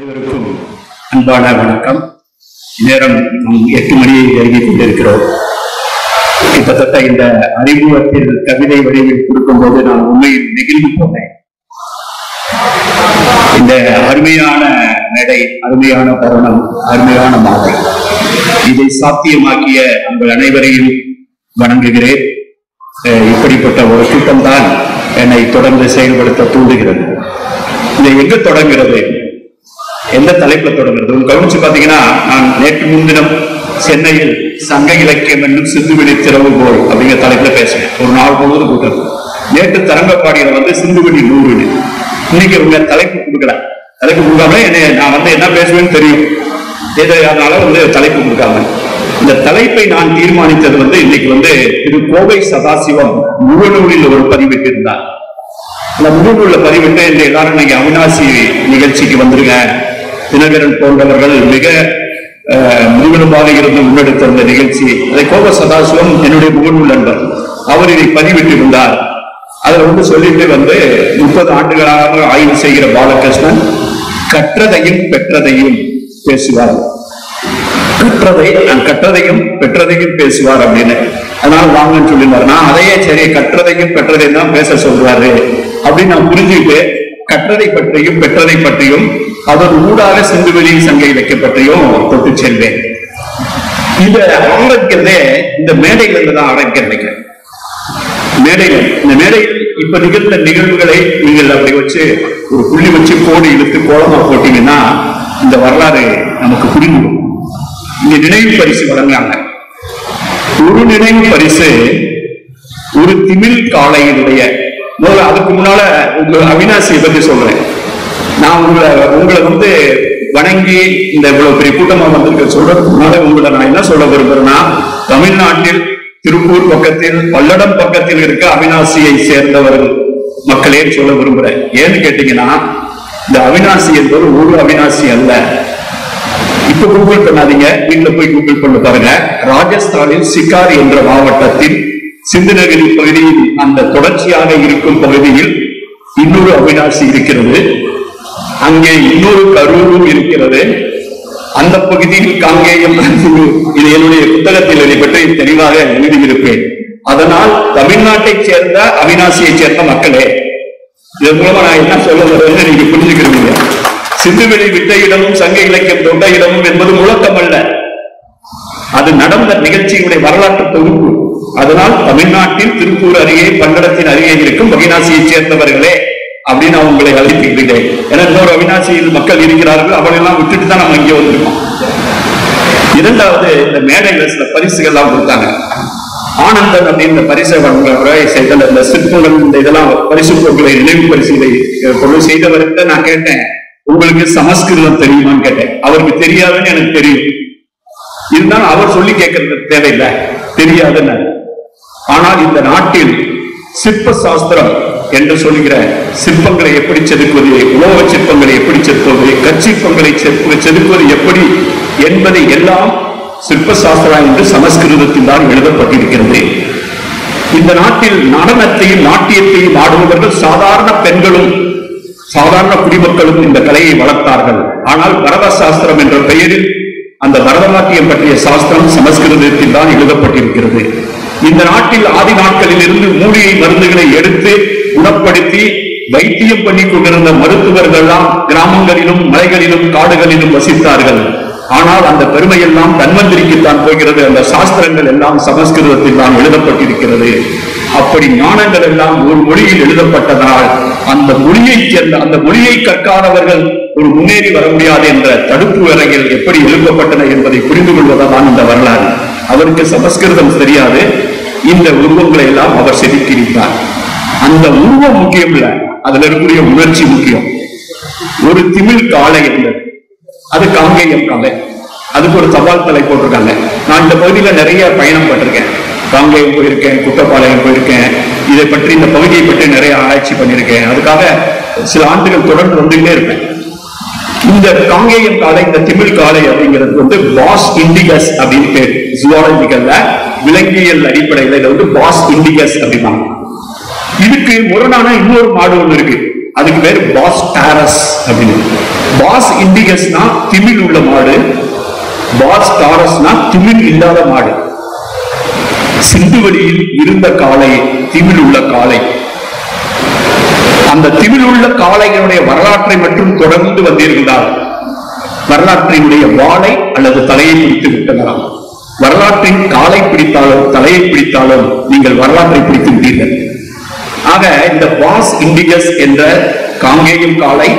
அனைவருக்கும் அன்பான வணக்கம். நேரம் 8 மணியை எழுதிக் கொண்டிருக்கிறோம். கிட்டத்தட்ட இந்த அறிமுகத்தில் கவிதை வடிவில் கொடுக்கும்போது நான் உண்மையில் நெகிழ்ந்து போனேன். இந்த அருமையான மேடை, அருமையான தருணம், அருமையான மாலை, இதை சாத்தியமாக்கிய உங்கள் அனைவரையும் வணங்குகிறேன். இப்படிப்பட்ட ஒரு கூட்டம் தான் என்னை தொடர்ந்து செயல்படுத்த தூண்டுகிறது. இது எங்கு தொடங்குகிறது, எந்த தலைப்புல தொடங்குறது கவனிச்சு பாத்தீங்கன்னா, நான் நேற்று முன்தினம் சென்னையில் சங்க இலக்கியம் என்னும் சிந்துவெளி திறவுகோல் அப்படிங்கிற தலைப்புல பேசுறேன். ஒரு நாள் முழுவதும் கூட்டம். நேற்று தரங்கப்பாடியில சிந்துவெளி 100. இன்னைக்கு உங்க தலைப்பு கொடுக்கல. தலைப்பு கொடுக்காம நான் என்ன பேசுவேன்னு தெரியும், அதனால தலைப்பு கொடுக்காம இந்த தலைப்பை நான் தீர்மானித்தது இன்னைக்கு திரு கோவை சதாசிவம் முகநூலில் ஒரு பதிவிட்டு இருந்தார். அந்த முகநூல்ல பதிவிட்டு இந்த எல்லாரும் இன்னைக்கு அவினாசி நிகழ்ச்சிக்கு வந்துருங்க, தினகரன் போன்றவர்கள் மிக முழுவதுமாக இருந்து முன்னெடுத்த இந்த நிகழ்ச்சி. அதை கோவை சதாசிவம் என்னுடைய முகநூல் நண்பர், அவர் இதை பதிவிட்டு இருந்தார். அதுல சொல்லிட்டு 30 ஆண்டுகளாக ஆய்வு செய்கிற பாலகிருஷ்ணன் கற்றதையும் பெற்றதையும் பேசுவார், கற்றதையும் பெற்றதையும் பேசுவார் அப்படின்னு. அதனால வாங்கன்னு சொல்லிடுவார். நான் அதையே சரி கற்றதையும் பெற்றதையும் தான் பேச சொல்றாரு அப்படின்னு நான் புரிஞ்சுக்கிட்டு கற்றதை பற்றியும் பெற்றதை பற்றியும் அதன் ஊடாக சிந்துவெளி சங்க இலக்கியம் பற்றியும் தொட்டு செல்வேன். இத ஆரம்பிக்கிறதே இந்த மேடையில இருந்துதான் ஆரம்பிக்க மேடையில. இந்த மேடையில் இப்ப நிகழ்ந்த நிகழ்வுகளை நீங்கள் அப்படி வச்சு ஒரு புள்ளி வச்சு கோடு இழுத்து கோலமா போட்டீங்கன்னா இந்த வரலாறு நமக்கு புரிஞ்சிடும். இந்த நினைவு பரிசு வழங்குறாங்க. ஒரு நினைவு பரிசு ஒரு திமிழ் காளையினுடைய முதல்ல. அதுக்கு முன்னால உங்க அவினாசியை பத்தி சொல்றேன். நான் உங்களை வணங்கி இந்த இவ்வளவு பெரிய கூட்டமா வந்திருக்க சொல்றதுக்கு முன்னால உங்களை நான் என்ன சொல்ல விரும்புறேன்னா, தமிழ்நாட்டில் திருப்பூர் பக்கத்தில் பல்லடம் பக்கத்தில் இருக்க அவினாசியை சேர்ந்தவர்கள் மக்களே சொல்ல விரும்புறேன். ஏன்னு கேட்டீங்கன்னா, இந்த அவினாசி என்பது ஒரு அவினாசி அல்ல. இப்ப கூகுள் பண்ணாதீங்க, வீட்டுல போய் கூகுள் பண்ண பாருங்க. ராஜஸ்தானில் சிக்கார் என்ற மாவட்டத்தில் சிந்துநகரி பகுதியில் அந்த தொடர்ச்சியாக இருக்கும் பகுதியில் இன்னொரு அவினாசி இருக்கிறது. அங்கே இன்னொரு கரூரும் இருக்கிறது. அந்த பகுதியில் காங்கேயம், இது என்னுடைய புத்தகத்தில் இதை பற்றி தெளிவாக எழுதியிருப்பேன். அதனால் தமிழ்நாட்டை சேர்ந்த அவினாசியை சேர்ந்த மக்களே, இதன் மூலமா நான் என்ன சொல்ல வருவேன்னு நீங்க புரிஞ்சுக்கிறீங்க. சிந்துவெளி விட்ட இடமும் சங்க இலக்கியம் தொட்ட இடமும் என்பது முழக்கம் அல்ல, அது நடந்த நிகழ்ச்சியுடைய வரலாற்று தொகுப்பு. அதனால் தமிழ்நாட்டில் திருப்பூர் அருகே பல்லடத்தின் அருகே இருக்கும் அவினாசியை சேர்ந்தவர்களே அப்படின்னு நான் உங்களை அழைத்துக்கிட்டேன். ஏன்னா இன்னொரு அவினாசியில் மக்கள் இருக்கிறார்கள், அவர்களெல்லாம் விட்டுட்டு தான் நம்ம இங்கே வந்திருக்கோம். இரண்டாவது, இந்த மேடையில சில பரிசுகள் எல்லாம் கொடுத்தாங்க. ஆனந்தன் அப்படின்ற பரிசை செய்த இந்த சிற்பங்கள், இந்த இதெல்லாம் பரிசு பொருட்களை நினைவு பரிசுகளை பொருள் செய்தவர்கிட்ட நான் கேட்டேன், உங்களுக்கு சமஸ்கிருதம் தெரியுமான்னு கேட்டேன். அவருக்கு தெரியாதுன்னு எனக்கு தெரியும். இருந்தாலும் அவர் சொல்லி கேட்கறது தேவையில்லை, தெரியாதுன்னு. ஆனால் இந்த நாட்டில் சிற்ப சாஸ்திரம் என்று சொல்கிற சிற்பங்களை எப்படி செதுக்குவது, உலோக சிற்பங்களை எப்படி செதுக்குவது, கற்சிற்பங்களை செதுக்குவது எப்படி என்பதை எல்லாம் சிற்ப சாஸ்திரம் என்று சமஸ்கிருதத்தில் தான் எழுதப்பட்டிருக்கிறது. இந்த நாட்டில் நடனத்தையும் நாட்டியத்தையும் ஆடுபவர்கள் சாதாரண பெண்களும் சாதாரண குடிமக்களும் இந்த கலையை வளர்த்தார்கள். ஆனால் பரத சாஸ்திரம் என்ற பெயரில் அந்த பரதநாட்டியம் பற்றிய சாஸ்திரம் சமஸ்கிருதத்தில் தான் எழுதப்பட்டிருக்கிறது. இந்த நாட்டில் ஆதி நாட்களில் இருந்து மூலிகை மருந்துகளை எடுத்து குணப்படுத்தி வைத்தியம் பண்ணி கொண்டிருந்த மருத்துவர்கள் எல்லாம் கிராமங்களிலும் மலைகளிலும் காடுகளிலும் வசித்தார்கள். ஆனால் அந்த பெருமையெல்லாம் தன்வந்திரிக்குத்தான் போகிறது. அந்த சாஸ்திரங்கள் எல்லாம் சமஸ்கிருதத்தில் தான் எழுதப்பட்டிருக்கிறது. அப்படி ஞானங்கள் எல்லாம் ஒரு மொழியில் எழுதப்பட்டதால் அந்த மொழியை கற்காதவர்கள் ஒரு முன்னேறி வர முடியாது என்ற தடுப்பு அறைகள் எப்படி எழுப்பப்பட்டன என்பதை புரிந்து கொள்வதுதான் இந்த வரலாறு. அவருக்கு சமஸ்கிருதம் தெரியாது. இந்த உருவங்களை எல்லாம் அவர் செதுக்கியிருந்தார். அந்த உருவம் முக்கியம் இல்ல, அதுல இருக்கக்கூடிய உணர்ச்சி முக்கியம். ஒரு திமிழ் காளை இருந்தது, அது காங்கேயம் காளை. அதுக்கு ஒரு தபால் தலை போட்டிருக்காங்க. நான் இந்த பகுதியில நிறைய பயணம் பட்டிருக்கேன். காங்கேயம் போயிருக்கேன், குட்டப்பாளையம் போயிருக்கேன். இதை பற்றி இந்த பகுதியை பற்றி நிறைய ஆராய்ச்சி பண்ணியிருக்கேன். அதுக்காக சில ஆண்டுகள் தொடர்ந்து வந்துகிட்டே இருப்பேன். இந்த காங்கேயம் காளை, இந்த திமிழ் காளை அப்படிங்கிறது பாஸ் இண்டிகஸ் அப்படின்னு பேர். ஜுவாலஜிக்கல்ல, விலங்கியல் அடிப்படையில் இதை பாஸ் இண்டிகஸ் அப்படின்னா. இதுக்கு முரணான இன்னொரு மாடு ஒண்ணு இருக்கு. அதுக்கு பேர் பாஸ் டாரஸ் அப்படின்னு. பாஸ் இண்டிகஸ்னா திமில் உள்ள மாடு, பாஸ் டாரஸ்னா திமில் இல்லாத மாடு. சிந்துவெளியில் இருந்த காளை திமில் உள்ள காளை. அந்த திமில் உள்ள காளைகளுடைய வரலாற்றை மட்டும் தொடர்ந்து வந்திருந்தால் வரலாற்றினுடைய வாளை அல்லது தலையை பிடித்து விட்டனராம். வரலாற்றின் காலை பிடித்தாலும் தலையை பிடித்தாலும் நீங்கள் வரலாற்றை பிடித்து விட்டீர்கள். ஆக இந்த பாஸ் இண்டிகஸ் என்ற காங்கேயம் காளை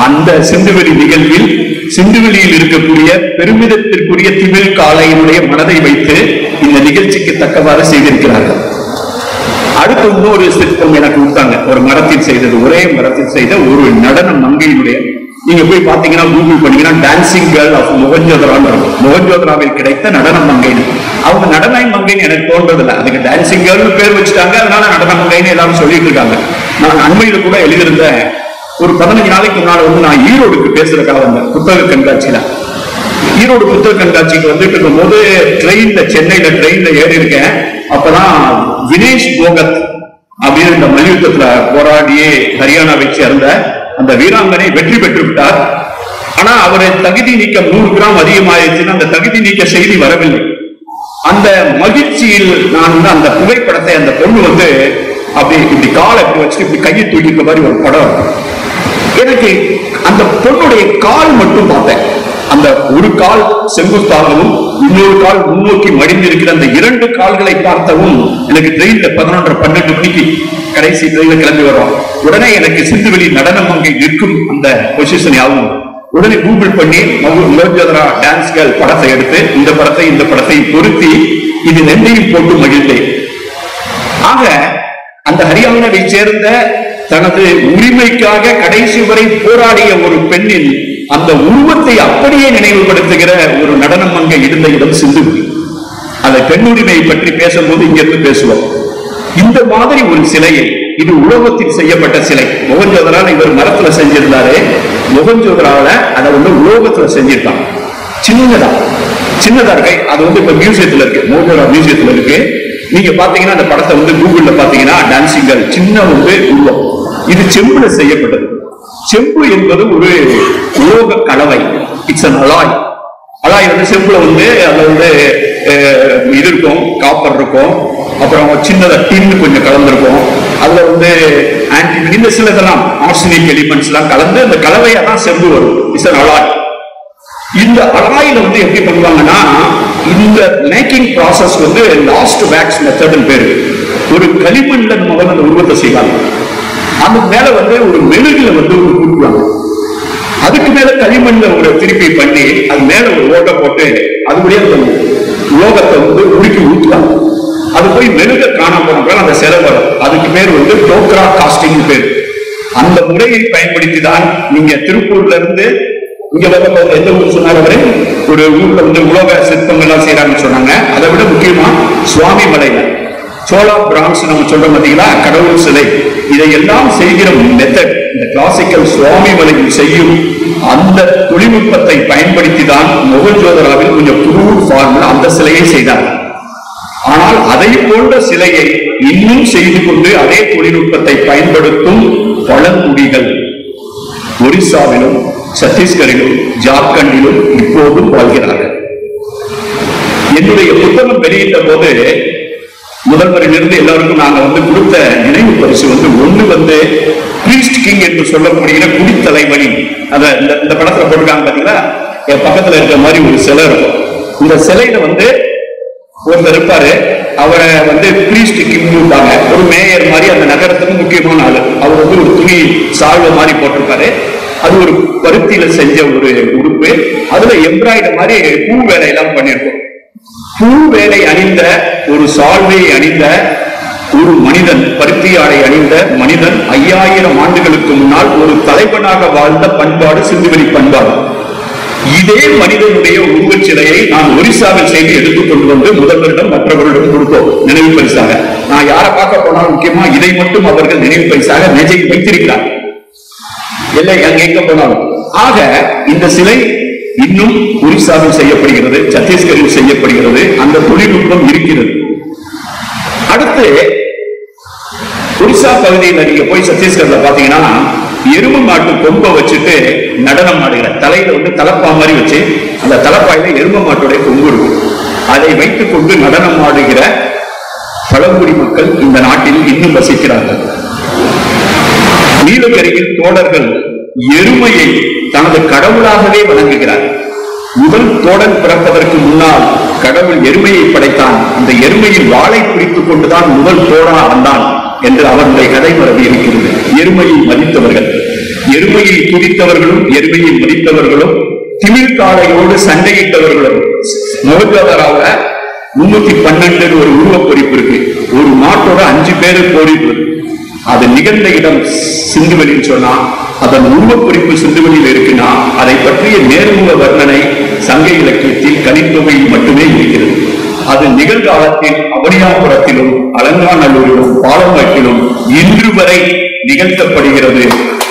அந்த சிந்துவெளி நிகழ்வில் சிந்துவெளியில் இருக்கக்கூடிய பெருமிதத்திற்குரிய திமிழ் காளையினுடைய மனதை வைத்து இந்த நிகழ்ச்சிக்கு தக்கவாறு செய்திருக்கிறார்கள். அடுத்து இன்னொரு சிற்பம் எனக்கு கொடுத்தாங்க. ஒரு மரத்தில் செய்தது, ஒரே மரத்தில் செய்த ஒரு நடன மங்கையினுடைய, நீங்க போய் பாத்தீங்கன்னா கூகுள் பண்ணீங்கன்னா டான்சிங் கேர்ள் ஆஃப் மொஹஞ்சோதரான்னு இருக்கும். மொஹஞ்சோதராவில் கிடைத்த நடன மங்கைன்னு. அவங்க நடன மங்கைன்னு எனக்கு தோன்றதில்லை, அதுக்கு டான்சிங் கேர்ள் பேர் வச்சுட்டாங்க, அதனால நடன மங்கைன்னு எல்லாரும் சொல்லிட்டு இருக்காங்க. நான் அண்மையில கூட எழுதியிருந்தேன். ஒரு 15 நாளைக்கு முன்னால நான் ஈரோடுக்கு பேசுறதுக்காக வந்தேன் புத்தக கண்காட்சியில. ஈரோடு புத்தக கண்காட்சிக்கு வந்துட்டு இருக்கும் போது சென்னையில ட்ரெயின்ல ஏறி இருக்கேன். அப்பதான் வினேஷ் போகத் அப்படின்னு இந்த மல்யுத்தத்துல போராடியே ஹரியானாவை சேர்ந்த அந்த வீராங்கனை வெற்றி பெற்று விட்டார். ஆனா அவரை தகுதி நீக்க 100 கிராம் அதிகமாயிருச்சுன்னு அந்த தகுதி நீக்க செய்தி வரவில்லை. அந்த மகிழ்ச்சியில் நான் அந்த புகைப்படத்தை அந்த பொண்ணு அப்படி இப்படி காலை இப்படி வச்சுட்டு இப்படி கையை தூக்கிட்ட மாதிரி ஒரு படம். எனக்கு அந்த பொண்ணுடைய கால் மட்டும் பார்த்தேன். அந்த ஒரு கால் செங்குத்தாகவும் இன்னொரு கால் முன்னோக்கி மடிந்திருக்கிற அந்த 2 கால்களை பார்த்தவும் எனக்கு ட்ரெயின்ல 11:12 மணிக்கு கடைசி ட்ரெயின்ல கிளம்பி வரோம். உடனே எனக்கு சிந்துவெளி நடனம் அங்கே நிற்கும் அந்த பொசிஷன் ஆகும். உடனே கூகுள் பண்ணி மொஹஞ்சோதரா டான்ஸ் கேர்ள் படத்தை எடுத்து இந்த படத்தை பொருத்தி இது 2ஐயும் போட்டு மகிழ்ந்தேன். ஆக அந்த ஹரியானாவை சேர்ந்த தனது உரிமைக்காக கடைசி வரை போராடிய ஒரு பெண்ணின் அந்த உருவத்தை அப்படியே நினைவுபடுத்துகிற ஒரு நடனம் அங்கே இருந்த இடம் சிந்துவெளி. அந்த பெண் உரிமையை பற்றி பேசும்போது இங்கிருந்து பேசுவோம். இந்த மாதிரி ஒரு சிலையை, இது உலோகத்தில் செய்யப்பட்ட சிலை. மொஹஞ்சோதரால இவர் மரத்துல செஞ்சிருந்தாரு, மொஹஞ்சோதரால அதை உலோகத்துல செஞ்சிருக்காங்க. சின்னதா இருக்கு. அது இப்ப மியூசியத்துல இருக்கு, மொஹஞ்சோதரா மியூசியத்துல இருக்கு. நீங்க பாத்தீங்கன்னா அந்த படத்தை கூகுள்ல பாத்தீங்கன்னா டான்சிங் கேர்ள் சின்ன உருவம். இது செம்புல செய்யப்பட்டது. செம்பு என்பது ஒரு உலோக கலவை. It's an alloy. அலாய் செம்புல அதுல இது இருக்கும், காப்பர் இருக்கும், அப்புறம் சின்னதா டின் கொஞ்சம் கலந்துருக்கும். அதுல ஆன்டிமனி இந்த சிலதெல்லாம் ஆர்சனிக் எலிமெண்ட்ஸ் எல்லாம் கலந்து அந்த கலவையா தான் செம்பு வரும். It's an alloy. இந்த அலாயில எப்படி பண்ணுவாங்கன்னா, இந்த making process last wax method பேரு. ஒரு களிமண்ல முதல்ல அந்த உருவத்தை செய்வாங்க. அதுக்கு மேல ஒரு மெழுகுல கொடுக்குவாங்க. அதுக்கு மேல களிமண்ல ஒரு திருப்பி பண்ணி அது மேல ஒரு ஓட்டை போட்டு அதுபடியே அந்த உலோகத்தை உருக்கி ஊற்றுவாங்க. அது போய் மெழுக காணாம போன அந்த சிலை வரும். அதுக்கு பேர் டோக்ரா காஸ்டிங் பேர். அந்த முறையை பயன்படுத்தி தான் நீங்க திருப்பூர்ல இருந்து இங்க எந்த ஊர் சொன்னாரு, ஒரு ஊர்ல உலோக சிற்பங்கள் எல்லாம் செய்யறாங்கன்னு சொன்னாங்க. அதை விட முக்கியமா சுவாமி மலையில சோழா பிரான்ஸ் நம்ம சொல்றோம் பாத்தீங்களா, கடவுள் சிலை, இதையெல்லாம் செய்கிற மெத்தட் இந்த கிளாசிக்கல் சுவாமி மலையில் செய்யும் அந்த தொழில்நுட்பத்தை பயன்படுத்தி தான் மொஹஞ்சோதராவில் கொஞ்சம் புது ஃபார்ம்ல அந்த சிலையை செய்தார். ஆனால் அதை போன்ற சிலையை இன்னும் செய்து கொண்டு அதே தொழில்நுட்பத்தை பயன்படுத்தும் பழங்குடிகள் ஒரிசாவிலும் சத்தீஸ்கரிலும் ஜார்க்கண்டிலும் இப்போதும் வாழ்கிறார்கள். என்னுடைய புத்தகம் வெளியிட்ட போது முதல்வரிலிருந்து எல்லாருக்கும் நாங்க கொடுத்த நினைவு பரிசு ஒண்ணு பிரீஸ்ட் கிங் என்று சொல்லப்படுகிற குடித்தலைவனி. அத இந்த படத்துல போட்டிருக்காங்க பாத்தீங்களா, என் பக்கத்துல இருக்கிற மாதிரி ஒரு சிலை இருக்கும். இந்த சிலையில ஒருத்தர் இருப்பாரு, அவரை பிரீஸ்ட் கிங் இருப்பாங்க. ஒரு மேயர் மாதிரி அந்த நகரத்துக்கு முக்கியமான ஆளு. அவர் ஒரு துணி சால்வை மாதிரி போட்டிருப்பாரு. அது ஒரு பருத்தியில செஞ்ச ஒரு உடுப்பு. அதுல எம்ப்ராய்டரி மாதிரி பூ வேலையெல்லாம் பண்ணிருக்கோம். பூ வேலை அணிந்த ஒரு சால்வையை அணிந்த ஒரு மனிதன், பருத்தி ஆடை அணிந்த மனிதன் 5000 ஆண்டுகளுக்கு முன்னால் ஒரு தலைவனாக வாழ்ந்த பண்பாடு சிந்துவெளி பண்பாடு. இதே மனிதனுடைய உருவச் சிலையை நான் ஒரிசாவில் செய்து எடுத்துக் கொண்டு முதல்வரிடம் மற்றவர்களிடம் கொடுத்தோம் நினைவு பரிசாக. நான் யாரை பார்க்க போனாலும் முக்கியமா இதை மட்டும் அவர்கள் நினைவு பரிசாக மேஜையில் வைத்திருக்கிறார். இல்லை எங்க போனாலும். ஆக இந்த சிலை இன்னும் ஒரிசாவில் செய்யப்படுகிறது, சத்தீஸ்கரில் செய்யப்படுகிறது. அந்த தொழில்நுட்பம் இருக்கிறது. அடுத்து ஒரிசா பகுதியில் நீங்க போய் சத்தீஸ்கர்ல பாத்தீங்கன்னா எருமை மாட்டு கொம்பை வச்சுட்டு நடனம் ஆடுகிறார். தலையில வந்து தலப்பா மாதிரி வச்சு அந்த தலப்பாயில எருமை மாட்டுடைய கொம்பு இருக்கும். அதை வைத்துக் கொண்டு நடனம் ஆடுகிற பழங்குடி மக்கள் இந்த நாட்டில் இன்னும் வசிக்கிறார்கள். நீலகிரியில் தோடர்கள் எருமையை தனது கடவுளாகவே வணங்குகிறார். முதல் தோடன் பிறப்பதற்கு முன்னால் கடவுள் எருமையை படைத்தான். அந்த எருமையில் வாளை பிடித்துக் கொண்டுதான் முதல் தோடா வந்தான் என்று அவருடைய கதை மரபு இருக்கிறது. எருமையை மதித்தவர்கள், எருமையை துதித்தவர்களும் எருமையை மதித்தவர்களும் திமிழ்காலையோடு சண்டையிட்டவர்களும். மொஹஞ்சதாரோல 312 ஒரு உருவப் பொறிப்பு இருக்கு. ஒரு மாட்டோட 5 பேரு போரிடுவது. அது நிகழ்ந்த இடம் சிந்துவெளின்னு சொன்னா அதன் உருவக்குறிப்பு சிந்துவெளியில் இருக்குன்னா அதை பற்றிய நேர்முக வர்ணனை சங்க இலக்கியத்தில் கலித்தொகையில் மட்டுமே இருக்கிறது. அது நிகழ்காலத்தில் அவனியாபுரத்திலும் அலங்காநல்லூரிலும் பாலமேட்டிலும் இன்று வரை நிகழ்த்தப்படுகிறது.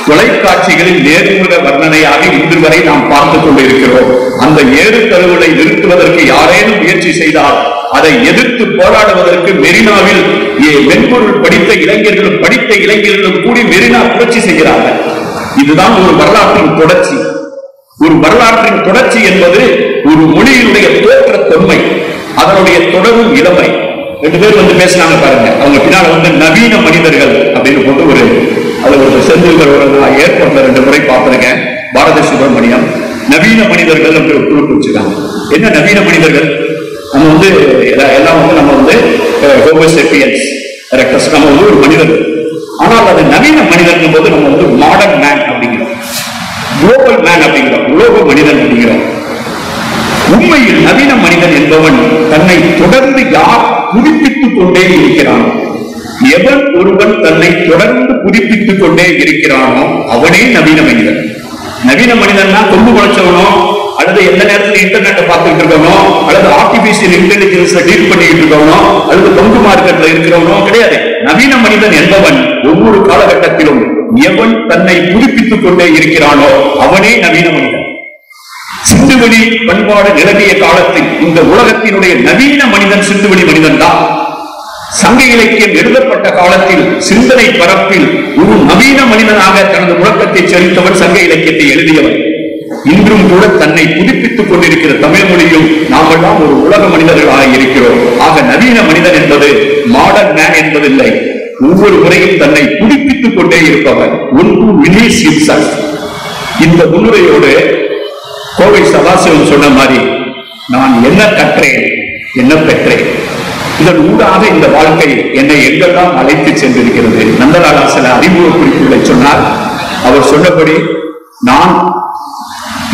தொலைக்காட்சிகளில் நேர்முக வர்ணனையாக இன்று வரை நாம் பார்த்துக் கொண்டிருக்கிறோம். அந்த ஏறு தழுவலை நிறுத்துவதற்கு யாரேனும் முயற்சி செய்தால் அதை எதிர்த்து போராடுவதற்கு மெரினாவில் மென்பொருள் படித்த இளைஞர்களும் கூடி மெரினா புரட்சி செய்கிறார்கள். இதுதான் ஒரு வரலாற்றின் தொடர்ச்சி. ஒரு வரலாற்றின் தொடர்ச்சி என்பது ஒரு மொழியினுடைய தோற்ற தொன்மை, அதனுடைய தொடரும் இளமை. 2 பேர் வந்து பேசினாங்க பாருங்க. அவங்க பின்னால வந்து நவீன மனிதர்கள் அப்படின்னு போட்டு ஒரு செந்தில்கள் ஏற்பட்ட 2 முறை பார்த்திருக்கேன். பாரத சுப்பிரமணியம் நவீன மனிதர்கள் அப்படி ஒரு குழு வச்சிருக்காங்க. என்ன நவீன மனிதர்கள்? நம்ம வந்து எல்லாம் வந்து நம்ம வந்து ஹோமோசேபியன்ஸ் நம்ம வந்து ஒரு மனிதர்கள். ஆனால் அது நவீன மனிதன் போது நம்ம வந்து மாடர்ன் மேன் அப்படிங்கிறோம், குளோபல் மேன் அப்படிங்கிறோம், உலோக மனிதன் அப்படிங்கிறோம். உண்மையில் நவீன மனிதன் என்பவன் தன்னை தொடர்ந்து யார் புதுப்பித்துக் கொண்டே இருக்கிறானோ, எவன் ஒருவன் தன்னை தொடர்ந்து புதுப்பித்துக் கொண்டே இருக்கிறானோ அவனே நவீன மனிதன். நவீன மனிதன்னா கொம்பு முளைச்சவனோ அல்லது எந்த நேரத்தில் இன்டர்நெட்டை பார்த்துட்டு இருக்கவனோ அல்லது ஆர்டிபிஷியல் இன்டெலிஜென்ஸ்ல டீல் பண்ணிட்டு இருக்கவனோ அல்லது பங்கு மார்க்கெட்ல இருக்கிறவனோ கிடையாது. நவீன மனிதன் என்பவன் ஒவ்வொரு காலகட்டத்திலும் எவன் தன்னை புதுப்பித்துக் கொண்டே இருக்கிறானோ அவனே நவீன மனிதன். சிந்துவெளி பண்பாடு நிலவிய காலத்தில் இந்த உலகத்தினுடைய நவீன மனிதன் சிந்துவெளி மனிதன் தான். சங்க இலக்கியம் எழுதப்பட்ட காலத்தில் சிந்தனை பரப்பில் ஒரு நவீன மனிதனாக தனது முழக்கத்தை செலுத்தவன் சங்க இலக்கியத்தை எழுதியவன். இன்றும் கூட தன்னை புதுப்பித்துக் கொண்டிருக்கிற தமிழ் மொழியும் நாமெல்லாம் ஒரு உலக மனிதர்களாக இருக்கிறோம். ஆக நவீன மனிதன் என்பது மாடர்ன் மேன் என்பதில்லை, ஒவ்வொரு முறையும் தன்னை புதுப்பித்துக் கொண்டே இருப்பவர். இந்த முன்னுரையோடு கோவை சதாசிவம் சொன்ன மாதிரி நான் என்ன கற்றேன் என்ன பெற்றேன், இதன் ஊடாக இந்த வாழ்க்கை என்னை எங்கெல்லாம் அழைத்து சென்றிருக்கிறது. நந்தலாலா சில அறிமுக குறிப்புகளை சொன்னார். அவர் சொன்னபடி நான்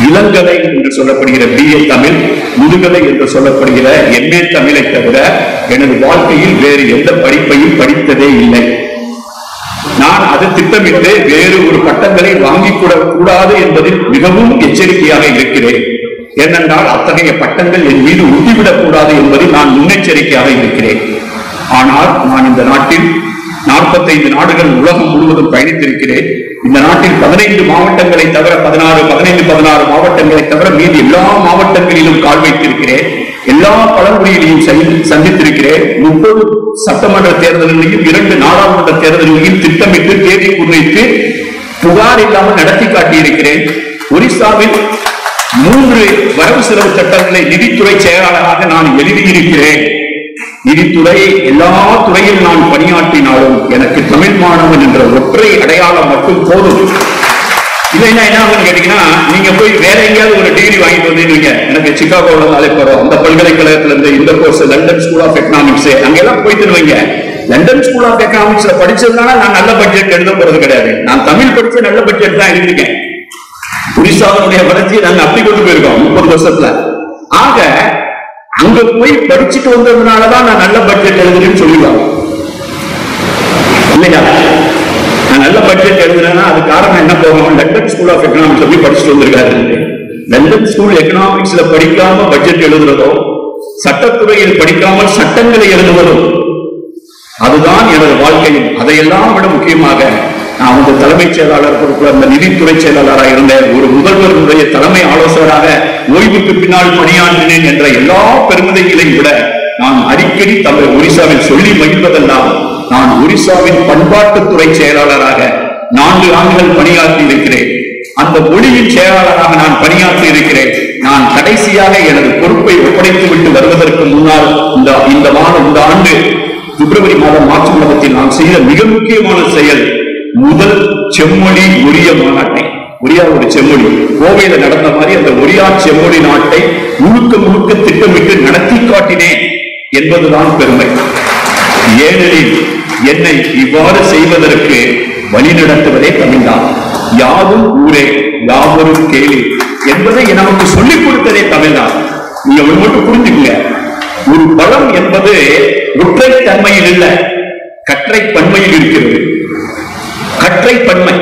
இளங்கலை என்று சொல்லப்படுகிற BA தமிழ், முதுகலை என்று சொல்லப்படுகிற MA தமிழை தவிர எனது வாழ்க்கையில் வேறு எந்த படிப்பையும் படித்ததே இல்லை. நான் அது திட்டமிட்டு வேறு ஒரு பட்டங்களை வாங்கிக் கூடாது என்பதில் மிகவும் எச்சரிக்கையாக இருக்கிறேன். ஏனென்றால் அத்தகைய பட்டங்கள் என் மீது ஊட்டிவிடக் கூடாது என்பதில் நான் முன்னெச்சரிக்கையாக இருக்கிறேன். ஆனால் நான் இந்த நாட்டில் 45 நாடுகள் உலகம் முழுவதும் பயணித்திருக்கிறேன். இந்த நாட்டில் 15 மாவட்டங்களை தவிர 16 மாவட்டங்களை தவிர மீது எல்லா மாவட்டங்களிலும் கால் வைத்திருக்கிறேன். எல்லா பழங்குடியிலையும் சந்தித்திருக்கிறேன். 30 சட்டமன்ற தேர்தல்களையும் 2 நாடாளுமன்ற தேர்தல்களையும் திட்டமிட்டு தேதி குறித்து புகார் இல்லாமல் நடத்தி காட்டியிருக்கிறேன். ஒரிசாவில் 3 வரவு செலவு சட்டங்களை நிதித்துறை செயலாளராக நான் எழுதியிருக்கிறேன். நிதித்துறை எல்லா துறையில் நான் பணியாற்றினாலும் எனக்கு தமிழ் மாணவன் என்ற ஒற்றை அடையாளம் மட்டும் போதும். இல்லைன்னா என்ன ஆகுன்னு கேட்டீங்கன்னா, நீங்க போய் வேற எங்கேயாவது ஒரு டிகிரி வாங்கிட்டு வந்தீங்க, எனக்கு சிகாகோல அழைப்போம், அந்த பல்கலைக்கழகத்துல இருந்து இந்த course London school of economics அங்கெல்லாம் போயிட்டு வைங்க. லண்டன் ஸ்கூல் ஆஃப் எக்கனாமிக்ஸ்ல படிச்சதுனால நான் நல்ல பட்ஜெட் எழுத போறது கிடையாது. நான் தமிழ் படிச்ச நல்ல பட்ஜெட் தான் எழுதியிருக்கேன். ஒரிசாவினுடைய வளர்ச்சியை நாங்க அப்படி கொண்டு போயிருக்கோம் 30 வருஷத்துல. ஆக அங்க போய் படிச்சுட்டு வந்ததுனாலதான் நான் நல்ல பட்ஜெட் எழுதுறேன்னு சொல்லிடுவாங்க இல்லையா? நான் நல்ல பட்ஜெட் எழுதுறேன்னா அது காரணம் என்ன போகும்? லண்டன் ஸ்கூல் ஆஃப் எக்கனாமிக்ஸ்ல போய் படிச்சுட்டு வந்திருக்காரு. லண்டன் ஸ்கூல் எக்கனாமிக்ஸ்ல படிக்காம பட்ஜெட் எழுதுறதோ, சட்டத்துறையில் படிக்காமல் சட்டங்களை எழுதுவதும் அதுதான் எனது வாழ்க்கையில். அதையெல்லாம் விட முக்கியமாக நான் வந்து தலைமைச் செயலாளர் பொறுப்புல அந்த நிதித்துறை செயலாளராக இருந்த ஒரு முதல்வருடைய தலைமை ஆலோசகராக ஓய்வுக்கு பின்னால் பணியாற்றினேன் என்ற எல்லா பெருமிதங்களையும் விட நான் அடிக்கடி ஒரிசாவில் சொல்லி மகிழ்வதெல்லாம் நான் ஒரிசாவின் பண்பாட்டுத்துறை செயலாளராக 4 ஆண்டுகள் பணியாற்றி இருக்கிறேன். அந்த மொழியின் செயலாளராக நான் பணியாற்றி இருக்கிறேன். நான் கடைசியாக எனது பொறுப்பை ஒப்படைத்து விட்டு வருவதற்கு முன்னால் இந்த ஆண்டு பிப்ரவரி மாதம் மார்ச் மாதத்தில் நான் செய்த மிக முக்கியமான செயல், முதல் செம்மொழி ஒரிய மாநாட்டை, ஒரியா ஒரு செம்மொழி கோவையில நடந்த மாதிரி அந்த ஒரியா செம்மொழி நாட்டை முழுக்க திட்டமிட்டு நடத்தி காட்டினேன் என்பதுதான் பெருமை. ஏனெனில் என்னை இவ்வாறு செய்வதற்கு வழிநடத்துவதே தமிழ்தான். யாவும் ஊரே யாவரும் கேளு என்பதை நமக்கு சொல்லிக் கொடுத்ததே தமிழ்தான். நீங்க ஒரு மட்டும் புரிஞ்சுக்கங்க, ஒரு பலம் என்பது ஒற்றை தன்மையில் இல்ல, கற்றை பன்மையில் இருக்கிறது. கற்றை பன்மை,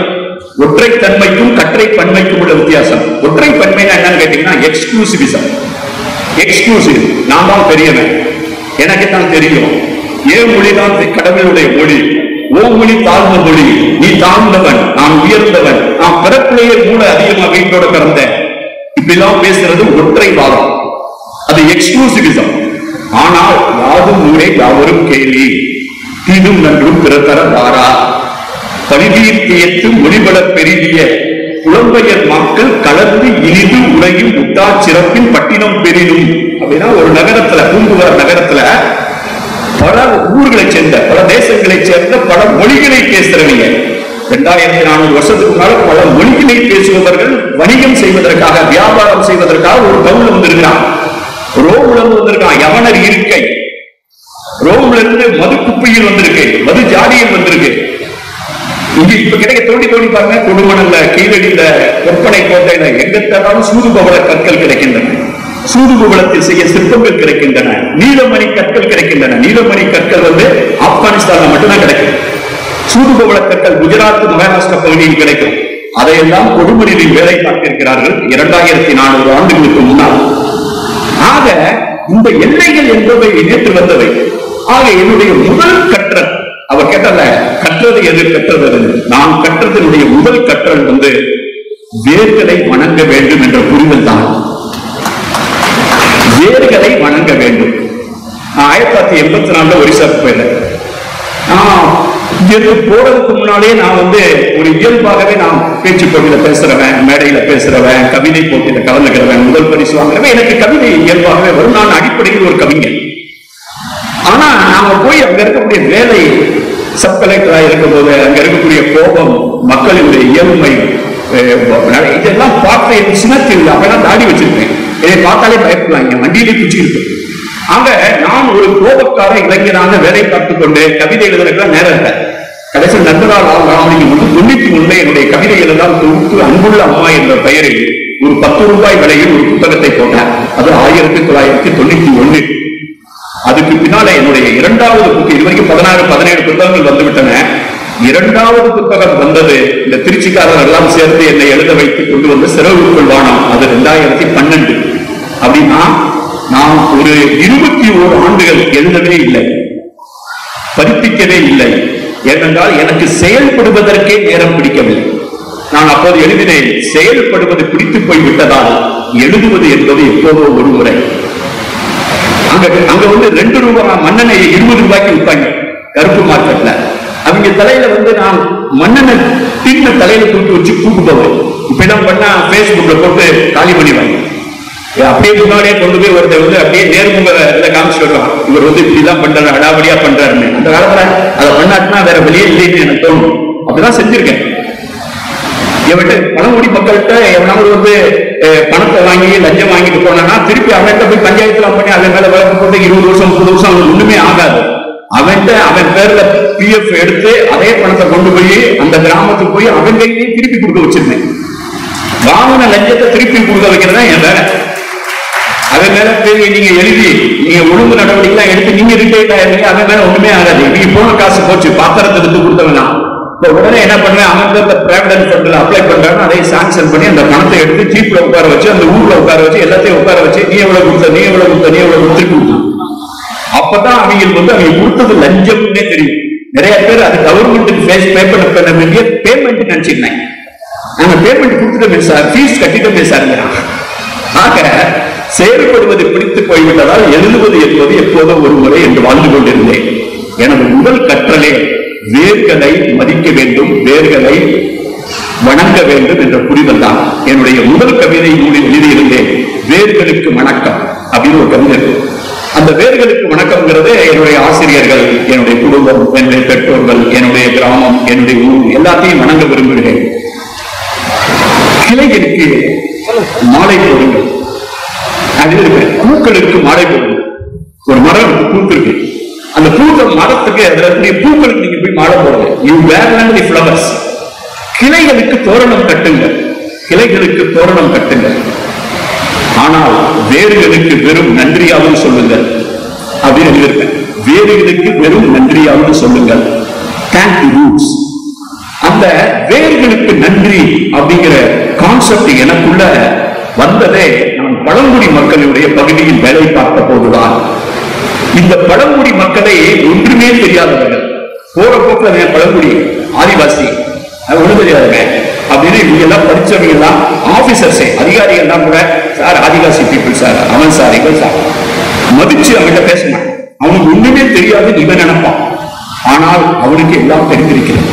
ஒற்றை தன்மைக்கும் கற்றை பன்மைக்கும் உள்ள வித்தியாசம். ஒற்றை பன்மைனா என்னன்னு கேட்டீங்கன்னா எக்ஸ்க்ளூசிவிசம். எக்ஸ்க்ளூசிவ், நான் தான் பெரியவன், எனக்கு தான் தெரியும், ஏன் மொழிதான் கடவுளுடைய மொழி, ஓ மொழி தாழ்ந்த மொழி, நீ தாழ்ந்தவன் நான் உயர்ந்தவன், நான் பிறப்பிலேயே மூல அதிகமாக வீட்டோட பிறந்தேன், இப்படிலாம் பேசுறது ஒற்றை வாதம், அது எக்ஸ்க்ளூசிவிசம். ஆனால் யாதும் ஊரே யாவரும் கேள்வி, தீதும் நன்றும் பிறத்தர வாரா, பரிதீர்த்தியத்து மொழிபட பெருகிய புலம்பெயர் மக்கள் கலந்து இனிது உலகில் முட்டா சிறப்பின் பட்டினம் பெரிதும். அப்படின்னா ஒரு நகரத்துல, பூம்புகார் நகரத்துல பல ஊர்களை சேர்ந்த, பல தேசங்களை சேர்ந்த, பல மொழிகளை பேசுறவங்க, 2400 வருஷத்துக்கு முன்னால பல மொழிகளை பேசுபவர்கள் வணிகம் செய்வதற்காக, வியாபாரம் செய்வதற்காக ஒரு டவுன்ல வந்திருக்கான். ரோம்ல இருந்து வந்திருக்கான் யவனர் இருக்கை, ரோம்ல இருந்து மது குப்பையில் வந்திருக்கு, மது ஜாடியில் வந்திருக்கு. இங்க இப்ப கிடைக்க தோண்டி பாருங்க, கொடுமணல்ல கீழடியில கொப்பனை கோட்டையில எங்க தட்டாலும் சூதுபவள கற்கள் கிடைக்கின்றன, சூதுபவளத்தில் செய்ய சிற்பங்கள் கிடைக்கின்றன, நீலமணி கற்கள் கிடைக்கின்றன. நீலமணி கற்கள் ஆப்கானிஸ்தான்ல மட்டும்தான் கிடைக்கும். சூதுபவள கற்கள் குஜராத் மகாராஷ்டிரா பகுதியில் கிடைக்கும். அதையெல்லாம் கொடுமணியில் வேலை பார்த்திருக்கிறார்கள் 2400 ஆண்டுகளுக்கு முன்னால். ஆக இந்த எல்லைகள் என்பவை நேற்று வந்தவை. ஆக என்னுடைய முதல் கற்றல், அவர் கேட்டல கற்றது எது, கற்றது நான் கற்றதனுடைய முதல் கற்றல் வேர்களை வணங்க வேண்டும் என்ற புரிதல் தான். வேர்களை வணங்க வேண்டும். 1984 ஒரிசாவுக்கு போயிருந்தேன். போறதுக்கு முன்னாலே நான் ஒரு இயல்பாகவே நான் பேச்சு போட்டியில பேசுறவன், மேடையில பேசுறவன், கவிதை போட்டியில கலந்துக்கிறவன், முதல் பரிசு வாங்குறவன். எனக்கு கவிதை இயல்பாகவே வரும். நான் அடிப்படையில் ஒரு கவிஞன். ஆனா நாம போய் அங்க இருக்கக்கூடிய வேலை, சப் கலெக்டரா இருக்கும் போது அங்க இருக்கக்கூடிய கோபம், மக்களுடைய இயல்மை, இதெல்லாம் பார்த்து என் சினத்தில் அப்பெல்லாம் தாடி வச்சிருக்கேன். இதை பார்த்தாலே பயப்படலாம், வண்டியிலே குச்சி இருக்கு. ஆக நான் ஒரு கோபக்கார இளைஞராக வேலை பார்த்துக் கொண்டு கவிதை எழுதுறதுக்கு நேரம் இல்லை. கடைசி நண்பரால் 91 என்னுடைய கவிதைகள் எல்லாம் தொகுத்து அன்புள்ள அம்மா என்ற பெயரில் ஒரு 10 ரூபாய் விலையில் ஒரு புத்தகத்தை போட்டார். அது 1991. அதுக்கு பின்னால என்னுடைய 2வது புத்தகம், இதுவரைக்கும் 16-17 புத்தகங்கள் வந்துவிட்டன. 2வது புத்தகம் வந்தது இந்த திருச்சிக்காரர் எல்லாம் சேர்ந்து என்னை எழுத வைத்துக் கொண்டு வந்து சிறகுக்குள் வானம். அது 2012. அப்படின்னா நான் ஒரு 21 ஆண்டுகள் எழுதவே இல்லை, பதிப்பிக்கவே இல்லை. ஏனென்றால் எனக்கு செயல்படுவதற்கே நேரம் பிடிக்கவில்லை. நான் அப்போது எழுதினேன், செயல்படுவது பிடித்து போய்விட்டதால் எழுதுவது என்பது எப்போதோ ஒரு முறை. அங்க 2 ரூபாய் மண்ணெண்ணெய் 20 ரூபாய்க்கு விற்பாங்க கருப்பு மார்க்கெட்ல. அவங்க தலையில நான் மண்ணெண்ணெய் தீர்ந்த தலையில தூக்கி வச்சு கூட்டு போவேன். இப்ப என்ன பண்ணா பேஸ்புக்ல போட்டு காலி பண்ணிடுவாங்க. அப்படியே முன்னாடியே கொண்டு போய் ஒருத்தர் அப்படியே நேர்முக இதை காமிச்சு வருவான், இவர் இப்படிதான் பண்றாரு, அடாவடியா பண்றாருன்னு. அந்த காலத்துல அதை பண்ணாட்டுனா வேற வெளியே இல்லைன்னு எனக்கு தோணும். அப்படிதான் செஞ்சிருக்கேன். இவன்ட்டு பழங்குடி மக்கள்கிட்ட எவனாவது பணத்தை வாங்கி லஞ்சம் வாங்கிட்டு போனா திருப்பி அவன்கிட்ட போய் பஞ்சாயத்துல பண்ணி அவன் மேல வழக்கு போட்டு 20 வருஷம் 30 வருஷம் அவனுக்கு ஒண்ணுமே ஆகாது. அவன் பேர்ல PF எடுத்து அதே பணத்தை கொண்டு போய் அந்த கிராமத்துக்கு போய் அவன் கையிலேயே திருப்பி கொடுக்க வச்சிருந்தேன். வாங்கின லஞ்சத்தை திருப்பி கொடுக்க வைக்கிறதா என் வேலை. அவன் மேல நீங்க எழுதி நீங்க ஒழுங்கு நடவடிக்கை எடுத்து நீங்க ரிட்டையர்ட் ஆயிருந்தீங்க, அவன் மேல ஒண்ணுமே ஆகாது. நீங்க போன காசு போச்சு, பாத்திரத்தை எடுத்து கொடுத்தவனா இப்ப உடனே என்ன பண்ணேன், அவன் பேர்ல பிரைவேட் ஃபண்ட்ல அப்ளை பண்றாங்க, அதை சாங்ஷன் பண்ணி அந்த பணத்தை எடுத்து ஜீப்ல உட்கார வச்சு அந்த ஊர்ல உட்கார வச்சு எல்லாத்தையும் உட்கார வச்சு நீ எவ்வளவு கொடுத்த, நீ எவ்வளவு கொடுத்த, நீ எவ்வளவு கொடுத்துருக்கு. அப்பதான் அவங்க அவங்க கொடுத்தது லஞ்சம்னே தெரியும். நிறைய பேர் அது கவர்மெண்ட்டுக்கு பேமெண்ட் பண்ண வேண்டிய பேமெண்ட் நினைச்சிருந்தாங்க. நாங்க பேமெண்ட் கொடுத்துட்டோம் சார், ஃபீஸ் கட்டிட்டோமே சார். ஆக செயல்படுவது பிடித்து போய்விட்டதால் எழுதுவது என்பது எப்போதோ ஒரு முறை என்று வாழ்ந்து கொண்டிருந்தேன். எனது முதல் கற்றலே வேர்களை மதிக்க வேண்டும், வேர்களை வணங்க வேண்டும் என்ற புரிதல் தான். என்னுடைய முதல் கவிதை நூலில் எழுதியிருந்தேன், வேர்களுக்கு வணக்கம் அப்படின்னு ஒரு கவிதை. அந்த வேர்களுக்கு வணக்கம்ங்கிறது என்னுடைய ஆசிரியர்கள், என்னுடைய குடும்பம், என்னுடைய பெற்றோர்கள், என்னுடைய கிராமம், என்னுடைய ஊர் எல்லாத்தையும் வணங்க விரும்புகிறேன். கிளைகளுக்கு மாலை போடுங்கள், பூக்களுக்கு மாலை போடுங்கள். ஒரு மரம் பூத்திருக்கு, அந்த பூக்கள் மரத்துக்கு பூக்களுக்கு நீங்க போய் மாலை போடுங்க. You where the flowers. கிளைகளுக்கு தோரணம் கட்டுங்கள், கிளைகளுக்கு தோரணம் கட்டுங்கள். ஆனால் வேர்களுக்கு வெறும் நன்றியாவது சொல்லுங்கள் அப்படின்னு எழுதியிருக்கேன். வேர்களுக்கு வெறும் நன்றியாவது சொல்லுங்கள். தேங்க் தி ரூட்ஸ். அந்த வேர்களுக்கு நன்றி அப்படிங்கிற கான்செப்ட் எனக்குள்ள வந்ததே நான் பழங்குடி மக்களுடைய பகுதியில் வேலை பார்த்த போதுதான். இந்த பழங்குடி மக்களை ஒன்றுமே தெரியாதவர்கள், போற போக்கில் பழங்குடி ஆதிவாசி ஒன்றும் தெரியாதுங்க அப்படின்னு இவங்க எல்லாம் படிச்சவங்க எல்லாம் ஆபீசர்ஸே, அதிகாரிகள் தான் கூட, சார் ஆதிவாசி பீப்புள் சார், அவன் சார், இவன் சார் மதிச்சு அவன்கிட்ட பேசினான். அவனுக்கு ஒண்ணுமே தெரியாது இவன் நினைப்பான். ஆனால் அவனுக்கு எல்லாம் தெரிந்திருக்கிறது.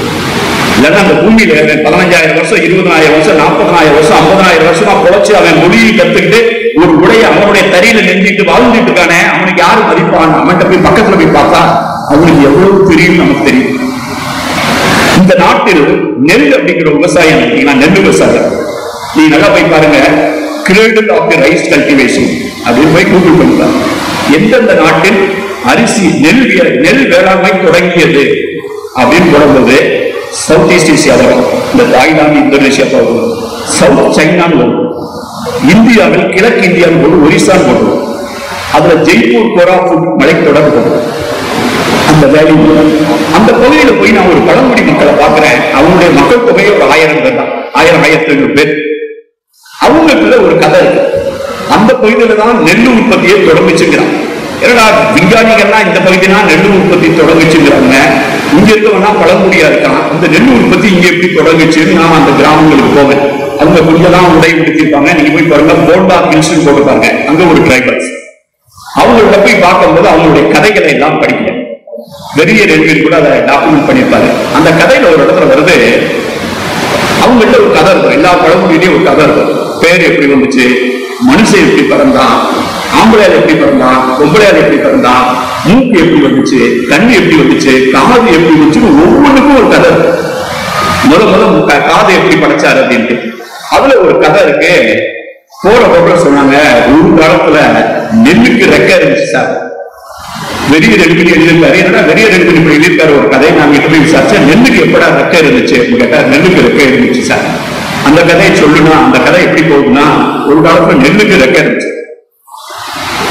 இல்லைன்னா அந்த பூமியில 15,000 வருஷம், 20,000 வருஷம், 40,000 வருஷம், 50,000 வருஷமா பொழைச்சு அவன் மொழியை கத்துக்கிட்டு ஒரு உடைய அவனுடைய தறியில நெஞ்சிட்டு வாழ்ந்துட்டு இருக்கானே, அவனுக்கு யாரு மதிப்பான்? அவன்கிட்ட போய் பக்கத்துல போய் பார்த்தா அவனுக்கு எவ்வளவு தெரியும் நமக்கு தெரியும். இந்த நாட்டில் நெல் அப்படிங்கிற விவசாயம், நெல் விவசாயம் நீ நல்லா போய் பாருங்க, cradle of the rice cultivation அப்படின்னு போய் கூகுள் பண்ணுறாங்க. எந்தெந்த நாட்டில் அரிசி நெல் வேளாண்மை தொடங்கியது அப்படின்னு போடும்போது சவுத் ஈஸ்ட் ஏசியாவில் வரும், இந்த தாய்லாந்து, இந்தோனேஷியா போகும், சவுத் சைனான்னு வரும், இந்தியாவில் கிழக்கு இந்தியாவில் போடும், ஒரிசான்னு போடுவோம், அதுல ஜெய்ப்பூர் கோராபுட் மலைத்தொடர் போடும். அந்த வேலி, அந்த பகுதியில போய் நான் ஒரு பழங்குடி மக்களை பார்க்கிறேன். அவங்களுடைய மக்கள் தொகையை ஒரு 1000 பேர் தான், 1000-1500 பேர். அவங்களுக்குள்ள ஒரு கதை இருக்கு. அந்த பகுதியில தான் நெல் உற்பத்தியை தொடங்குச்சுங்கிறான். ஏன்னா விஞ்ஞானிகள்லாம் இந்த பகுதினா நெல் உற்பத்தி தொடங்குச்சுங்கிறாங்க. இங்க இருக்கவனா பழங்குடியா இருக்கான், இந்த நெல் உற்பத்தி இங்க எப்படி தொடங்குச்சுன்னு நான் அந்த கிராமங்களுக்கு போவேன். அவங்க கொஞ்சம் உடை உடுத்திருப்பாங்க. நீங்க போய் பாருங்க, போண்டா ஹில்ஸ் போட்டுப்பாங்க, அங்க ஒரு டிரைபர்ஸ். அவங்கள்ட்ட போய் பார்க்கும்போது அவங்களுடைய கதைகளை எல்லாம் படிக்கிறேன். பெரிய ரெண்டு கூட அதை டாக்குமெண்ட் பண்ணியிருப்பாரு. அந்த கதையில ஒரு இடத்துல வருது, அவங்கள்ட்ட ஒரு கதை இருக்கும், எல்லா பழங்குடியிலையும் ஒரு கதை இருக்கும். பேர் எப்படி வந்துச்சு, மனுஷன் எப்படி பிறந்தான், ஆம்பளையால் எப்படி பிறந்தான், பொம்பளையால் எப்படி பிறந்தான், மூக்கு எப்படி வந்துச்சு, கண்ணு எப்படி வந்துச்சு, காது எப்படி வந்துச்சுன்னு ஒவ்வொன்றுக்கும் ஒரு கதை இருக்கு. முதல்ல காது எப்படி படைச்சாரு அப்படின்ட்டு அதுல ஒரு கதை இருக்கு. போற போற சொன்னாங்க, ஒரு காலத்துல நெல்லுக்கு ரெக்க இருந்துச்சு சார். வெறிய ரெண்டு எழுதியிருக்காரு. என்னடா வெறிய ரெண்டு எழுதியிருக்காரு ஒரு கதை. நாங்க போய் விசாரிச்சா நெல்லுக்கு எப்படா ரெக்க இருந்துச்சு கேட்டா, நெல்லுக்கு ரெக்க இருந்துச்சு சார். அந்த கதையை சொல்லுனா, அந்த கதை எப்படி போகுதுன்னா, ஒரு காலத்துல நெல்லுக்கு ரெக்க இருந்துச்சு.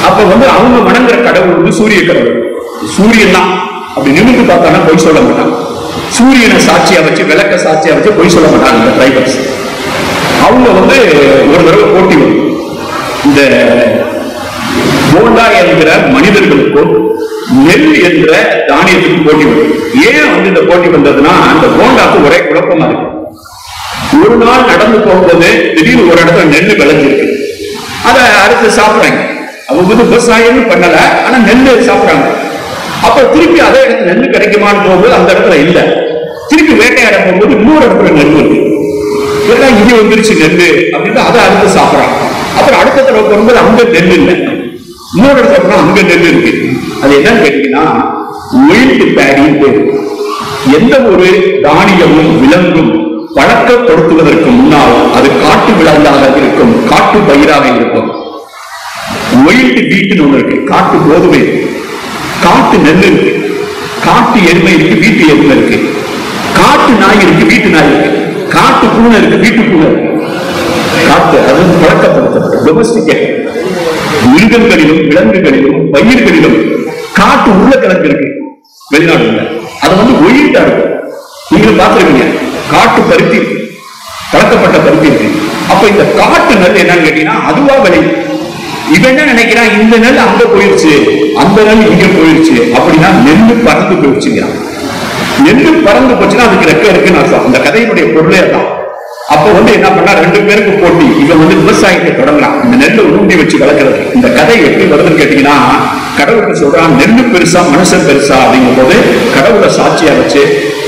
அப்ப அவங்க வணங்குற கடவுள் சூரிய கடவுள். சூரியன் தான் அப்படி நிமிர்ந்து பார்த்தானா பொய் சொல்ல மாட்டான். சூரியனை சாட்சியா வச்சு, விளக்க சாட்சியா வச்சு பொய் சொல்ல மாட்டாங்க இந்த டிரைபர்ஸ். அவங்க ஒரு தடவை போட்டி வரும். இந்த போண்டா என்கிற மனிதர்களுக்கும் நெல் என்ற தானியத்துக்கும் போட்டி வரும். ஏன் இந்த போட்டி வந்ததுன்னா, அந்த போண்டாக்கு ஒரே குழப்பமா இருக்கு. ஒரு நாள் நடந்து போகும்போது திடீர்னு ஒரு இடத்துல நெல் விளைஞ்சிருக்கு, அதை அடுத்து சாப்பிடுறாங்க. அவங்க விவசாயம் பண்ணல, ஆனா நெல் சாப்பிடுறாங்க. அப்ப திருப்பி அதே இடத்துல நெல் கிடைக்குமான்னு போகும்போது அந்த இடத்துல இல்ல. திருப்பி வேட்டையாட போகும்போது இன்னொரு இடத்துல நெல் இருக்கு. இங்க வந்துருச்சு நெல் அப்படின்னு அதை அடுத்து சாப்பிடறாங்க. அப்புறம் அடுத்த தடவை போகும்போது அங்க நெல் இல்லை, இன்னொரு இடத்துல அங்க நெல் இருக்கு. அது என்னன்னு கேட்டீங்கன்னா, ஒயில்ட் பேடின்னு பேரு. எந்த ஒரு தானியமும் விலங்கும் பழக்கப்படுத்துவதற்கு முன்னால் அது காட்டு விலங்காக இருக்கும், காட்டு பயிராக இருக்கும். ஒயில்ட் வீட்டுன்னு ஒண்ணு இருக்கு, காட்டு கோதுமை, காட்டு நெல் இருக்கு, காட்டு எருமை இருக்கு, வீட்டு எருமை இருக்கு, காட்டு நாய் இருக்கு, வீட்டு நாய் இருக்கு, காட்டு பூனை இருக்கு, வீட்டு பூனை இருக்கு. காட்டு அது பழக்கப்படுத்த டொமஸ்டிகேட். மிருகங்களிலும் விலங்குகளிலும் பயிர்களிலும் காட்டு உருளைக்கிழங்கு இருக்கு வெளிநாடுல. அது ஒயிட்டா இருக்கு. நீங்களும் பார்த்திருக்கீங்க, காட்டு பருத்தி இருக்கு, பழக்கப்பட்ட பருத்தி இருக்கு. அப்ப இந்த காட்டு நெல் என்னன்னு கேட்டீங்கன்னா அதுவா விளையும். இவன் என்ன நினைக்கிறான், இந்த நெல் அங்க போயிருச்சு, அந்த நெல் இங்க போயிருச்சு அப்படின்னா நெல்லு பறந்து போயிடுச்சுங்கிறான். நெல்லு பறந்து போச்சுன்னா அதுக்கு ரெக்க இருக்குன்னு அர்த்தம். அந்த கதையினுடைய பொருளே தான். அப்ப என்ன பண்ணா, 2 பேருக்கு போட்டி. இவன் விவசாயத்தை தொடங்கலாம், இந்த நெல்லை ஊண்டி வச்சு வளர்க்கறது. இந்த கதை எப்படி வருதுன்னு கேட்டீங்கன்னா, கடவுளுக்கு சொல்றான் நெல்லு பெருசா மனுஷன் பெருசா அப்படிங்கும் போது கடவுளை சாட்சியா வச்சு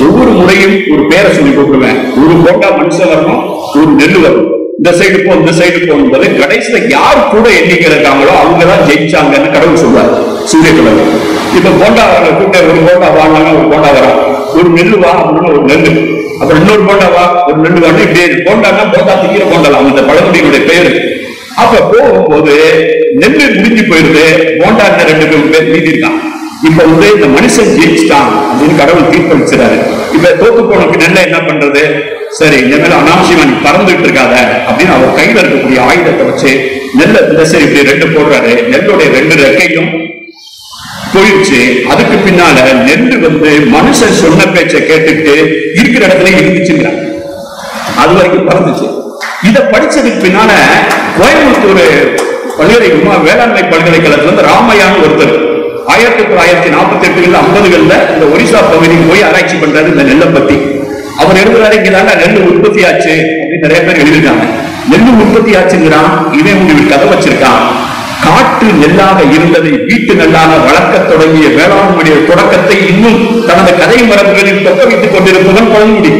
ஒவ்வொரு முறையும் ஒரு பேரை சொல்லி கூப்பிடுவேன். ஒரு போண்டா மனுஷன் வரணும், ஒரு நெல் வரும். இந்த சைடு போ இந்த சைடு போகும்போது கடைசியில யார் கூட எண்ணிக்கை இருக்காங்களோ அவங்கதான் ஜெயிச்சாங்கன்னு கடவுள் சொல்றாரு சூரிய கடவுள். இப்ப போண்டா கூட்ட ஒரு போண்டா வாங்கினா ஒரு போண்டா வரா, ஒரு நெல்லு வா அப்படின்னா ஒரு நெல்லு, அப்புறம் இன்னொரு போண்டா வா ஒரு நெல்லு வாங்க, இப்படி போண்டானா போண்டா திங்கிற போண்டலாம் அந்த பழங்குடியினுடைய பெயரு. அப்ப போகும்போது நெல்லு முடிஞ்சு போயிருது, போண்டா 2 பேர் மீதி இருக்கான். இப்ப வந்து இந்த மனுஷன் ஜெயிச்சுட்டான் அப்படின்னு கடவுள் தீர்ப்பளிச்சுறாரு. இப்ப தோத்து போனக்கு நெல்லை என்ன பண்றது? சரி, இந்த மேல அனாவசியமா நீ பறந்துட்டு இருக்காத அப்படின்னு அவர் கையில இருக்கக்கூடிய ஆயுதத்தை வச்சு நெல்லை இந்த சரி இப்படி 2 போடுறாரு. நெல்லுடைய 2 ரெக்கையும் போயிடுச்சு. அதுக்கு பின்னால நெல்லு வந்து மனுஷன் சொன்ன பேச்சை கேட்டுட்டு இருக்கிற இடத்துல இருந்துச்சுங்க, அது வரைக்கும் பறந்துச்சு. இதை படிச்சதுக்கு பின்னால கோயம்புத்தூர் வேளாண்மை பல்கலைக்கழகத்துல இருந்து ராமையான்னு ஒருத்தர் 1948 50களில் இந்த ஒரிசா பகுதிக்கு போய் ஆராய்ச்சி பண்றாரு இந்த நெல்லை பத்தி. அவர் எழுதுறாரு, இங்கதாங்க நெல் உற்பத்தி ஆச்சு அப்படின்னு நிறைய பேர் எழுதிருக்காங்க. நெல் உற்பத்தி ஆச்சுங்கிறான், இவன் உங்களுக்கு கதை வச்சிருக்கான். காட்டு நெல்லாக இருந்ததை வீட்டு நெல்லாக வளர்க்க தொடங்கிய வேளாண்மையுடைய தொடக்கத்தை இன்னும் தனது கதை மரபுகளில் தொக்க வைத்துக் கொண்டிருப்பவன் பழங்குடி.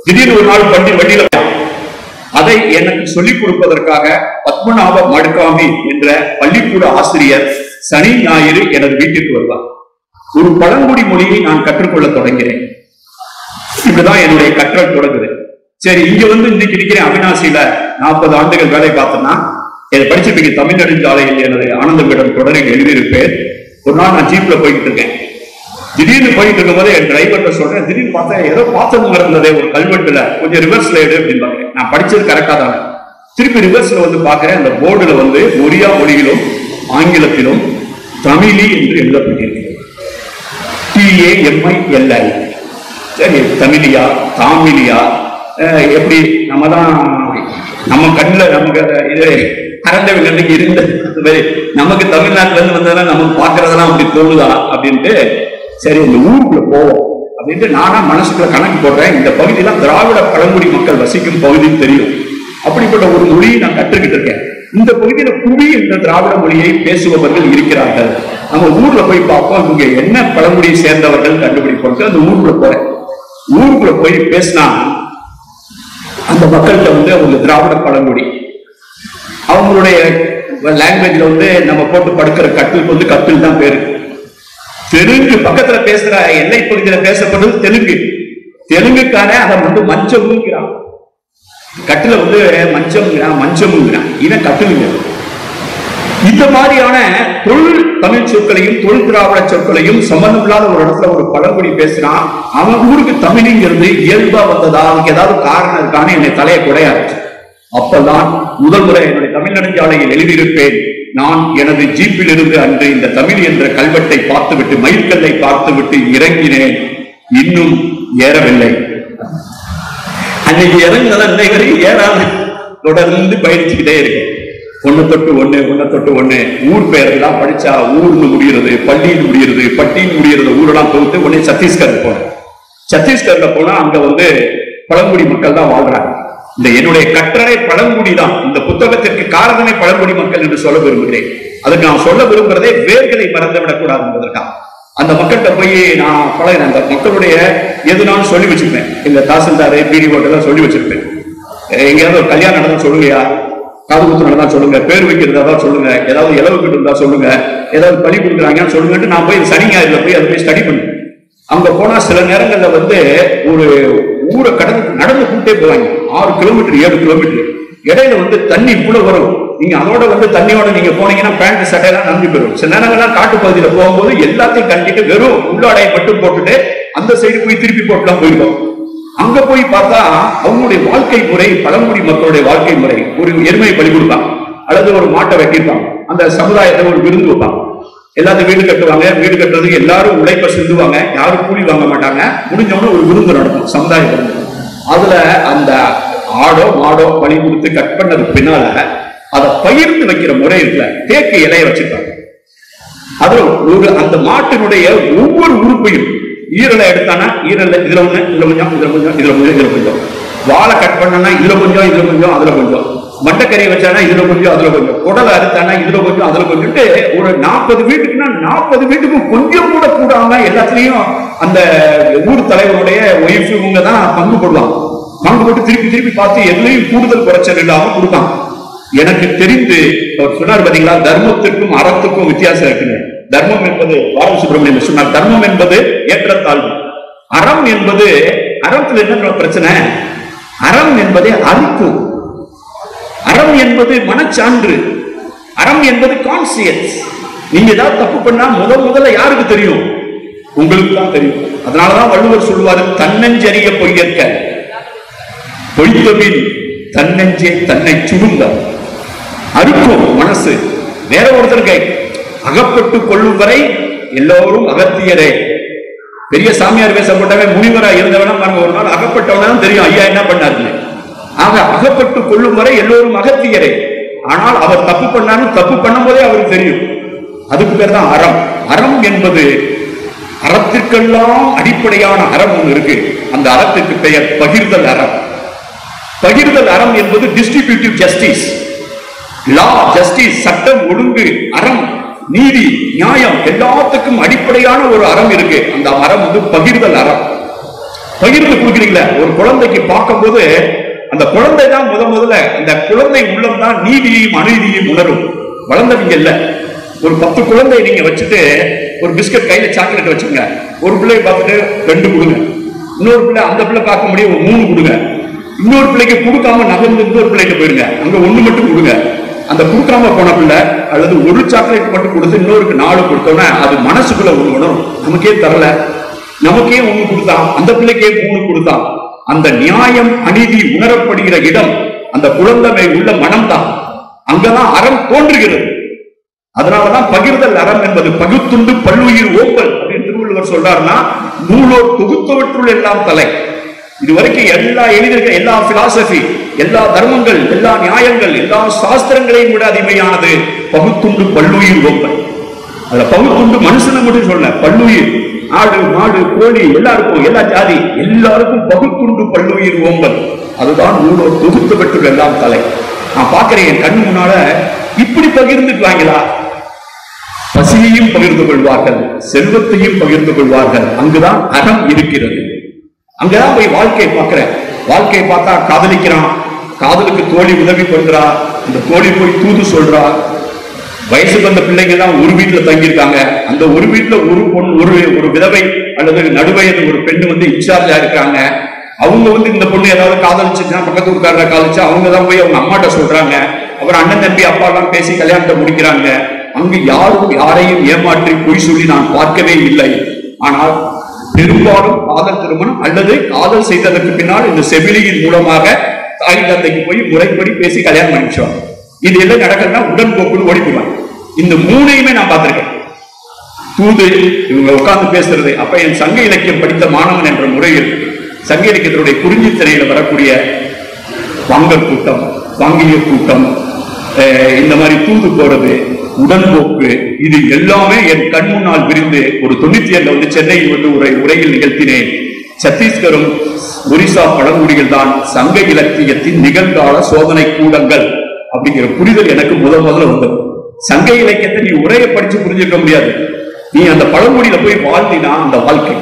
திடீர்னு ஒரு நாள் வண்டியில அதை எனக்கு சொல்லிக் கொடுப்பதற்காக பத்மநாப மடுக்காமி என்ற பள்ளிக்கூட ஆசிரியர் சனி ஞாயிறு எனது வீட்டிற்கு வருவார். ஒரு பழங்குடி மொழியை நான் கற்றுக்கொள்ள தொடங்கிறேன். இப்படிதான் என்னுடைய கற்றல் தொடங்குது. சரி, இங்க வந்து இன்னைக்கு இருக்கிறேன் அவினாசியில 40 ஆண்டுகள் வேலை பார்த்தேன்னா படிச்சிருப்பீங்க. தமிழ் நெடுஞ்சாலையில் எனது ஆனந்தவிடம் தொடரில் எழுதியிருப்பேன். ஒரு நாள் நான் ஜீப்ல போயிட்டு இருக்கேன். திடீர்னு போயிட்டு இருக்கும் போது என் டிரைவர்கிட்ட சொல்றேன், திடீர்னு பார்த்தா ஏதோ பாத்திரம் இருந்ததே ஒரு கல்வெட்டுல, கொஞ்சம் ரிவர்ஸ்ல எடு அப்படின்னு. நான் படிச்சது கரெக்டா தானே. திருப்பி ரிவர்ஸ்ல வந்து பாக்குறேன், அந்த போர்டுல வந்து ஒரியா மொழியிலும் ஆங்கிலத்திலும் தமிழி என்று எழுதப்பட்டிருக்கிறது. TAMILI. சரி, தமிழியா தாமிலியா எப்படி? நம்ம கண்ணில் நமக்கு இது கரண்டவில்லைக்கு இருந்த நமக்கு தமிழ்நாட்டுல இருந்து வந்ததெல்லாம் நமக்கு பாக்குறதெல்லாம் அப்படி தோணுதா அப்படின்ட்டு, சரி இந்த ஊருக்குள்ள போவோம் அப்படின்ட்டு நானா மனசுக்குள்ள கணக்கு போடுறேன். இந்த பகுதியெல்லாம் திராவிட பழங்குடி மக்கள் வசிக்கும் பகுதின்னு தெரியும். அப்படிப்பட்ட ஒரு மொழியை நான் கற்றுக்கிட்டு இருக்கேன். இந்த பகுதியில குவி என்ற திராவிட மொழியை பேசுபவர்கள் இருக்கிறார்கள். நம்ம ஊர்ல போய் பார்ப்போம், இங்க என்ன பழங்குடியை சேர்ந்தவர்கள் கண்டுபிடிப்போம். அந்த ஊருக்குள்ள போறேன். ஊருக்குள்ள போய் பேசினா அந்த மக்கள்கிட்ட வந்து அவங்க திராவிட பழங்குடி, அவங்களுடைய லாங்குவேஜ்ல வந்து நம்ம போட்டு படுக்கிற கட்டிலுக்கு வந்து கட்டில் தான் பேரு. தெலுங்கு பக்கத்துல பேசுற எல்லை பகுதியில பேசப்படுறது தெலுங்கு. தெலுங்குக்கான அதை வந்து மஞ்சமுங்கிறான், கட்டில வந்து மஞ்சமுங்கிறான், இவன் கட்டிலுங்க. இந்த மாதிரியான தொழில் தமிழ் சொற்களையும் தொழில் திராவிட சொற்களையும் சம்பந்தம் இல்லாத ஒரு இடத்துல ஒரு பழங்குடி பேசினான். அவன் ஊருக்கு தமிழ்ங்கிறது இயல்பா வந்ததா, அவனுக்கு ஏதாவது காரணம் இருக்கான்னு என்னை தலையை குடையாச்சு. அப்பதான் முதல் முறை என்னுடைய தமிழ் நெடுஞ்சாலையில் எழுதியிருப்பேன். நான் எனது ஜீப்பில் இருந்து அன்று இந்த தமிழ் என்ற கல்வெட்டை பார்த்துவிட்டு மயில்கல்லை பார்த்துவிட்டு இறங்கினேன். இன்னும் ஏறவில்லை. அன்னைக்கு இறங்குதான் இன்னைக்கு வரைக்கும் ஏறாது, தொடர்ந்து பயணிச்சுக்கிட்டே இருக்கேன். ஒன்னு தொட்டு ஒண்ணு ஊர் பெயர்கள்லாம் படிச்சா ஊர்னு முடிகிறது, பள்ளியில் முடிகிறது, பட்டியில் முடிகிறது, ஊரெல்லாம் தொகுத்து உடனே சத்தீஸ்கர் போனேன். சத்தீஸ்கர்ல போனா அங்க வந்து பழங்குடி மக்கள் தான் வாழ்றாங்க. இந்த என்னுடைய கற்றரை பழங்குடி தான். இந்த புத்தகத்திற்கு காரணமே பழங்குடி மக்கள் என்று சொல்ல விரும்புகிறேன். அதுக்கு நான் சொல்ல விரும்புறதே வேர்களை மறந்துவிடக் கூடாது என்பதற்காக. அந்த மக்கள்கிட்ட போய் நான் பழகினேன். அந்த மக்களுடைய எதுனாலும் சொல்லி வச்சிருப்பேன். எங்க தாசில்தார் PDO எல்லாம் சொல்லி வச்சிருப்பேன். எங்கேயாவது ஒரு கல்யாணம் நடந்தா சொல்லுங்கயா, காது குத்து நடந்தா சொல்லுங்க, பேர் வைக்கிறதா சொல்லுங்க, ஏதாவது இலவு கிட்டு இருந்தா சொல்லுங்க, ஏதாவது பழி கொடுக்குறாங்கன்னு சொல்லுங்கட்டு நான் போய் சனி ஞாயிறுல போய் அதை போய் ஸ்டடி பண்ணுவேன். அங்க போனா சில நேரங்கள்ல வந்து ஒரு ஊரை நடந்து கூட்டே போவாங்க. 6 கிலோமீட்டர் 7 கிலோமீட்டர் இடையில வந்து தண்ணி கூட வரும். நீங்க அதோட வந்து தண்ணியோட நீங்க போனீங்கன்னா பேண்ட் சட்டையெல்லாம் நம்பி போயிடும். சில நேரங்கள்லாம் காட்டு பகுதியில போகும்போது எல்லாத்தையும் கண்டிட்டு வெறும் உள்ளாடையை மட்டும் போட்டுட்டு அந்த சைடு போய் திருப்பி போட்டுலாம் போயிடும். அங்க போய் பார்த்தா அவங்களுடைய வாழ்க்கை முறை, பழங்குடி மக்களுடைய வாழ்க்கை முறை, ஒரு எருமையை பலி கொடுப்பாங்க அல்லது ஒரு மாட்டை வெட்டிருப்பாங்க. அந்த சமுதாயத்தை ஒரு விருந்து வைப்பாங்க. எல்லாத்தையும் வீடு கட்டுவாங்க. வீடு கட்டுறதுக்கு எல்லாரும் உழைப்ப சிந்துவாங்க, யாரும் கூலி வாங்க மாட்டாங்க. முடிஞ்சவொன்னு ஒரு விருந்து நடக்கும், சமுதாய விருந்து. அதுல அந்த ஆடோ மாடோ பலி கொடுத்து கட் பண்ணதுக்கு பின்னால அதை பகிர்ந்து வைக்கிற முறை இருக்குல்ல, தேக்கு இலைய வச்சிருப்பாங்க. அதுல ஒரு அந்த மாட்டினுடைய ஒவ்வொரு உறுப்பையும் ஈரலை எடுத்தானா ஈரல்ல இதுல ஒண்ணு, இதுல கொஞ்சம், இதுல கொஞ்சம், இதுல கொஞ்சம், இதுல கொஞ்சம். வாழை கட் பண்ணனா இதுல கொஞ்சம், இதுல கொஞ்சம், அதுல கொஞ்சம். மண்டக்கறியை வச்சானா இதுல கொஞ்சம் அதுல கொஞ்சம், குடலை அறுத்தானா இதுல கொஞ்சம் அதுல கொஞ்சம்ட்டு ஒரு 40 வீட்டுக்குன்னா 40 வீட்டுக்கும் கொஞ்சம் கூட கூடாம எல்லாத்துலயும் அந்த ஊர் தலைவருடைய ஒய்ஃப் இவங்க தான் பங்கு போடுவாங்க. பங்கு போட்டு திருப்பி திருப்பி பார்த்து எதுலையும் கூடுதல் குறைச்சல் இல்லாம கொடுப்பாங்க. எனக்கு தெரிந்து அவர் சொன்னார் பாத்தீங்களா, தர்மத்திற்கும் அறத்துக்கும் வித்தியாசம் இருக்குன்னு. தர்மம் என்பது பாலசுப்ரமணியன் சொன்னார், தர்மம் என்பது ஏற்றத்தாழ்வு. அறம் என்பது, அறத்துல என்ன பிரச்சனை, அறம் என்பதே அறுக்கும். அறம் என்பது மனச்சான்று, அறம் என்பது கான்சியன்ஸ். நீங்க ஏதாவது தப்பு பண்ணா முதல்ல யாருக்கு தெரியும்? உங்களுக்கு தான் தெரியும். அதனாலதான் வள்ளுவர் சொல்லுவாரு, தன்னஞ்செறிய பொய்யற்க பொய்த்தபின் தன்னஞ்சே தன்னை சுடுங்க. அறுக்கும் மனசு. வேற ஒருத்தருக்கு அகப்பட்டு கொள்ளும் வரை எல்லோரும் அகத்தியரே. பெரிய சாமியார் பேசப்பட்டவே முனிவரா இருந்தவனா பாருங்க, ஒரு நாள் அகப்பட்டவனா தெரியும் ஐயா என்ன பண்ணாருன்னு. ஆக அகப்பட்டு கொள்ளும் வரை எல்லோரும் அகத்தியரே. ஆனால் அவர் தப்பு பண்ணாலும் தப்பு பண்ணும் போதே அவருக்கு தெரியும். அதுக்கு பேர் தான் அறம். அறம் என்பது அறத்திற்கெல்லாம் அடிப்படையான அறம் ஒன்று இருக்கு. அந்த அறத்திற்கு பெயர் பகிர்தல் அறம். பகிர்தல் அறம் என்பது டிஸ்ட்ரிபியூட்டிவ் ஜஸ்டிஸ், லா, ஜஸ்டிஸ், சட்டம், ஒழுங்கு, அறம், நீதி, நியாயம் எல்லாத்துக்கும் அடிப்படையான ஒரு அறம் இருக்கு. அந்த அறம் வந்து பகிர்தல் அறம். பகிர்ந்து கொடுக்குறீங்களா ஒரு குழந்தைக்கு பார்க்கும் போது அந்த குழந்தை தான் முதல்ல அந்த குழந்தை உள்ளம் தான் நீதியையும் அநீதியையும் உணரும். வளர்ந்தவங்க இல்ல. ஒரு 10 குழந்தை நீங்க வச்சுட்டு ஒரு பிஸ்கட் கையில சாக்லேட் வச்சுங்க. ஒரு பிள்ளையை பார்த்துட்டு 2 கொடுங்க, இன்னொரு பிள்ளை அந்த பிள்ளை பார்க்க முடியும் 3 கொடுங்க, இன்னொரு பிள்ளைக்கு கொடுக்காம நகர்ந்து இன்னொரு பிள்ளைக்கு போயிருங்க, அங்க 1 மட்டும் கொடுங்க. அந்த கொடுக்காம போன பிள்ளை அல்லது ஒரு சாக்லேட் மட்டும் கொடுத்து இன்னொருக்கு 4 கொடுத்தோன்னா அது மனசுக்குள்ள ஒண்ணு உணரும். நமக்கே தரல, நமக்கே 1 கொடுத்தான், அந்த பிள்ளைக்கே 3 கொடுத்தான். அந்த நியாயம் அநீதி உணரப்படுகிற இடம் அந்த குழந்தை உள்ள மனம்தான். அங்கதான் அறம் தோன்றுகிறது. அதனாலதான் பகிர்தல் அறம் என்பது பகுத்துண்டு பல்லுயிர் ஓம்பல் அப்படின்னு திருவள்ளுவர் சொல்றாருன்னா, நூலோர் தொகுத்தவற்றுள் எல்லாம் தலை. இதுவரைக்கும் எல்லா எழுதியிருக்க எல்லா பிலாசபி, எல்லா தர்மங்கள், எல்லா நியாயங்கள், எல்லா சாஸ்திரங்களையும் விட அதிமையானது பகுத்துண்டு பல்லுயிர் ஓம்பல். அதுல பகுத்துண்டு மனுஷனை மட்டும் சொல்ல, பல்லுயிர், ஆடு மாடு கோழி எல்லாருக்கும், எல்லா ஜாதி எல்லாருக்கும் பகுத்துண்டு பல்லுயிர் ஓம்பல். அதுதான் நூலோர் தொகுத்தவற்றுள் எல்லாம் தலை. நான் பாக்குறேன் என் கண்ணு முன்னால இப்படி பகிர்ந்துக்குவாங்களா? பசியையும் பகிர்ந்து கொள்வார்கள், செல்வத்தையும் பகிர்ந்து கொள்வார்கள். அங்குதான் அறம் இருக்கிறது. அங்கதான் போய் வாழ்க்கையை பார்க்கிறேன். வாழ்க்கையை பார்த்தா காதலிக்கிறான், காதலுக்கு தோழி உதவி பண்றா, அந்த தோழி போய் தூது சொல்றா. வயசுக்கு வந்த பிள்ளைங்க தான் ஒரு வீட்டுல தங்கியிருக்காங்க. அந்த ஒரு வீட்டுல ஒரு பொண்ணு, ஒரு விதவை அல்லது நடுவயது ஒரு பெண்ணு வந்து இன்சார்ஜா இருக்காங்க. அவங்க வந்து இந்த பொண்ணு ஏதாவது காதலிச்சுன்னா பக்கத்து ஊருக்காரரை காதலிச்சா அவங்க தான் போய் அவங்க அம்மாட்ட சொல்றாங்க. அப்புறம் அண்ணன் தம்பி அப்பா எல்லாம் பேசி கல்யாணத்தை முடிக்கிறாங்க. அங்கு யாரும் யாரையும் ஏமாற்றி பொய் சொல்லி நான் பார்க்கவே இல்லை. ஆனால் பெரும்பாலும் காதல் திருமணம் அல்லது காதல் செய்ததற்கு பின்னால் இந்த செவிலியின் மூலமாக தாய் தந்தைக்கு போய் முறைப்படி பேசி கல்யாணம் பண்ணிச்சோம். இது எல்லாம் நடக்கிறதுனா உடன்போக்குன்னு ஓடிக்குவாங்க. இந்த 3ஐயுமே நான் பார்த்திருக்கேன். தூது, இவங்க உட்கார்ந்து பேசுறது. அப்ப என் சங்க இலக்கியம் படித்த மாணவன் என்ற முறையில் சங்க இலக்கியத்தினுடைய குறிஞ்சித்திரையில வரக்கூடிய வாங்கல் கூட்டம், வாங்கிய கூட்டம், இந்த மாதிரி தூது போறது, உடன்போக்கு, இது எல்லாமே என் கண் முன்னால் விரிந்து ஒரு 97 வந்து சென்னையில் வந்து உரையில் நிகழ்த்தினேன். சத்தீஸ்கரும் ஒரிசா பழங்குடிகள் தான் சங்க இலக்கியத்தின் நிகழ்கால சோதனை கூடங்கள் அப்படிங்கிற புரிதல் எனக்கு முதல்ல வந்தது. சங்க இலக்கியத்தை நீ உரையை படிச்சு புரிஞ்சுக்க முடியாது. நீ அந்த பழங்குடியில போய் வாழ்ந்தினா அந்த வாழ்க்கை.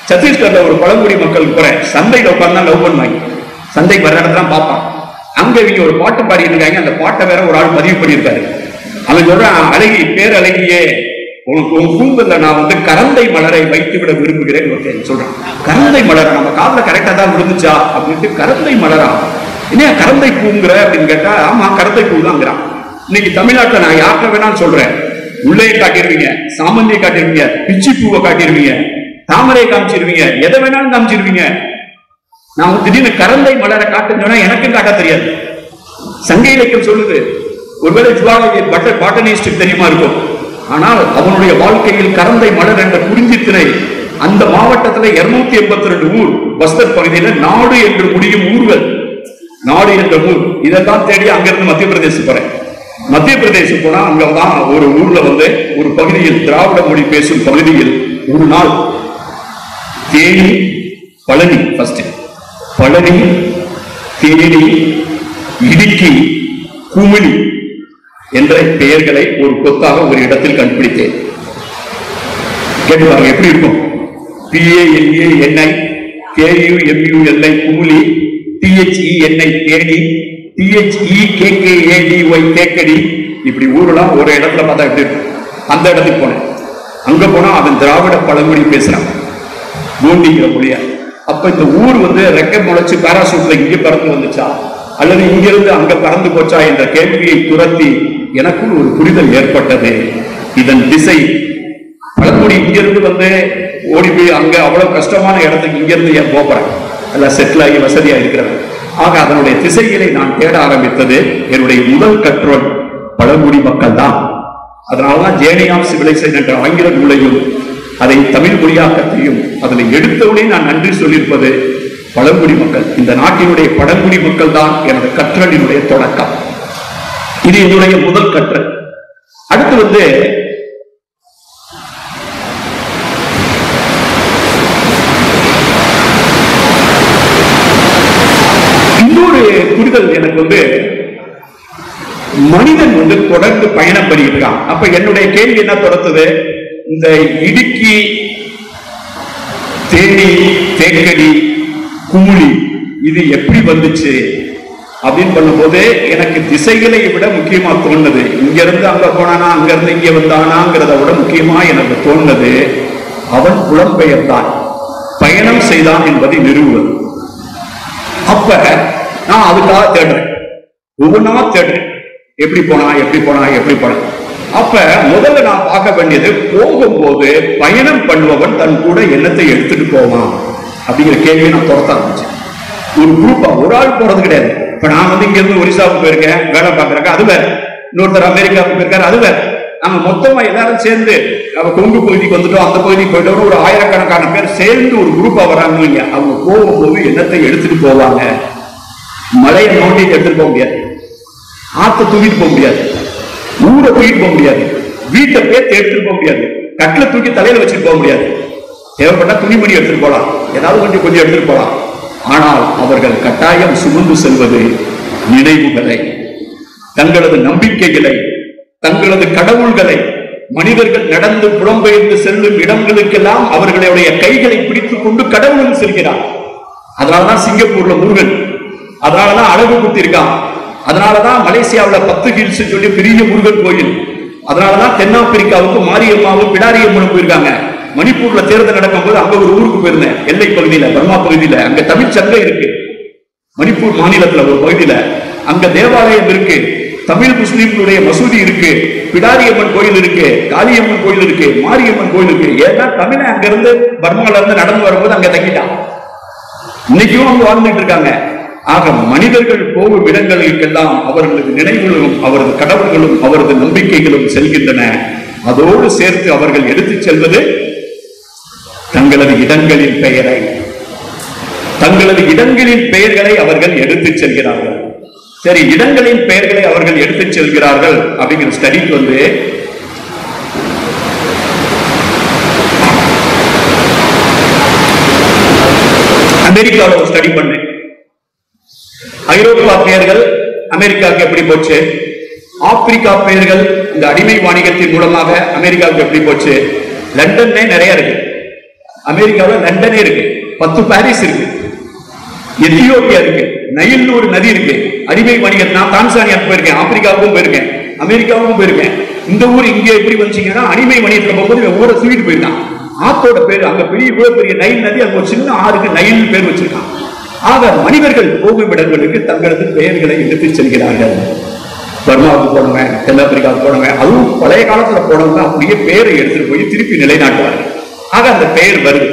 சத்தீஸ்கர்ல ஒரு பழங்குடி மக்கள் போறேன், சந்தையில உட்கார்ந்தா லவ் பண்ணுவாங்க. சந்தைக்கு வர இடத்துல பார்ப்பான். அங்க இவங்க ஒரு பாட்டு பாடிட்டு இருக்காங்க. அந்த பாட்டை வேற ஒரு ஆள் பதிவு பண்ணியிருக்காரு. அவன் சொல்றான், அழகி பேரழகியே, உனக்கு உன் கூந்தல்ல நான் வந்து கரந்தை மலரை வைத்து விட விரும்புகிறேன் சொல்றான். கரந்தை மலரா? நம்ம காதுல கரெக்டா தான் விழுந்துச்சா அப்படின்ட்டு கரந்தை மலரா? என்ன கரந்தை பூங்கிற அப்படின்னு கேட்டா, ஆமா கரந்தை பூ தான்ங்கிறான். இன்னைக்கு தமிழ்நாட்டில் நான் யார்கிட்ட வேணாலும் சொல்றேன், உள்ளே காட்டிடுவீங்க, சாமந்தியை காட்டிடுவீங்க, பிச்சி பூவை காட்டிடுவீங்க, தாமரையை காமிச்சிருவீங்க, எதை வேணாலும் காமிச்சிருவீங்க. நான் திடீர்னு கரந்தை மலரை காட்டுன்னு சொன்னா எனக்கும் காட்ட தெரியாது. சங்க இலக்கியம் சொல்லுது. ஒருவேளை ஜுவாலஜி பாட்டனிஸ்ட் தெரியுமா இருக்கும். ஆனால் அவனுடைய வாழ்க்கையில் கரந்தை மலர் என்ற குறிஞ்சித்திரை அந்த மாவட்டத்துல 282 ஊர், பஸ்தர் பகுதியில நாடு என்று முடியும் ஊர்கள், நாடு என்ற ஊர். இதெல்லாம் தேடி அங்கிருந்து மத்திய பிரதேசம் போறேன். மத்திய பிரதேசம் போனா அங்கதான் ஒரு ஊர்ல வந்து ஒரு பகுதியில் திராவிட மொழி பேசும் பகுதியில் ஒரு நாள் தேனி, பழனி, ஃபர்ஸ்ட் பழனி, தேனி, இடுக்கி, குமிழி என்ற பெயர்களை ஒரு கொத்தாக ஒரு இடத்தில் கண்டுபிடித்தேன். கேட்டுப்பாங்க எப்படி இருக்கும். PALANI KUMULI குமிழி, THENI தேனி, THEKKADY தேக்கடி. இப்படி ஊரெல்லாம் ஒரு இடத்துல பார்த்தா எப்படி இருக்கும். அந்த இடத்துக்கு போனேன். அங்க போனா அவன் திராவிட பழங்குடி பேசுறான், கோண்டிங்கிற மொழியா. அப்ப இந்த ஊர் ரெக்க முளைச்சு பாராசூட்ல இங்க பறந்து வந்துச்சா அல்லது இங்கிருந்து அங்க பறந்து போச்சா என்ற கேள்வியை துரத்தி எனக்குள் ஒரு புரிதல் ஏற்பட்டது. இதன் திசை பழங்குடி இங்கிருந்து ஓடி போய் அங்க அவ்வளவு கஷ்டமான இடத்துக்கு இங்கிருந்து ஏன் போறேன், எல்லாம் செட்டில் ஆகி வசதியா இருக்கிறவன். ஆக அதனுடைய திசைகளை நான் தேட ஆரம்பித்தது. என்னுடைய முதல் கற்றோல் பழங்குடி மக்கள் தான். அதனாலதான் ஜேர்னி ஆஃப் சிவிலைசேஷன் என்ற ஆங்கில நூலையும் அதை தமிழ் மொழியாக்கத்தையும் அதில் எடுத்தவுடனே நான் நன்றி சொல்லியிருப்பது பழங்குடி மக்கள். இந்த நாட்டினுடைய பழங்குடி மக்கள் தான் எனது கற்றலினுடைய தொடக்கம். இது என்னுடைய முதல் கற்றல். அடுத்து இன்னொரு புரிதல் எனக்கு மனிதன் தொடர்ந்து பயணம் பண்ணியிருக்கான். அப்ப என்னுடைய கேள்வி என்ன தொடர்ந்தது, இந்த இடுக்கி, தேனி, தேக்கடி, குமிழி இது எப்படி வந்துச்சு அப்படின்னு பண்ணும்போது எனக்கு திசைகளை விட முக்கியமா தோணுது. இங்க இருந்து அங்க போனானா, அங்க இருந்து இங்க வந்தானாங்கிறத விட முக்கியமா எனக்கு தோணுது அவன் புலம்பெயர்ந்தான், பயணம் செய்தான் என்பதை நிறுவுவது. அப்ப நான் அதுக்காக தேடுறேன், ஒவ்வொன்றா தேடுறேன். எப்படி போனா எப்படி போனா எப்படி போன. அப்ப முதல்ல நான் பார்க்க வேண்டியது, போகும்போது பயணம் பண்ணுபவன் தன் கூட என்னத்தை எடுத்துட்டு போவான் அப்படிங்கிற கேள்வியை நான் துரத்த ஆரம்பிச்சேன். ஒரு குரூப்பா ஒரு ஆள் போறது கிடையாது. இப்ப நான் இங்க இருந்து ஒரிசாவுக்கு போயிருக்கேன், வேலை பார்க்கறேன், அது வேற. இன்னொருத்தர் அமெரிக்காவுக்கு போயிருக்காரு, அது வேற. நாங்க மொத்தமா எல்லாரும் சேர்ந்து கொங்கு பகுதிக்கு வந்துட்டோம், அந்த பகுதிக்கு போயிட்டோம், ஒரு ஆயிரக்கணக்கான பேர் சேர்ந்து ஒரு குரூப்பா வராங்க. அவங்க போகும்போது என்னத்தை எடுத்துட்டு போவாங்க. மலையை நோண்டி எடுத்துட்டு போக முடியாது, ஆத்த தூக்கிட்டு போக முடியாது, ஊரை தூக்கிட்டு போக முடியாது, வீட்டை பேர்த்து எடுத்துட்டு போக முடியாது, கட்டில தூக்கி தலையில வச்சுட்டு போக முடியாது. தேவைப்பட்டா துணிமணி எடுத்துட்டு போலாம், ஏதாவது கொஞ்சம் எடுத்துட்டு போலாம். ஆனால் அவர்கள் கட்டாயம் சுமந்து செல்வது நினைவுகளை, தங்களது நம்பிக்கைகளை, தங்களது கடவுள்களை. மனிதர்கள் நடந்து புலம்பெயர்ந்து செல்லும் இடங்களுக்கெல்லாம் அவர்களுடைய கைகளை பிடித்துக் கொண்டு கடவுள் செல்கிறார். அதனாலதான் சிங்கப்பூர்ல முருகன், அதனாலதான் அழகு குத்திருக்கான், அதனாலதான் மலேசியாவில் 10 ஹில்ஸ் சொல்லி பெரிய முருகன் கோயில், அதனாலதான் தென்னாப்பிரிக்காவுக்கு மாரியம்மாவும் பிடாரியம்மனும் போயிருக்காங்க. மணிப்பூர்ல தேர்தல் நடக்கும் போது அங்க ஒரு ஊருக்கு போயிருந்தேன், எல்லை பகுதியில, பர்மா பகுதியில. அங்க தமிழ் சங்கம் இருக்கு, மணிப்பூர் மாநிலத்துல ஒரு பகுதியில. அங்க தேவாலயம் இருக்கு, தமிழ் முஸ்லீம்களுடைய மசூதி இருக்கு, பிடாரியம்மன் கோயில் இருக்கு, காளியம்மன் கோயில் இருக்கு, மாரியம்மன் கோயில் இருக்கு. ஏன்னா தமிழை அங்க இருந்து பர்மால இருந்து நடந்து வரும்போது அங்க தங்கிட்டான். இன்னைக்கும் அவங்க வாழ்ந்துட்டு இருக்காங்க. ஆக மனிதர்கள் போகும் இடங்களுக்கெல்லாம் அவர்களது நினைவுகளும் அவரது கடவுள்களும் அவரது நம்பிக்கைகளும் செல்கின்றன. அதோடு சேர்த்து அவர்கள் எடுத்துச் செல்வது தங்களது இடங்களின் பெயரை, தங்களது இடங்களின் பெயர்களை அவர்கள் எடுத்துச் செல்கிறார்கள். சரி, இடங்களின் பெயர்களை அவர்கள் எடுத்துச் செல்கிறார்கள் அப்படிங்கிற ஸ்டடிக்கு அமெரிக்காவில் ஒரு ஸ்டடி பண்ணேன். ஐரோப்பா பெயர்கள் அமெரிக்காவுக்கு எப்படி போச்சு, ஆப்பிரிக்கா பெயர்கள் இந்த அடிமை வாணிகத்தின் மூலமாக அமெரிக்காவுக்கு எப்படி போச்சு. லண்டனே நிறைய இருக்கு, அமெரிக்காவில் லண்டனே இருக்கு, 10 பாரிஸ் இருக்கு, எத்தியோப்பியா இருக்கு, நைல் ஒரு நதி இருக்கு. அடிமை வணிகத்தை நான் தான்சானியாவுக்கு போயிருக்கேன், ஆப்பிரிக்காவுக்கும் போயிருக்கேன், அமெரிக்காவுக்கும் போயிருக்கேன். இந்த ஊர் இங்க எப்படி வந்துச்சீங்கன்னா அடிமை வணிகத்துல போகும்போது ஊரை தூக்கிட்டு போயிருக்கான். ஆத்தோட பேரு அங்க பெரிய இவ்வளவு பெரிய நைல் நதி, அங்க ஒரு சின்ன ஆறுக்கு நைல் பேர் வச்சிருக்கான். ஆக மனிதர்கள் போகும் இடங்களுக்கு தங்களது பெயர்களை எடுத்துச் செல்கிறார்கள். பர்மாவுக்கு போனவன், தென்னாப்பிரிக்காவுக்கு போனவன், அதுவும் பழைய காலத்துல போனவங்க அப்படியே பெயரை எடுத்துட்டு போய் திருப்பி நிலைநாட்டுவார்கள். ஆக அந்த பெயர் வருது.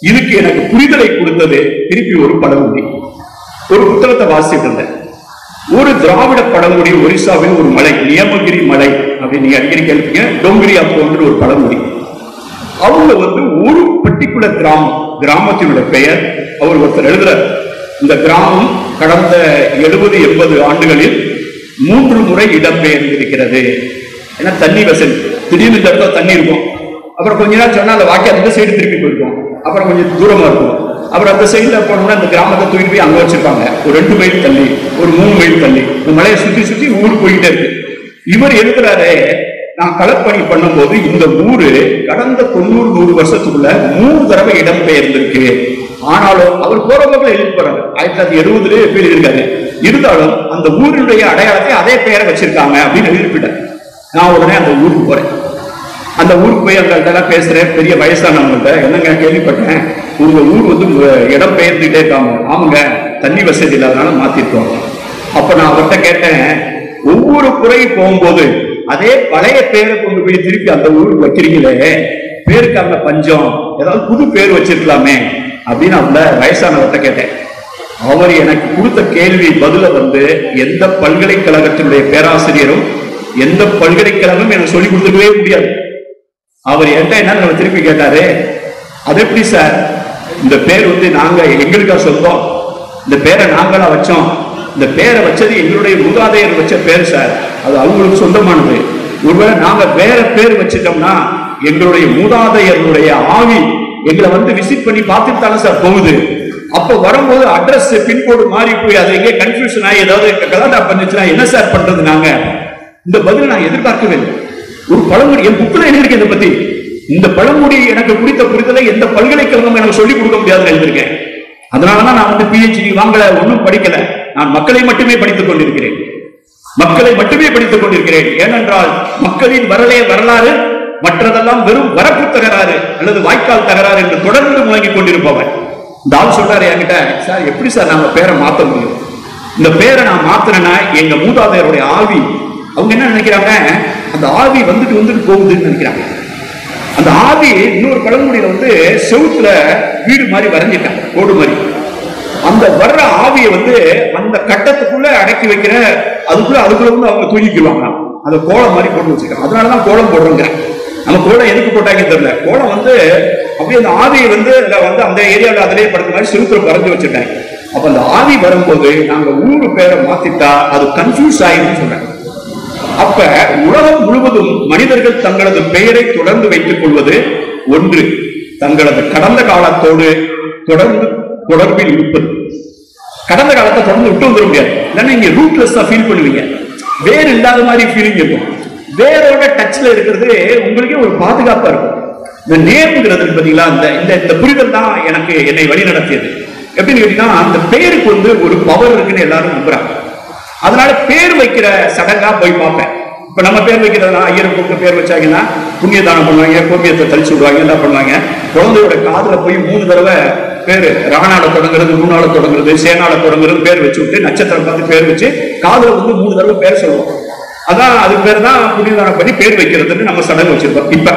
இதுக்கு எனக்கு புரிதலை கொடுத்தது திருப்பி ஒரு பழங்குடி. ஒரு புத்தகத்தை வாசிட்டு இருந்தேன். ஒரு திராவிட பழங்குடி ஒரிசாவில் ஒரு மலை, நியமகிரி மலை அப்படின்னு நீங்க அடிக்கடி கேள்விங்க. டோங்கிரியா போன்ற ஒரு பழங்குடி. அவங்க ஒரு பர்டிகுலர் கிராமத்தினுடைய பெயர் அவர் ஒருத்தர் எழுதுறார். இந்த கிராமம் கடந்த 70-80 ஆண்டுகளில் 3 முறை இடம்பெயர்ந்திருக்கிறது. ஏன்னா தண்ணி வசதி, திடீர்னு இந்த இடத்துல தண்ணி இருக்கும், அப்புறம் கொஞ்ச நேரம் சொன்னா அந்த வாக்கியம் அந்த சைடு திருப்பி போயிருக்கும், அப்புறம் கொஞ்சம் தூரமா இருக்கும், அப்புறம் அந்த சைட்ல போனோம்னா அந்த கிராமத்தை தூக்கி போய் அங்க வச்சிருப்பாங்க. ஒரு 2 மைல் தள்ளி, ஒரு 3 மைல் தள்ளி இந்த மலையை சுத்தி சுத்தி ஊர் போயிட்டே இருக்கு. இவர் எழுதுறாரு, நான் களப்பணி பண்ணும்போது இந்த ஊரு கடந்த 90-100 வருஷத்துக்குள்ள 3 தடவை இடம்பெயர்ந்திருக்கு. ஆனாலும் அவர் போற போக்கில் எழுதி போறாரு. 1970 பேர் இருக்காரு. இருந்தாலும் அந்த ஊரினுடைய அடையாளத்தை அதே பெயரை வச்சிருக்காங்க அப்படின்னு எழுதிவிட்டார். நான் உடனே அந்த ஊருக்கு போறேன். அந்த ஊருக்கு போய் அந்த பேசுறேன், பெரிய வயசானவங்கள்ட்ட, என்னங்க கேள்விப்பட்டேன் உங்க ஊர் வந்து இடம் பெயர்ந்துட்டே இருக்காங்க. ஆமாங்க, தண்ணி வசதி இல்லாதனால மாத்திருக்கோம். அப்ப நான் அவர்கிட்ட கேட்டேன், ஒவ்வொரு குறை போகும்போது அதே பழைய பேரை கொண்டு போய் திருப்பி அந்த ஊருக்கு வைக்கிறீங்களே, பேருக்கு அந்த பஞ்சம், ஏதாவது புது பேர் வச்சிருக்கலாமே அப்படின்னு அந்த வயசானவர்கிட்ட கேட்டேன். அவர் எனக்கு கொடுத்த கேள்வி பதில வந்து எந்த பல்கலைக்கழகத்தினுடைய பேராசிரியரும் எந்த பல்கலைக்கழகம் எனக்கு சொல்லி கொடுத்துக்கவே முடியாது. அவர் என்கிட்ட என்ன திருப்பி கேட்டாரு, அது எப்படி சார் இந்த பேர் வந்து நாங்க எங்களுக்கா சொல்றோம், இந்த பேரை நாங்களா வச்சோம், இந்த பேரை வச்சது எங்களுடைய மூதாதையர் வச்ச பேர் சார், அது அவங்களுக்கு சொந்தமானது. ஒருவேளை நாங்க வேற பேர் வச்சிட்டோம்னா எங்களுடைய மூதாதையருடைய ஆவி எங்களை வந்து விசிட் பண்ணி பார்த்துட்டு தானே சார் போகுது. அப்ப வரும்போது அட்ரஸ் பின்கோடு மாறி போய் அது எங்கே கன்ஃபியூஷன் ஆகி ஏதாவது கலாட்டா பண்ணுச்சுன்னா என்ன சார் பண்றது? நாங்க இந்த பதில் நான் எதிர்பார்க்கவே இல்லை. ஒரு பழமொழி என் புக்கில் எழுதியிருக்கேன் இதை பத்தி. இந்த பழமொழி எனக்கு குறித்த புரிதலை எந்த பல்கலைக்கழகம் எனக்கு சொல்லிக் கொடுக்க முடியாதுன்னு எழுதியிருக்கேன். அதனாலதான் நான் வந்து PhD வாங்கல, ஒன்றும் படிக்கல. நான் மக்களை மட்டுமே படித்துக் கொண்டிருக்கிறேன், மக்களை மட்டுமே படித்துக் கொண்டிருக்கிறேன். ஏனென்றால் மக்களின் வரலாறு, மற்றதெல்லாம் வெறும் வரப்பு தகராறு அல்லது வாய்க்கால் தகராறு என்று தொடர்ந்து முழங்கிக் கொண்டிருப்பவன். இந்த ஆள் சொல்றாரு என்கிட்ட, சார் எப்படி சார் நாம பேரை மாற்ற முடியும்? இந்த பேரை நான் மாத்தினேன்னா எங்க மூதாதையருடைய ஆவி, அவங்க என்ன நினைக்கிறாங்க, அந்த ஆவி வந்துட்டு போகுதுன்னு நினைக்கிறாங்க. அந்த ஆவி இன்னொரு பழமொழியில வந்து செவுத்துல வீடு மாதிரி வரைஞ்சிட்டாங்க, கோடு மாதிரி. அந்த வர்ற ஆவியை வந்து அந்த கட்டத்துக்குள்ள அடக்கி வைக்கிற, அதுக்குள்ள வந்து அவங்க தூங்கிக்குவாங்க. அதை கோலம் மாதிரி போட்டு வச்சிருக்காங்க. அதனாலதான் கோலம் போடுறோங்க. நம்ம கோலம் எதுக்கு போட்டாங்கன்னு தெரியல. கோலம் வந்து அப்படியே அந்த ஆவியை வந்து அந்த ஏரியாவில் அதிலேயே படுத்த மாதிரி செவுத்துல வரைஞ்சு வச்சிருக்காங்க. அப்ப அந்த ஆவி வரும்போது நாங்க ஊரு பேரை மாத்திட்டா அது கன்ஃபியூஸ் ஆயிடுன்னு சொல்றாங்க. அப்ப உலகம் முழுவதும் மனிதர்கள் தங்களது பெயரை தொடர்ந்து வைத்துக் கொள்வது ஒன்று, தங்களது கடந்த காலத்தோடு தொடர்பில் இருப்பது. கடந்த காலத்தை தொடர்ந்து விட்டு வந்துட முடியாது, இல்லைன்னா நீங்க ரூட்லெஸ்ஸா ஃபீல் பண்ணுவீங்க, வேறு இல்லாத மாதிரி ஃபீலிங் இருக்கும். வேரோட டச்ல இருக்கிறது உங்களுக்கே ஒரு பாதுகாப்பா இருக்கும். இந்த நேம்ங்கிறது பாத்தீங்களா, இந்த புரிதல் தான் என்னை வழி நடத்தியது. எப்படின்னு கேட்டீங்கன்னா, அந்த பேருக்கு வந்து ஒரு பவர் இருக்குன்னு எல்லாரும் நம்புறாங்க. அதனால பேர் வைக்கிற சடங்கா போய் பார்ப்பேன். இப்ப நம்ம பேர் வைக்கிறதுனா ஐயர் கூப்பிட்டு பேர் வச்சாங்கன்னா புண்ணிய தானம் பண்ணுவாங்க, கோமியத்தை தளிச்சு விடுவாங்க, என்ன பண்ணுவாங்க, குழந்தையோட காதுல போய் 3 தடவை பேரு, ராணால தொடங்குறது, மூணால தொடங்குறது, சேனால தொடங்குறது பேர் வச்சு விட்டு நட்சத்திரம் பார்த்து பேர் வச்சு காதுல வந்து 3 தடவை பேர் சொல்லுவோம். அதான் அது பேர் தான் புண்ணிய தானம் பண்ணி பேர் வைக்கிறதுன்னு நம்ம சடங்கு வச்சிருக்கோம். இப்ப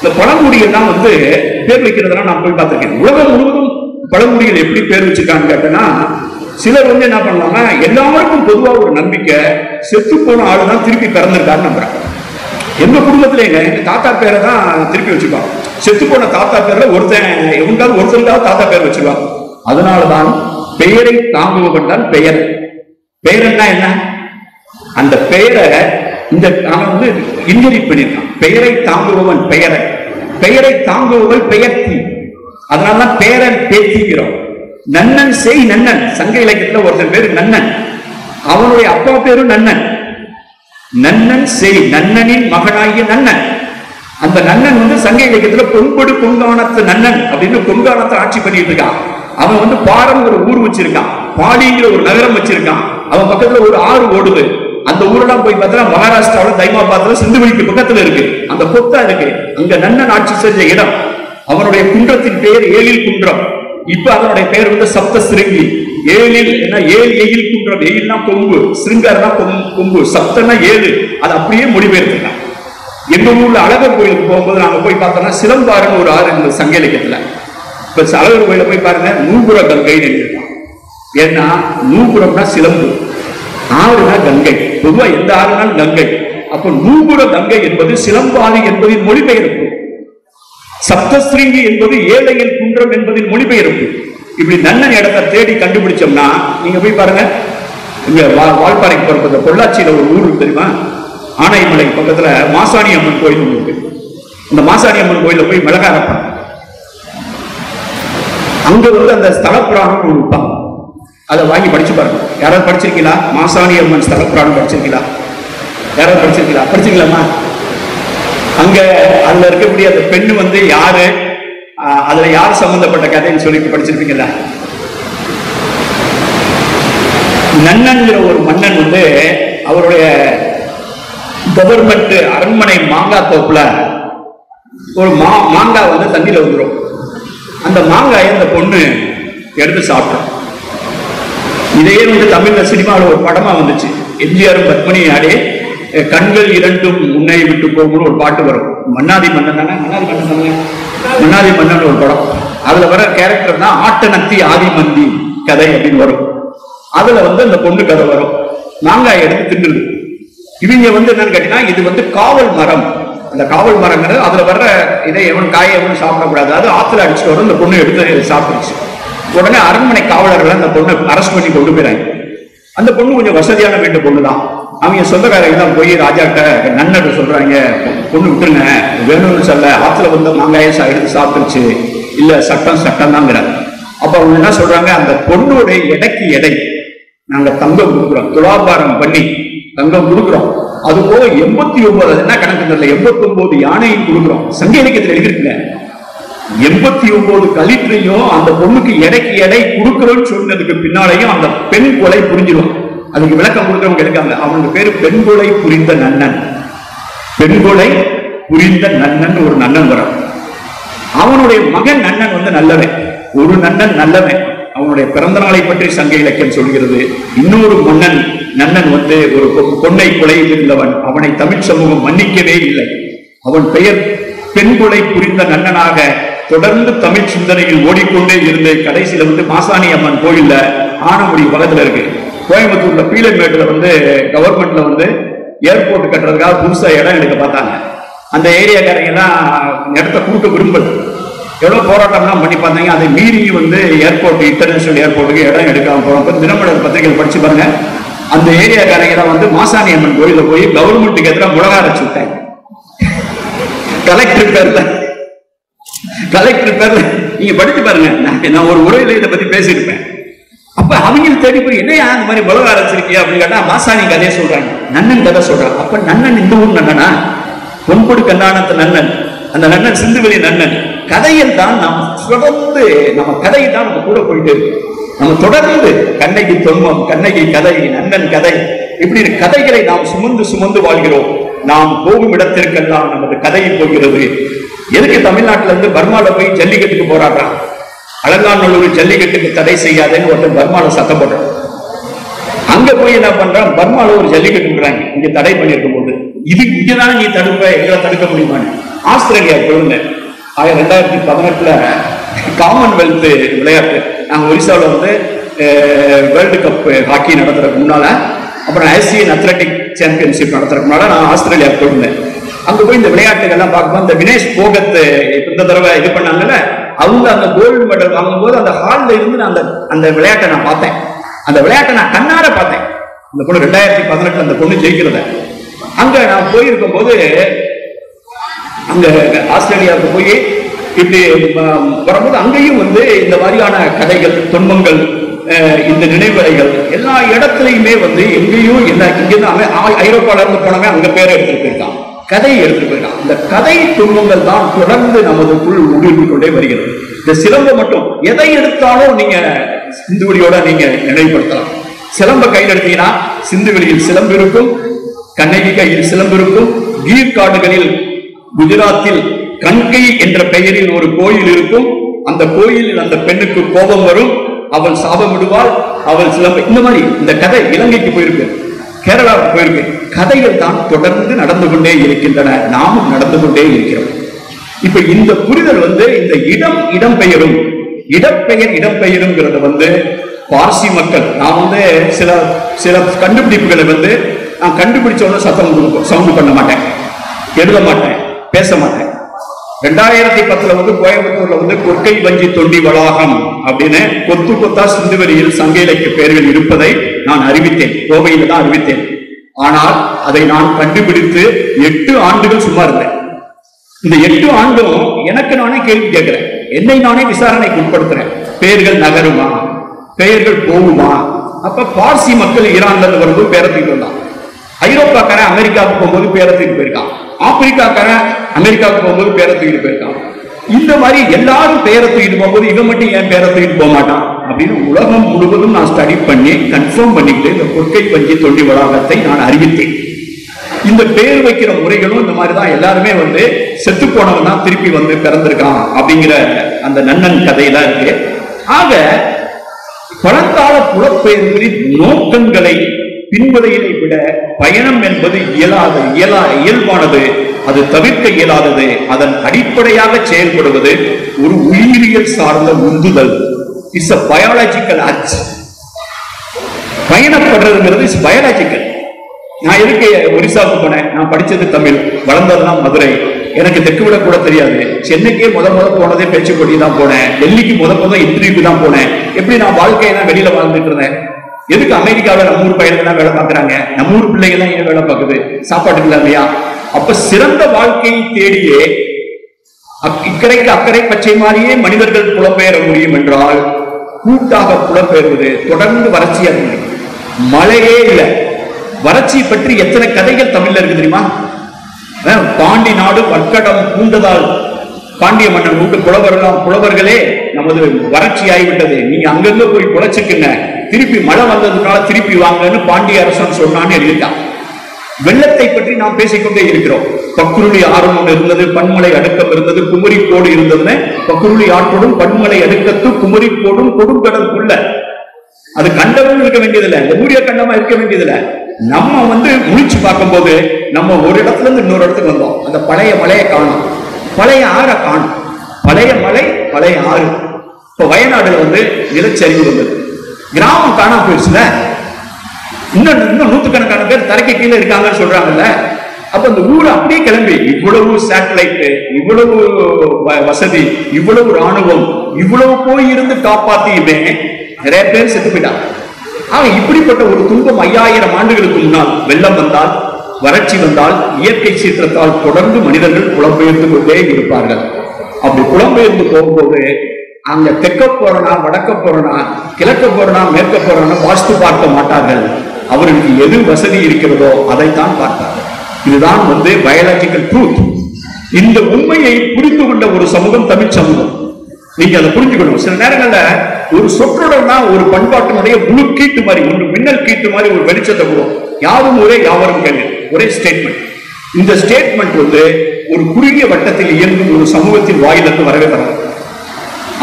இந்த பழங்குடிகள் தான் வந்து பேர் வைக்கிறதுலாம் நான் போய் பார்த்திருக்கேன். உலகம் முழுவதும் பழங்குடிகள் எப்படி பேர் வச்சிருக்கான்னு கேட்டேன்னா, சிலர் வந்து என்ன பண்ணாங்க, எல்லாருக்கும் பொதுவா ஒரு நம்பிக்கை, செத்து போன ஆளுதான் திருப்பி பிறந்திருக்காருன்னு நம்புறாங்க. எங்க குடும்பத்துல எங்க தாத்தா பேரை தான் திருப்பி வச்சுப்பாங்க. செத்து போன தாத்தா பேர்ல ஒருத்தருக்காவது தாத்தா பேர் வச்சிருவாங்க. அதனாலதான் பெயரை தாங்குபவன் தான் பெயர். பெயர்னா என்ன? அந்த பெயரை இந்த அவன் வந்து இன்ஜெக்ட் பண்ணிருக்கான். பெயரை தாங்குபவன் பெயரை தாங்குபவன் பெயர்த்தி. அதனாலதான் பேரன் பேத்திக்கிறோம். நன்னன் செய் நன்னன், சங்க இலக்கியத்துல ஒருத்தன் பேரு நன்னன், அவனுடைய அப்பா பேரு நன்னன். நன்னன் செய், நன்னனின் மகனாகிய நன்னன். அந்த நன்னன் வந்து சங்க இலக்கியத்துல பொன்படு பொங்கானத்து நன்னன் அப்படின்னு பொங்கானத்தை ஆட்சி பண்ணிட்டு இருக்கான். அவன் வந்து பாரம் ஒரு ஊர் வச்சிருக்கான், பாடிங்கிற ஒரு நகரம் வச்சிருக்கான். அவன் பக்கத்துல ஒரு ஆறு ஓடுது. அந்த ஊரெல்லாம் போய் பார்த்தா மகாராஷ்டிராவில் தைமாபாத்ல சிந்துவெளிக்கு பக்கத்துல இருக்கு. அந்த கொத்தா இருக்கு, அங்க நன்னன் ஆட்சி செஞ்ச இடம். அவனுடைய குன்றத்தின் பெயர் ஏழில் குன்றம். இப்ப அதனுடைய பெயர் வந்து சப்த சிருங்கி. ஏழில் என்ன, ஏழு எயில் குன்றம். எயில்னா கொம்பு, சிருங்கர்னா கொம்பு, சப்தனா 7. அது அப்படியே மொழிபெயர்த்துட்டான். எங்க ஊர்ல அழகர் கோயிலுக்கு போகும்போது நாங்க போய் பார்த்தோம்னா சிலம்பாறுன்னு ஒரு ஆறு இருந்தது சங்க இலக்கியத்துல. இப்ப அழகர் கோயில போய் பாருங்க, நூபுர கங்கைன்னு எழுதியிருக்கான். ஏன்னா நூபுரம்னா சிலம்பு, ஆறுனா கங்கை. பொதுவா எந்த ஆறுனாலும் கங்கை. அப்ப நூபுர கங்கை என்பது சிலம்பாறு என்பதின் மொழிபெயர்ப்பு. சப்தஸ்ரீங்கி என்பது ஏழையில் குன்றம் என்பதின் மொழிபெயர்ப்பு. இப்படி நன்னன் இடத்தை தேடி கண்டுபிடிச்சோம்னா நீங்க போய் பாருங்க, இங்க வால்பாறைக்கு போற பொள்ளாச்சியில ஒரு ஊர் தெரியுமா, ஆனைமலை பக்கத்துல மாசாணி அம்மன் கோயில் இருக்கு. இந்த மாசாணி அம்மன் கோயில போய் மிளகாய் அரைப்பாங்க. அங்க வந்து அந்த ஸ்தல புராணம் கொடுப்பாங்க, அதை வாங்கி படிச்சு பாருங்க. யாராவது படிச்சிருக்கீங்களா? மாசாணி அம்மன் ஸ்தல புராணம் படிச்சிருக்கீங்களா? யாராவது படிச்சிருக்கீங்களா? படிச்சிருக்கலாமா? அங்க அதுல இருக்கக்கூடிய அந்த பெண்ணு வந்து யாரு, அதுல யார் சம்பந்தப்பட்ட கதைன்னு சொல்லி படிச்சிருப்பீங்களா? நன்னன்கிற ஒரு மன்னன் வந்து அவருடைய கவர்மெண்ட் அரண்மனை மாங்காய் தோப்புல ஒரு மாங்காய் வந்து தண்ணியில வந்துடும். அந்த மாங்காயை அந்த பொண்ணு எடுத்து சாப்பிட்டோம். இதையே வந்து தமிழ்ல சினிமாவில் ஒரு படமா வந்துச்சு. எம்ஜிஆரும் பத்மினி ஆடி கண்கள் இரண்டும் உன்னை விட்டு போகும்னு ஒரு பாட்டு வரும். மன்னாதி மன்னன் தானே, மன்னாதி மன்னன் ஒரு படம். அதுல வர கேரக்டர் தான் ஆட்டநத்தி ஆதிமந்தி கதை அப்படின்னு வரும். அதுல வந்து அந்த பொண்ணு கதை வரும். மாங்காய் எடுத்து தின்னுது. இவங்க வந்து என்னன்னு கேட்டீங்கன்னா, இது வந்து காவல் மரம். அந்த காவல் மரங்கிறது அதுல வர்ற இதை எவன் காயை எவனும் சாப்பிடக்கூடாது. அது ஆத்துல அடிச்சுட்டு வரும். இந்த பொண்ணு எடுத்து சாப்பிடுச்சு. உடனே அரண்மனை காவலர்கள் அந்த பொண்ணை அரெஸ்ட் பண்ணி கொண்டு போயிறாங்க. அந்த பொண்ணு கொஞ்சம் வசதியான வீட்டு பொண்ணு தான். அவங்க சொந்தக்காரங்க தான் போய் ராஜாட்ட நன்னட்டு சொல்றாங்க, பொண்ணு விட்டுருங்க, வேணும்னு சொல்ல ஆத்துல வந்து மாங்காயை எடுத்து சாப்பிட்டுருச்சு. இல்ல சட்டம் சட்டம் தாங்கிறாங்க. அப்ப அவங்க என்ன சொல்றாங்க, அந்த பொண்ணுடைய எடைக்கு எடை நாங்க தங்கம் கொடுக்குறோம், துலாபாரம் பண்ணி தங்கம் கொடுக்குறோம். அது போக 89 என்ன கணக்கு தெரியல, 89 யானையும் கொடுக்குறோம். சங்க இலக்கியத்தில் எழுதிருக்குங்க. 89 கலிற்றையும் அந்த பொண்ணுக்கு எடைக்கு எடை கொடுக்குறோம்னு சொன்னதுக்கு பின்னாலையும் அந்த பெண் கொலை புரிஞ்சிடும். அதுக்கு விளக்கம் கொடுக்கிறவங்க இருக்காங்க. அவனுக்கு பேரு பெண்கொலை புரிந்த நன்னன். பெண்கொலை புரிந்த நன்னன் ஒரு நன்னன் வரும். அவனுடைய மகன் நன்னன் வந்து நல்லவன். ஒரு நன்னன் நல்லவன். அவனுடைய பிறந்த நாளை பற்றி சங்க இலக்கியம் சொல்கிறது. இன்னொரு நன்னன் வந்து ஒரு பொண்ணை கொலையில் இருந்தவன். அவனை தமிழ் சமூகம் மன்னிக்கவே இல்லை. அவன் பெயர் பெண்கொலை புரிந்த நன்னனாக தொடர்ந்து தமிழ் சிந்தனையில் ஓடிக்கொண்டே இருந்து கடைசியில வந்து மாசாணி அம்மன் கோயில்ல ஆனமுடி பக்கத்துல இருக்கு. கோயம்புத்தூர்ல பீலமேட்டுல வந்து கவர்மெண்ட்ல வந்து ஏர்போர்ட் கட்டுறதுக்காக புதுசா இடம் எடுக்க பார்த்தாங்க. அந்த ஏரியாக்காரங்க தான் இடத்த கூட்ட விரும்பல. எவ்வளவு போராட்டம்லாம் பண்ணி பார்த்தாங்க. அதை மீறி வந்து ஏர்போர்ட், இன்டர்நேஷனல் ஏர்போர்ட்டுக்கு இடம் எடுக்காம போறப்ப தினமலர் பத்திரிகை படிச்சு பாருங்க. அந்த ஏரியாக்காரங்க தான் வந்து மாசாணி அம்மன் கோயில போய் கவர்மெண்ட்டுக்கு எதிராக மிளகா அரைச்சு விட்டாங்க. கலெக்டர் பேர்ல நீங்க படிச்சு பாருங்க. நான் ஒரு உரையில இதை பத்தி பேசியிருப்பேன். அப்ப அவங்க தேடி போய் என்னையா அந்த மாதிரி மிளகா அரைச்சிருக்கியா அப்படின்னு கேட்டா மாசாணி கதையை சொல்றாங்க, நன்னன் கதை சொல்றாங்க. அப்ப நன்னன் இந்த ஊர் நன்னனா? பொன்பொடு கண்ணானத்த நன்னன். அந்த நன்னன் சிந்துவெளி நன்னன். கதையில் தான் நாம் தொடர்ந்து நம்ம கதை தான் நம்ம கூட போயிட்டு நம்ம தொடர்ந்து கண்ணகி தொன்மம், கண்ணகி கதை, நன்னன் கதை, இப்படி கதைகளை நாம் சுமந்து வாழ்கிறோம். நாம் போகும் இடத்திற்கெல்லாம் நமது கதை போகிறது. எதுக்கு தமிழ்நாட்டில இருந்து பர்மால போய் ஜல்லிக்கட்டுக்கு போராடுறான்? அலங்காநல்லூர் ஜல்லிக்கட்டுக்கு தடை செய்யாதேன்னு ஒருத்தர் பர்மால சத்தம் போடுறான். அங்க போய் என்ன பண்றான், பர்மால ஒரு ஜல்லிக்கட்டுறாங்க இங்க தடை பண்ணிருக்கும் போது. இது இங்கதான் நீ தடுப்ப, எங்களை தடுக்க முடியுமான்னு ஆஸ்திரேலியா போயிருந்தேன். 2018 காமன்வெல்த் விளையாட்டு நாங்க ஒரிசாவில் வந்து வேர்ல்டு கப் ஹாக்கி நடத்துறதுக்கு முன்னால, அப்புறம் ஆசியன் அத்லட்டிக் சாம்பியன்ஷிப் நடத்துறதுக்கு முன்னால நான் ஆஸ்திரேலியா போயிருந்தேன். அங்க போய் இந்த விளையாட்டுகள்லாம் பார்க்கும்போது இந்த வினேஷ் போகத் இந்த தடவை இது பண்ணாங்கல்ல, அவங்க அந்த கோல்டு மெடல் வாங்கும்போது அந்த ஹால்ல இருந்து அந்த அந்த விளையாட்டை நான் பார்த்தேன். அந்த விளையாட்டை நான் கண்ணார பார்த்தேன். அந்த பொண்ணு 2018 அந்த பொண்ணு ஜெயிக்கிறத அங்க நான் போயிருக்கும் போது, அங்க ஆஸ்திரேலியாவுக்கு போய் இப்படி வரும்போது அங்கேயும் வந்து இந்த மாதிரியான கதைகள், துன்பங்கள், இந்த நினைவறைகள் எல்லா இடத்துலையுமே வந்து எங்கேயோ இங்கிருந்து ஐரோப்பால இருந்து போனவே அங்க பேரை எடுத்துட்டு போயிருக்கான், கதையை எடுத்துட்டு போயிருக்கான். இந்த கதை துன்பங்கள் தான் தொடர்ந்து நமதுக்குள் ஊடுருவி கொண்டே வருகிறது. இந்த சிலம்பம் மட்டும் எதை எடுத்தாலும் நீங்க சிந்துவெளியோட நீங்க நினைவுபடுத்தலாம். சிலம்ப கையில் எடுத்தீங்கன்னா சிந்துவெளியில் சிலம்பு இருக்கும், கண்ணகி கையில் சிலம்பு இருக்கும். கீர் காடுகளில் குஜராத்தில் கண்கை என்ற பெயரில் ஒரு கோயில் இருக்கும். அந்த கோயிலில் அந்த பெண்ணுக்கு கோபம் வரும், அவள் சாபமிடுவாள், அவள் சிலம்பு. இந்த மாதிரி இந்த கதை இலங்கைக்கு போயிருக்கு, கேரளாவுக்கு போயிருக்கு. கதைகள் தான் தொடர்ந்து நடந்து கொண்டே இருக்கின்றன, நாமும் நடந்து கொண்டே இருக்கிறோம். இப்ப இந்த புரிதல் வந்து இந்த இடம்பெயரும் இடம்பெயருங்கிறத வந்து பார்சி மக்கள், நான் வந்து சில கண்டுபிடிப்புகளை வந்து நான் கண்டுபிடிச்சோட சவுண்ட் பண்ண மாட்டேன், எழுத மாட்டேன், பேச மாட்டேன். 2010 வந்து கோயம்புத்தூர்ல வந்து கொற்கை வஞ்சி தொண்டி வளாகம் அப்படின்னு கொத்து கொத்தா சிந்துவெளியில் சங்க இலக்கிய பெயர்கள் இருப்பதை நான் அறிவித்தேன். கோவையில தான் அறிவித்தேன். ஆனால் அதை நான் கண்டுபிடித்து 8 ஆண்டுகள் சும்மா இருந்தேன். இந்த 8 ஆண்டும் எனக்கு நானே கேள்வி கேட்கிறேன், என்னை நானே விசாரணைக்கு உட்படுத்துறேன். பெயர்கள் நகருமா, பெயர்கள் போகுமா? அப்ப பார்சி மக்கள் ஈரான்ல இருந்து வரும்போது பேரை தூக்கிட்டு வந்தான். ஐரோப்பாக்காரன் அமெரிக்காவுக்கு போகும்போது பேரை தூக்கிட்டு போயிருக்கான். ஆப்பிரிக்காக்காரன் அமெரிக்காவுக்கு போகும்போது பேரை தூக்கிட்டு போயிருக்கான். இந்த மாதிரி எல்லாரும் பேரை தூக்கிட்டு போகும்போது இவன் மட்டும் ஏன் பேரை தூக்கிட்டு போக மாட்டான் அப்படின்னு உலகம் முழுவதும் நான் ஸ்டடி பண்ணி கன்ஃபார்ம் பண்ணிக்கிட்டு இந்த கொற்கை வஞ்சி தொண்டி வளாகத்தை நான் அறிவித்தேன். இந்த பேர் வைக்கிற முறைகளும் இந்த மாதிரிதான். எல்லாருமே வந்து செத்து போனவன் தான் திருப்பி வந்து பிறந்திருக்கான் அப்படிங்கிற அந்த நன்னன் கதையெல்லாம் இருக்கு. ஆக பழங்கால புலப்பெயர்களின் நோக்கங்களை பின்பதையை விட பயணம் என்பது இயல்பானது, அது தவிர்க்க இயலாதது. அதன் அடிப்படையாக செயல்படுவது ஒரு உயிரியல் சார்ந்த உந்துதல். It's a biological urge. பயணப்படுறதுங்கிறது இஸ் பயாலஜிக்கல். நான் எதுக்கு ஒரிசாவுக்கு போனேன்? நான் படிச்சது தமிழ், வளர்ந்ததுதான் மதுரை. எனக்கு தெற்கு விட கூட தெரியாது. சென்னைக்கே முத போனதே பேச்சு போட்டி தான் போனேன். டெல்லிக்கு முத இன்டர்வியூக்கு தான் போனேன். எப்படி நான் வாழ்க்கையை வெளியில வாழ்ந்துட்டு இருந்தேன். எதுக்கு அமெரிக்காவில் நம்ம ஊர் பையன்கள் வேலை பார்க்கறாங்க, நம்ம ஊர் பிள்ளைகள் ஏன் வேலை பார்க்குது? சாப்பாட்டுக்கு இல்லையா? அப்ப சிறந்த வாழ்க்கையை தேடியே இக்கரைக்கு அக்கறை பச்சை மாதிரியே மனிதர்கள் புலம்பெயர முடியும் என்றால் கூட்டாக புலம்பெயர்வது தொடர்ந்து வறட்சியா இருக்கு. மழையே இல்லை. வறட்சி பற்றி எத்தனை கதைகள் தமிழ்ல இருக்கு தெரியுமா? பாண்டி நாடு வர்க்கடம் பூண்டதால் பாண்டிய மன்னன் வீட்டு புலவர்களே நமது வறட்சி ஆகிவிட்டது, நீங்க அங்கிருந்து போய் குலைச்சுக்குங்க, திருப்பி மழை வந்ததுனால திருப்பி வாங்கன்னு பாண்டிய அரசன் சொன்னான்னு எழுதிட்டான். வெள்ளத்தை பற்றி நாம் பேசிக்கொண்டே இருக்கிறோம். பக்குருளி ஆறும் ஒன்று இருந்தது, பன்மலை அடுக்கம் இருந்தது, குமரி கோடு இருந்ததுன்னு. பக்குருளி ஆற்றோடும் பன்மலை அடுக்கத்து குமரி கோடும் கொடுங்கடலுக்குள்ள அது கண்டமும் இருக்க வேண்டியதில்லை, ஊரிய கண்டமா இருக்க வேண்டியதில்லை. நம்ம வந்து முழிச்சு பார்க்கும் போது நம்ம ஒரு இடத்துல இருந்து இன்னொரு இடத்துக்கு வந்தோம். அந்த பழைய மலையை காணும், பழைய ஆறை காணும். பழைய மலை பழைய ஆறு. இப்ப வயநாடுல வந்து நிலச்சரிவு வந்தது, கிராமம் காணாம போயிடுச்சுல. இன்னும் நூத்துக்கணக்கான பேர் தரைக்கு கீழே இருக்காங்கன்னு சொல்றாங்கல்ல. அப்ப அந்த ஊர் அப்படியே கிளம்பி இவ்வளவு சேட்டலைட், இவ்வளவு வசதி, இவ்வளவு ராணுவம், இவ்வளவு போய் இருந்து காப்பாத்தியுமே நிறைய பேர் செத்து போயிட்டாங்க. அவன் இப்படிப்பட்ட ஒரு துன்பம் 5000 ஆண்டுகளுக்கு முன்னால் வெள்ளம் வந்தால், வறட்சி வந்தால், இயற்கை சீற்றத்தால் தொடர்ந்து மனிதர்கள் புலம்பெயர்ந்து கொண்டே இருப்பார்கள். அப்படி புலம்பெயர்ந்து போகும்போது அங்க தெற்க போறனா, வடக்க போறனா, கிழக்க போறனா, மேற்க போறனா வாஸ்து பார்க்க மாட்டார்கள். அவர்களுக்கு எது வசதி இருக்கிறதோ அதைத்தான் பார்த்தார்கள். இதுதான் வந்து பயாலஜிக்கல் ட்ரூத். இந்த உண்மையை புரிந்து கொண்ட ஒரு சமூகம் தமிழ் சமூகம். நீங்க அதை புரிஞ்சுக்கணும். சில நேரங்கள்ல ஒரு சொற்றொடர் தான் ஒரு பண்பாட்டினுடைய முழு கீட்டு மாதிரி, ஒன்று மின்னல் கீட்டு மாதிரி ஒரு வெளிச்சத்தை கொடுக்கும். யாரும் ஒரே யாவரும் கேள்வி, ஒரே ஸ்டேட்மெண்ட். இந்த ஸ்டேட்மெண்ட் வந்து ஒரு குறுகிய வட்டத்தில் இயங்கும் ஒரு சமூகத்தின் வாயிலிருந்து வரவே வராது.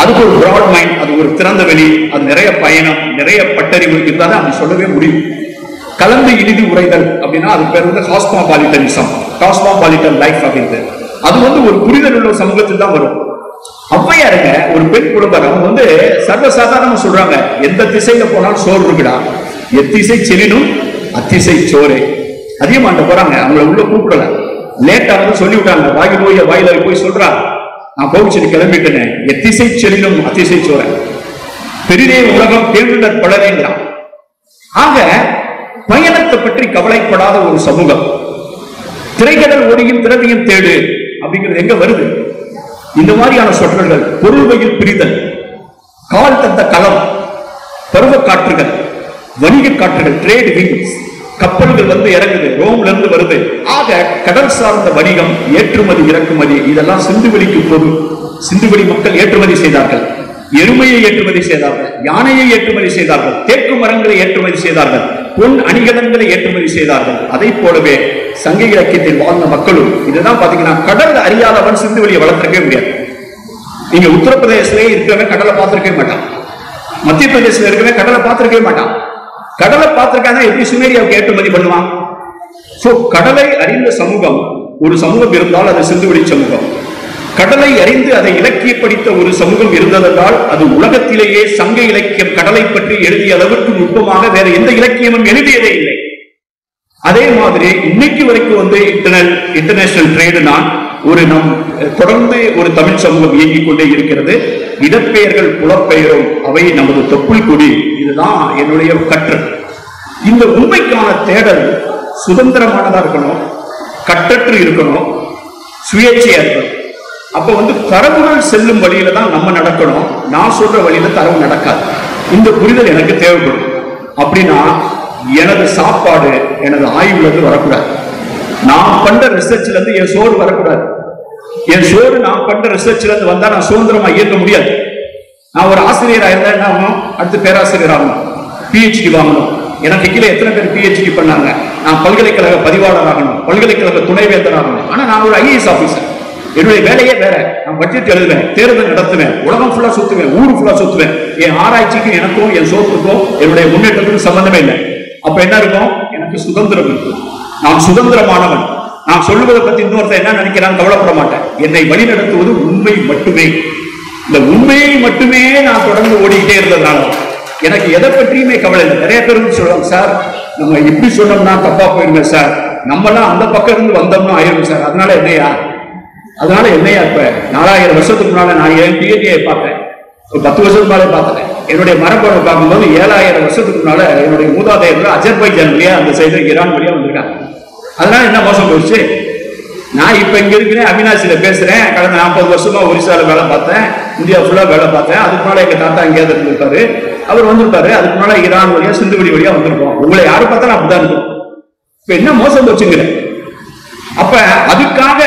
அதுக்கு ஒரு பிராட் மைண்ட், அது ஒரு திறந்த வெளி, அது நிறைய பயணம், நிறைய பட்டறிவு இருந்தால் தான் அப்படி சொல்லவே முடியும். கலந்து இனிது உரைதல் அப்படின்னா அது பேர் வந்து காஸ்மாபாலிட்டனிசம், காஸ்மாபாலிட்டன் லைஃப் அப்படின்றது. அது வந்து ஒரு புரிதல் உள்ள சமூகத்தில் தான் வரும். ஔவையாருங்க ஒரு பெண் குடும்பம், அவங்க வந்து சர்வசாதாரணமா சொல்றாங்க, எந்த திசையில போனாலும் சோறு இருக்குடா, எத்திசை செலினும் அத்திசை சோறு. அதிகமாண்ட போறாங்க, அவங்கள உள்ள கூப்பிடல, லேட்டா வந்து சொல்லி விட்டாங்க. வாயில போய் சொல்றா, நான் கோவிச்சுட்டு கிளம்பிட்டேன், எத்திசை செலினும் அத்திசை சோற, பெரிதே உலகம் தேர்ந்தர் பலரேங்கிறான். ஆக பயணத்தை பற்றி கவலைப்படாத ஒரு சமூகம். திரைக்கடல் ஓடியும் திறமையும் தேடு அப்படிங்கிறது எங்க வருது? இந்த மாதிரியான சொற்றொடர்கள். பொருள்வகையில் பிரிதல், கால் தந்த களம், பருவ காற்றுகள், வணிக காற்றுகள், ட்ரேட் விங்ஸ், கப்பல்கள் வந்து இறங்குது, ரோம்ல இருந்து வருது. ஆக கடல் சார்ந்த வணிகம், ஏற்றுமதி இறக்குமதி, இதெல்லாம் சிந்துவெளிக்கு போது. சிந்துவெளி மக்கள் ஏற்றுமதி செய்தார்கள். எருமையை ஏற்றுமதி செய்தார்கள், யானையை ஏற்றுமதி செய்தார்கள், தேக்கு மரங்களை ஏற்றுமதி செய்தார்கள், பொன் அணிகலன்களை ஏற்றுமதி செய்தார்கள். அதை போலவே சங்க இலக்கியத்தில் வாழ்ந்த மக்களும் இதுதான் பாத்தீங்கன்னா, கடல் அறியாதவன் சிந்துவெளியை வளர்த்திருக்கவே முடியாது. நீங்க உத்தரப்பிரதேசத்திலே இருக்கிறவன் கடலை பார்த்திருக்கவே மாட்டான், மத்திய பிரதேசத்துல இருக்கவே கடலை பார்த்திருக்கவே மாட்டான். கடலை பார்த்திருக்காங்க, எப்படி சுமேரியாவுக்கு ஏற்றுமதி பண்ணுவான்? சோ கடலை அறிந்த சமூகம் ஒரு சமூகம் இருந்தால் அது சிந்துவெளி சமூகம். கடலை அறிந்து அதை இலக்கிய படித்த ஒரு சமூகம் இருந்ததென்றால் அது உலகத்திலேயே சங்க இலக்கியம் கடலை பற்றி எழுதிய அளவுக்கு நுட்பமாக வேற எந்த இலக்கியமும் எழுதியதே இல்லை. அதே மாதிரி இன்னைக்கு வரைக்கும் வந்து இன்டர்நேஷனல் ட்ரேடுனா ஒரு நம் தொடர்ந்து ஒரு தமிழ் சமூகம் இயங்கிக் கொண்டே இருக்கிறது. இடப்பெயர்கள் புலப்பெயரும், அவை நமது தொப்புள் கொடி. இதுதான் என்னுடைய கற்றல். இந்த உண்மைக்கான தேடல் சுதந்திரமானதா இருக்கணும், கட்டற்று இருக்கணும், சுயேட்சையா இருக்கணும். அப்ப வந்து தரவுகள் செல்லும் வழியில தான் நம்ம நடக்கணும். நான் சொல்ற வழியில தரவு நடக்காது. இந்த புரிதல் எனக்கு தேவைப்படும். அப்படின்னா எனது சாப்பாடு எனது ஆய்வுல இருந்து வரக்கூடாது. நான் பண்ற ரிசர்ச்ல இருந்து என் சோறு வரக்கூடாது. என் சோறு நான் பண்ற ரிசர்ச்ல இருந்து வந்தா நான் சுதந்திரமா இயங்க முடியாது. நான் ஒரு ஆசிரியராக இருந்தா என்ன ஆகணும்? அடுத்து பேராசிரியர் ஆகணும், பிஹெச்டி வாங்கணும். எனக்கு கீழே எத்தனை பேர் பிஹெச்டி பண்ணாங்க? நான் பல்கலைக்கழக பதிவாளர் ஆகணும், பல்கலைக்கழக துணைவேந்தர் ஆகணும். ஆனா நான் ஒரு ஐஏஎஸ் ஆபீசர். என்னுடைய வேலையே வேற. நான் பட்ஜெட் எழுதுவேன், தேர்தல் நடத்துவேன், உலகம் ஃபுல்லா சுத்துவேன், ஊரு ஃபுல்லா சுத்துவேன். என் ஆராய்ச்சிக்கும் எனக்கும் என் சோத்துக்கும் என்னுடைய முன்னேற்றத்துக்கும் சம்பந்தமே இல்லை. அப்ப என்ன இருக்கும்? எனக்கு சுதந்திரம் இருக்கும். நான் சுதந்திரமானவன். நான் சொல்லுவதை பத்தி இன்னொருத்தர் என்ன நினைக்கிறான்னு கவலைப்பட மாட்டேன். என்னை வழிநடத்துவது உண்மை மட்டுமே. இந்த உண்மையை மட்டுமே நான் தொடர்ந்து ஓடிக்கிட்டே இருந்ததுனால எனக்கு எதை பற்றியுமே கவலை இல்லை. நிறைய பேர் சொல்லுவாங்க, சார் நம்ம இப்படி சொன்னோம்னா தப்பா போயிருங்க சார், நம்மளாம் அந்த பக்கம் இருந்து வந்தோம்னா ஆயிரும் சார், அதனால என்னையா இப்ப 4000 வருஷத்துக்கு முன்னால நான் என் டிஎன்ஏ பார்த்தேன், ஒரு 10 வருஷத்துக்கு முன்னாலே பார்த்தேன். என்னுடைய மரபணு பார்க்கும்போது 7000 வருஷத்துக்கு முன்னால என்னுடைய மூதாதையர்கள் அஜர்பைஜான் வழியா அந்த சைடு ஈரான் வழியா வந்திருக்காங்க. அதனால என்ன மோசம் போயிடுச்சு? நான் இப்ப இங்க இருக்கிறேன், அவினாசியில பேசுறேன். கடந்த 40 வருஷமா ஒரிசால வேலை பார்த்தேன், இந்தியா ஃபுல்லா வேலை பார்த்தேன். அதுக்கு முன்னால எங்க தாத்தா எங்கேயாவது இருந்திருப்பாரு, அவர் வந்திருப்பாரு. அதுக்கு முன்னால ஈரான் வழியா சிந்துவெளி வழியா வந்திருக்கோம். உங்களை யாரு பார்த்தாலும் அப்படிதான் இருக்கும். இப்ப என்ன மோசம் போச்சுங்கிறேன். அப்ப அதுக்காக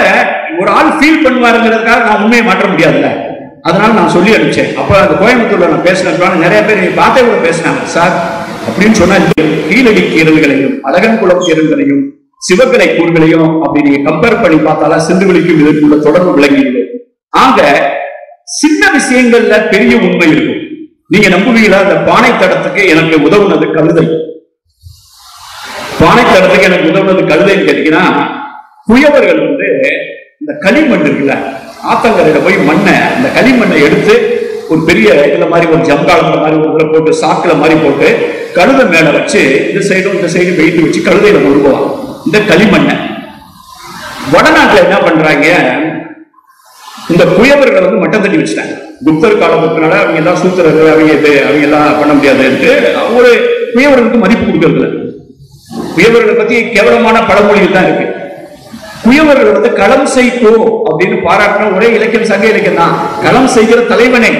ஒரு ஆள் ஃபீல் பண்ணுவாருங்கிறதுக்காக நான் உண்மையை மாற்ற முடியாதுல்ல. அதனால நான் சொல்லி அனுப்பிச்சேன். அப்ப அந்த கோயம்புத்தூர்ல நான் பேசினேன், நிறைய பேர் பார்த்தே கூட பேசினாங்க. சார் அப்படின்னு சொன்னா கீழடி கீரல்களையும் அழகன்குளம் கீரல்களையும் சிவகலை கூறுகளையும் அப்படி நீங்க கம்பேர் பண்ணி பார்த்தாலா சிந்துவெளிக்கும் இதற்குள்ள தொடர்பு விளங்கிடுது. ஆக சின்ன விஷயங்கள்ல பெரிய உண்மை இருக்கும். நீங்க நம்புவீங்களா? அந்த பானை தடத்துக்கு எனக்கு உதவுனது கழுதை. பானை தடத்துக்கு எனக்கு உதவுனது கழுதைன்னு கேட்டீங்கன்னா, குயவர்கள் வந்து இந்த களிமண் இருக்குல்ல, ஆத்தங்கரையில போய் மண்ணை, இந்த களிமண்ணை எடுத்து ஒரு பெரிய இதுல மாதிரி ஒரு ஜம்காலத்துல மாதிரி ஒரு இதுல போட்டு சாக்குல மாதிரி போட்டு கழுதை மேல வச்சு இந்த சைடு வெயிட்டு வச்சு கழுதையில முழுகுவாங்க இந்த களிமண்ணை. வடநாட்டுல என்ன பண்றாங்க, இந்த குயவர்களை வந்து மட்டம் தட்டி வச்சுட்டாங்க. குப்தர் காலத்தினால அவங்க எல்லாம் சூத்திரர்கள், அவங்க எல்லாம் பண்ண முடியாதுன்ட்டு ஒரு குயவர்களுக்கு மதிப்பு கொடுக்கறது. குயவர்களை பத்தி கேவலமான பழமொழிகள் தான் இருக்கு. குயவர்கள் வந்து களம் செய்கோ அப்படின்னு பாராட்டின ஒரே இலக்கியம் சங்க இலக்கியம் தான். களம் செய்கிற தலைவனே.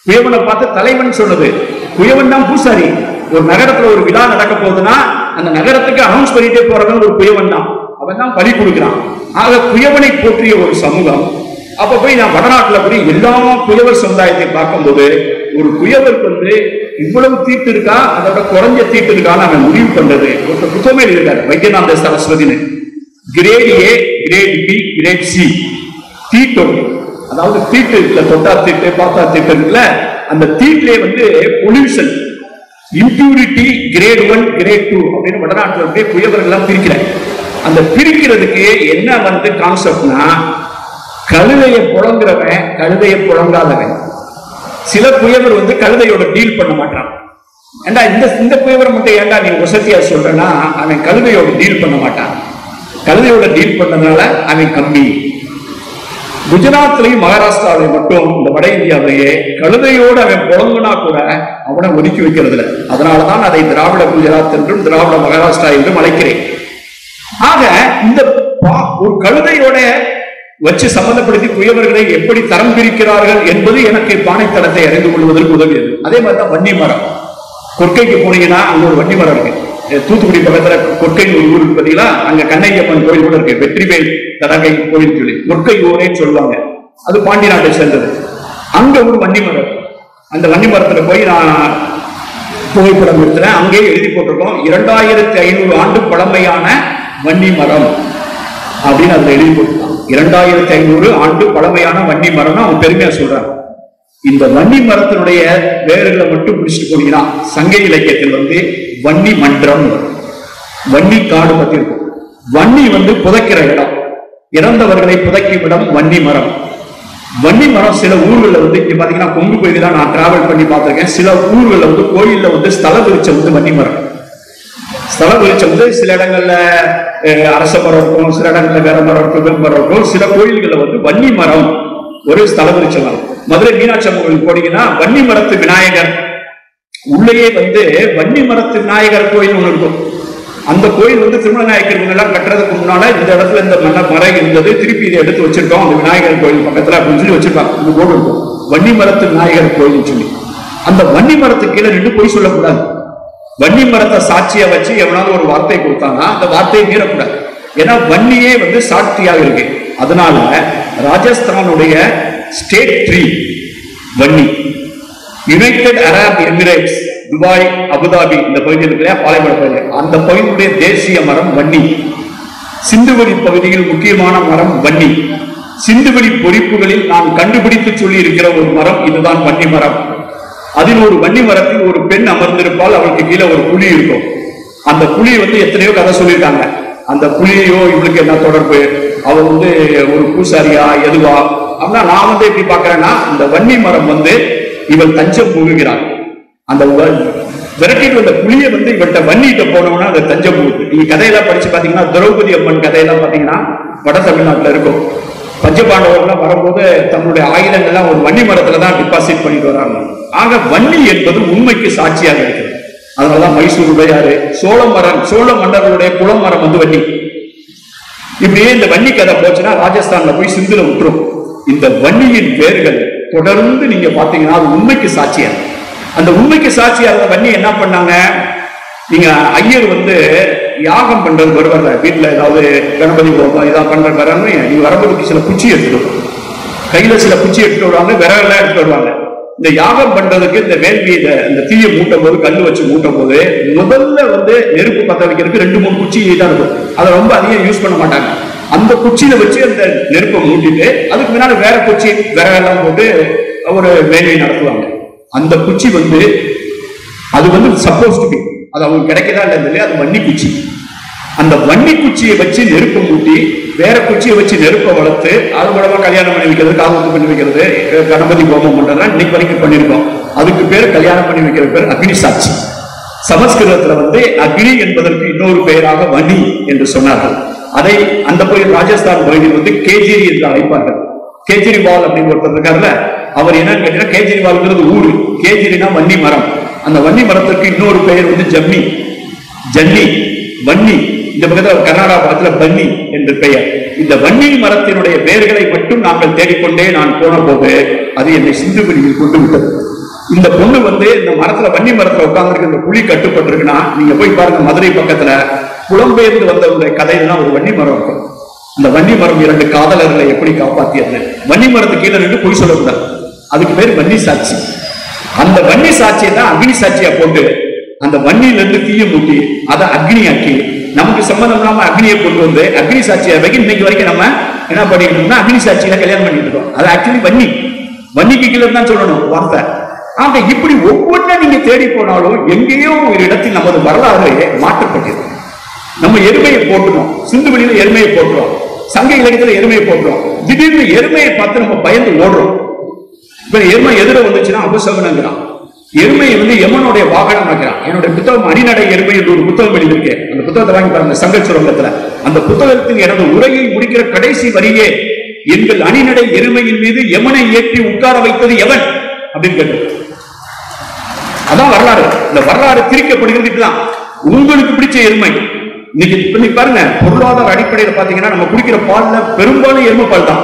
குயவனை பார்த்து தலைவன் சொன்னது. குயவன் தான் பூசாரி. ஒரு நகரத்துல ஒரு விழா நடக்க போகுதுன்னா அந்த நகரத்துக்கு அனௌன்ஸ் பண்ணிட்டே போறவன் ஒரு குயவன் தான். அவன் தான் பலி கொடுக்கிறான். ஆக குயவனை போற்றிய ஒரு சமூகம். அப்ப போய் நான் வடநாட்டுல போய் எல்லா குயவர் சமுதாயத்தை பார்க்கும்போது ஒரு குயவருக்கு வந்து இவ்வளவு தீட்டு இருக்கா, அதோட குறைஞ்ச தீட்டு இருக்கான்னு அவன் முடிவு பண்றது ஒரு புத்தகமே இருக்காரு, வைத்தியநாத சரஸ்வதினு. Grade A, grade B, grade C. தீட்டு, அதாவது தீட்டு இருக்குல்ல, தொட்டா தீட்டு பார்த்தா தீட்டு இருக்குல்ல, அந்த தீட்டிலே வந்து பொல்யூஷன், இம்பியூரிட்டி கிரேட் 1, கிரேட் 2 அப்படின்னு வடநாட்டுல வந்து குயவர்கள் எல்லாம் பிரிக்கிறேன். அந்த பிரிக்கிறதுக்கு என்ன வந்து கான்செப்ட்னா, கழுதையை புழங்குறவன் கழுதையை புழங்காதவன். சில குயவர் வந்து கழுதையோட டீல் பண்ண மாட்டான். ஏண்டா இந்த குயவர் மட்டும் ஏண்டா நீ வசதியா சொல்றனா, அவன் கழுதையோட டீல் பண்ண மாட்டான். கழுதையோட டீல் பண்ணதுனால அவன் கம்மி. குஜராத்லயும் மகாராஷ்டிராவிலையும் மட்டும் இந்த வட இந்தியாவிலேயே கழுதையோடு அவன் புழங்குனா கூட அவனை ஒதுக்கி வைக்கிறது இல்லை. அதனாலதான் அதை திராவிட குஜராத் என்றும் திராவிட மகாராஷ்டிரா என்றும் அழைக்கிறேன். ஆக இந்த ஒரு கழுதையோட வச்சு சம்பந்தப்படுத்தி குயவர்களை எப்படி தரம் பிரிக்கிறார்கள் என்பது எனக்கு பானைத்தடத்தை அறிந்து கொள்வதற்கு உதவியது. அதே மாதிரிதான் வன்னி மரம். கொற்கைக்கு போனீங்கன்னா அங்க ஒரு வன்னி மரம் இருக்கு. தூத்துக்குடி பக்கத்துல கொற்கை ஒரு ஊருக்கு பார்த்தீங்களா, அங்க கண்ணையப்பன் கோயில் கூட இருக்கு, வெற்றிவேல் தடகை கோயில் சொல்லி கொற்கை ஊரேன்னு சொல்லுவாங்க. அது பாண்டி நாட்டை சேர்ந்தது. அங்க ஒரு வன்னி மரம். அந்த வன்னி மரத்துல போய் நான் புகைப்படம் எடுத்துறேன். அங்கேயே எழுதி போட்டிருக்கோம் 2500 ஆண்டு பழமையான வன்னி மரம் அப்படின்னு அதுல எழுதி போட்டிருக்கான். 2500 ஆண்டு பழமையான வன்னி மரம்னு அவங்க பெருமையா சொல்றாங்க. இந்த வன்னி மரத்தினுடைய வேர்களை மட்டும் பிடிச்சிட்டு போனீங்கன்னா சங்க இலக்கியத்தில் வந்து வன்னி மன்றம், வன்னி காடு பத்தி இருக்கும். வன்னி வந்து புதைக்கிற இடம், இறந்தவர்களை புதைக்கும் இடம் வன்னி மரம். வன்னி மரம் சில ஊர்களில் வந்து இங்க பாத்தீங்கன்னா கொங்கு பகுதியெல்லாம் நான் டிராவல் பண்ணி பார்த்திருக்கேன். சில ஊர்களில் வந்து கோயில்ல வந்து ஸ்தல விருட்சம் வந்து வன்னி மரம். ஸ்தல விருட்சம் வந்து சில இடங்கள்ல அரச மரம் இருக்கும், சில இடங்கள்ல வேற மரம் இருக்கும், வெண் மரம் இருக்கும். சில கோயில்கள்ல வந்து வன்னி மரம் ஒரு ஸ்தல விருட்சம் மரம். மதுரை மீனாட்சி அம்மன் கோயில் போனீங்கன்னா வன்னி மரத்து விநாயகர் உள்ளேயே வந்து வன்னி மரத்து விநாயகர் கோயில் ஒன்று இருக்கும். அந்த கோயில் வந்து திருமண நாயக்கர் எல்லாம் கட்டுறதுக்கு முன்னால இந்த இடத்துல இந்த மரம் இருந்தது, திருப்பி இதை எடுத்து வச்சிருக்கோம் அந்த விநாயகர் கோயில் பக்கத்துல அப்படின்னு சொல்லி வச்சிருக்காங்க. இந்த போர்டு இருக்கும், வன்னி மரத்து விநாயகர் கோயில் சொல்லி. அந்த வன்னி மரத்துக்கு கீழே நின்று போய் சொல்லக்கூடாது. வன்னி மரத்தை சாட்சியா வச்சு எவனாவது ஒரு வார்த்தை கொடுத்தாங்கன்னா அந்த வார்த்தையை மீறக்கூடாது. ஏன்னா வன்னியே சாட்சியாக இருக்கு. அதனால ராஜஸ்தானுடைய ஸ்டேட் ட்ரீ வன்னி. United Arab Emirates, Dubai, Abu Dhabi இந்த பகுதியில் இருக்கிற பாலைவன பகுதி, அந்த பகுதியுடைய தேசிய மரம் வன்னி. சிந்துவெளி பகுதியில் முக்கியமான மரம் வன்னி. சிந்துவெளி பொறிப்புகளில் நான் கண்டுபிடித்து சொல்லி இருக்கிற ஒரு மரம் இதுதான் வன்னி மரம். அதில் ஒரு வன்னி மரத்தில் ஒரு பெண் அமர்ந்திருப்பால், அவளுக்கு கீழே ஒரு புலி இருக்கும். அந்த புலி எத்தனையோ கதை சொல்லியிருக்காங்க. அந்த புலியோ இவளுக்கு என்ன தொடர்பு, அவ ஒரு பூசாரியா எதுவா அப்படின்னா நான் எப்படி பாக்குறேன்னா, இந்த வன்னி மரம் இவள் தஞ்சம் புகுகிறாள். அந்த விரட்டிட்டு வந்த புலியை இவள்கிட்ட வன்னிட்ட போனோம்னா அந்த தஞ்சம் புகுது. நீங்க கதையெல்லாம் படிச்சு பாத்தீங்கன்னா, திரௌபதி அம்மன் கதையெல்லாம் பாத்தீங்கன்னா வட தமிழ்நாட்டுல இருக்கும். பஞ்சபாண்டவர்கள் வரும்போது தன்னுடைய ஆயுதங்கள்லாம் ஒரு வன்னி மரத்துல தான் டிபாசிட் பண்ணிட்டு வராங்க. ஆக வன்னி என்பது உண்மைக்கு சாட்சியாக இருக்கிறது. அதனாலதான் மைசூர் உடையாறு, சோழ மன்னர்களுடைய குளமரம் வன்னி. இப்படியே இந்த வன்னி கதை போச்சுன்னா ராஜஸ்தான்ல போய் சிந்துல விட்டுரும். இந்த வன்னியின் பேர்கள் தொடர்ந்து நீங்க பாத்தீங்கன்னா அது உண்மைக்கு சாட்சியா. அந்த உண்மைக்கு சாட்சியா இருந்த வன்னி என்ன பண்ணாங்க, நீங்க ஐயர் யாகம் பண்றது வருவாங்க வீட்டுல, ஏதாவது கணபதி போகும் ஏதாவது பண்ற வராங்க, நீங்க வரும்போது சில குச்சி எடுத்துட்டு கையில சில குச்சி எடுத்துட்டு வருவாங்க, விரலாம் எடுத்துட்டு வருவாங்க. இந்த யாகம் பண்றதுக்கு இந்த வேள்வி இந்த தீயை மூட்டும் போது, கல்லு வச்சு மூட்டும் போது முதல்ல நெருப்பு பத்த வைக்கிறதுக்கு 2-3 குச்சி தான் இருக்கும். அதை ரொம்ப அதிகம் யூஸ் பண்ண மாட்டாங்க. அந்த குச்சியில வச்சு அந்த நெருப்பை மூட்டிட்டு அதுக்கு முன்னாடி வேற குச்சி விரலாம் போட்டு ஒரு வேலையை நடத்துவாங்க. அந்த குச்சி அது சப்போஸ் டு பி, அது அவங்க கிடைக்கதா இல்லையா, அது வன்னி குச்சி. அந்த வன்னி குச்சியை வச்சு நெருப்பு மூட்டி வேற குச்சியை வச்சு நெருப்பை வளர்த்து அது மூலமா கல்யாணம் பண்ணி வைக்கிறது, காவத்து பண்ணி வைக்கிறது, கணபதி ஹோமம் பண்றதுனா இன்னைக்கு வரைக்கும் பண்ணிருக்கோம். அதுக்கு பேர் கல்யாணம் பண்ணி வைக்கிறது பேர் அக்னி சாட்சி. சமஸ்கிருதத்துல அக்னி என்பதற்கு இன்னொரு பெயராக வன்னி என்று சொன்னார்கள். அதை அந்த பகுதி ராஜஸ்தான் பகுதியில் கேஜிரி என்று அழைப்பார்கள். கேஜ்ரிவால் அப்படின்னு ஒருத்தர் இருக்காருல்ல, அவர் என்னன்னு கேட்டீங்கன்னா, கேஜ்ரிவால்ங்கிறது ஊரு, கேஜ்ரினா வன்னி மரம். அந்த வன்னி மரத்திற்கு இன்னொரு பெயர் ஜம்மி, ஜன்னி, வன்னி. இந்த பக்கத்தில் கர்நாடகா பக்கத்தில் பன்னி என்று பெயர். இந்த வன்னி மரத்தினுடைய வேர்களை மட்டும் நாங்கள் தேடிக்கொண்டே நான் போன போது அது என்னை சிந்துவெளியில் கொண்டு விட்டது. இந்த பொண்ணு இந்த மரத்துல வன்னி மரத்துல உட்கார்ந்து இந்த புலி கட்டுப்பட்டிருக்குன்னா நீங்க போய் பாருங்க, மதுரை பக்கத்துல புலம்பெயர்ந்து வந்தவங்க கதையெல்லாம் ஒரு வன்னி மரம் இருக்கும். அந்த வன்னி மரம் 2 காதலர்களை எப்படி காப்பாத்தியது. வன்னி மரத்துக்கு கீழே நின்று பொய் சொல்லக்கூடாது, அதுக்கு பேர் வன்னி சாட்சி. அந்த வன்னி சாட்சியை தான் அக்னி சாட்சியா போட்டு அந்த வன்னியிலிருந்து தீய மூட்டி அதை அக்னி ஆக்கி நமக்கு சம்பந்தம் இல்லாம அக்னியை கொண்டு அக்னி சாட்சியா இன்னைக்கு வரைக்கும் நம்ம என்ன பண்ணிட்டு இருக்கோம்னா அக்னி சாட்சியில கல்யாணம் பண்ணிட்டு இருக்கோம். அது ஆக்சுவலி வன்னிக்கு கீழே தான் சொல்லணும் வார்த்தை. ஆக இப்படி ஒவ்வொன்றா நீங்க தேடி போனாலும் எங்கேயோ ஒரு இடத்தில் நமது வரலாறு மாற்றப்பட்டது. நம்ம எருமையை போட்டுறோம், சிந்துவெளியில எருமையை போட்டுறோம், சங்க இலக்கியத்துல எருமையை போட்டுறோம். திடீர்னு எருமையை பார்த்து நம்ம பயந்து ஓடுறோம். இப்ப எருமை எதிர வந்துச்சுன்னா அபசகுனங்கிறான். எருமையை யமனுடைய வாகனம் வைக்கிறான். என்னுடைய புத்தகம் அணிநடை எருமை என்று ஒரு புத்தகம் எழுதியிருக்கேன். அந்த புத்தகத்தை வாங்கி பாருங்க, சங்க சுரங்கத்துல. அந்த புத்தகத்தில் எனது உரையை முடிக்கிற கடைசி வரியே, எங்கள் அணிநடை எருமையின் மீது யமனை ஏற்றி உட்கார வைத்தது எவன் அப்படின்னு கேட்டு. அதான் வரலாறு. இந்த வரலாறு திரிக்கப்படுகிறது. உங்களுக்கு பிடிச்ச எருமை இன்னைக்கு பாருங்க, பொருளாதார அடிப்படையில் பாத்தீங்கன்னா நம்ம குடிக்கிற பால்ல பெரும்பாலும் எருமை பால் தான்.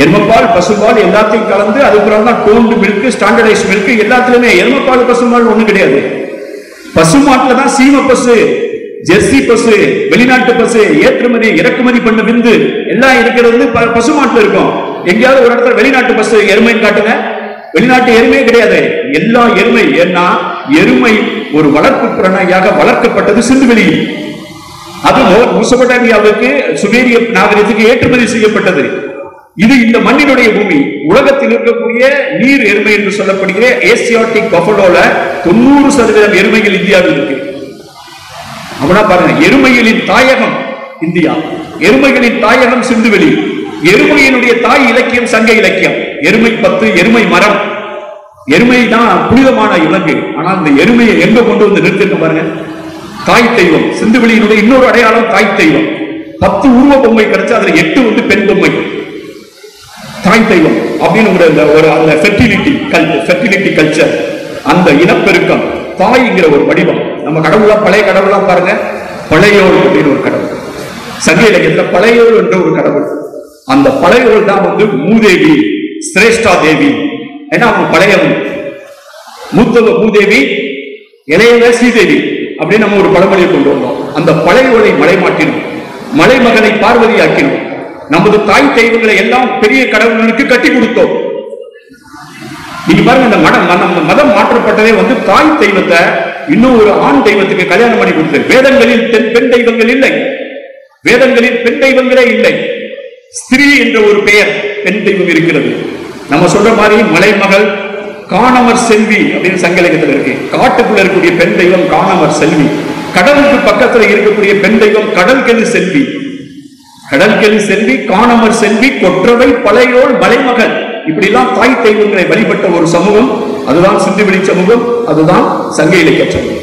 எருமைப்பால், பசுபால் எல்லாத்தையும் கலந்து அதுக்கப்புறம் தான் டோன்டு மில்க், ஸ்டாண்டர்டைஸ் மில்க் எல்லாத்துலயுமே எருமைப்பால் பசுபால் ஒண்ணும் கிடையாது. பசுமாட்டுல தான் சீம பசு, ஜெர்சி பசு, வெளிநாட்டு பசு, ஏற்றுமதி இறக்குமதி பண்ண விந்து எல்லாம் இருக்கிறது பசுமாட்டுல இருக்கும். எங்கேயாவது ஒரு இடத்துல வெளிநாட்டு பசு எருமைன்னு காட்டுங்க, வெளிநாட்டு எருமையே கிடையாது, எல்லா எருமை. ஏன்னா எருமை ஒரு வளர்ப்பு பிராணியாக வளர்க்கப்பட்டது சிந்துவெளியில். அதுவும் மெசொப்பொட்டேமியாவுக்கு சுமேரிய நாகரிகத்துக்கு ஏற்றுமதி செய்யப்பட்டது. இது இந்த மண்ணினுடைய பூமி. உலகத்தில் இருக்கக்கூடிய நீர் எருமை என்று சொல்லப்படுகிற ஏசியாட்டிக் பஃபலோல 90% எருமைகள் இந்தியாவில் இருக்கு. அவனா பாருங்க, எருமைகளின் தாயகம் இந்தியா, எருமைகளின் தாயகம் சிந்துவெளி. எருமையினுடைய தாய் இலக்கியம் சங்க இலக்கியம். எருமை 10, எருமை மரம். எருமை தான் புனிதமான விலங்கு. ஆனால் இந்த எருமையை எங்க கொண்டு வந்து நிறுத்திருக்க பாருங்க, தாய் தெய்வம். சிந்துவெளியினுடைய இன்னொரு அடையாளம் தாய் தெய்வம். 10 உருவ பொம்மை கிடைச்சு அதுல 8 பெண் பொம்மை. தாய் தெய்வம் அப்படின்னு ஒரு அந்த ஃபெர்டிலிட்டி கல்ச்சர், அந்த இனப்பெருக்கம், தாய்ங்கிற ஒரு வடிவம். நம்ம கடவுளா பழைய கடவுளா பாருங்க, பழையோர் அப்படின்னு ஒரு கடவுள். சங்க இலக்கியத்துல பழையோள் என்ற ஒரு கடவுள். அந்த பழையோள் தான் மூதேவி, சிரேஷ்டா தேவி. ஏன்னா அவங்க பழையவன். மூத்தவ மூதேவி, இளையவ ஸ்ரீதேவி அப்படின்னு நம்ம ஒரு பழமொழியை கொண்டு வந்தோம். அந்த பழையோளை மலை மாற்றினோம், மலைமகனை பார்வதி ஆக்கினோம். நமது தாய் தெய்வங்களை எல்லாம் பெரிய கடவுளுக்கு கட்டி கொடுத்தோம். நீங்க பாருங்க, இந்த மதம் மாற்றப்பட்டதே தாய் தெய்வத்தை இன்னும் ஒரு ஆண் தெய்வத்துக்கு கல்யாணம் பண்ணி கொடுத்தது. வேதங்களில் பெண் தெய்வங்கள் இல்லை, வேதங்களில் பெண் தெய்வங்களே இல்லை. ஸ்திரீ என்ற ஒரு பெயர் பெண் தெய்வம் இருக்கிறது. நம்ம சொல்ற மாதிரி மலைமகள், காணவர் செல்வி அப்படின்னு சங்க இலக்கியத்தில் இருக்கு. காட்டுக்குள்ள இருக்கக்கூடிய பெண் தெய்வம் காணவர் செல்வி. கடலுக்கு பக்கத்துல இருக்கக்கூடிய பெண் தெய்வம் கடல்கெழு செல்வி. கடல்கெழு செல்வி, காணவர் செல்வி, கொற்றவை, பழையோள், மலைமகள். இப்படி எல்லாம் தாய் தெய்வங்களை வழிபட்ட ஒரு சமூகம், அதுதான் சிந்துவெளி சமூகம், அதுதான் சங்க இலக்கிய சமூகம்.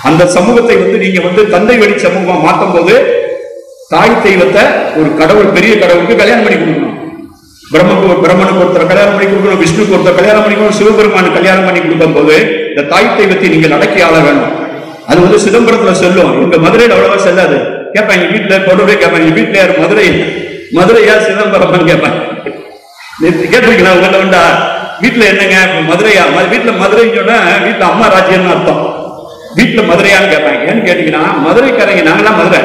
அந்த சமூகத்தை நீங்க தந்தை வழி சமூகமா மாற்றும் போது தாய் தெய்வத்தை ஒரு கடவுள், பெரிய கடவுளுக்கு கல்யாணம் பண்ணி கொடுக்கணும். பிரம்மனுக்கு ஒருத்தர் கல்யாணம் பண்ணி கொடுக்கணும், விஷ்ணுக்கு ஒருத்தர் கல்யாணம் பண்ணி கொடுக்கணும், சிவபெருமானுக்கு கல்யாணம் பண்ணி கொடுக்கும் போது இந்த தாய் தெய்வத்தை நீங்கள் அடக்கி ஆள வேணும். அது சிதம்பரத்துல சொல்லும், எங்க மதுரையில் அவ்வளவா செல்லாது. கேட்பேன் எங்க வீட்டுல தொடர்பே கேட்பேன், எங்க வீட்டுல யார் மதுரையா சிதம்பரம் கேட்பேன். கேட்டிருக்கீங்களா உங்கள்ட்ட வேண்டா வீட்டுல என்னங்க மதுரையா? வீட்டுல மதுரைன்னு சொன்னா வீட்டுல அம்மா ராஜ்யம்னு அர்த்தம். வீட்டுல மதுரையான்னு கேட்பாங்க. ஏன்னு கேட்டீங்கன்னா மதுரைக்காரங்க நாங்கெல்லாம் மதுரை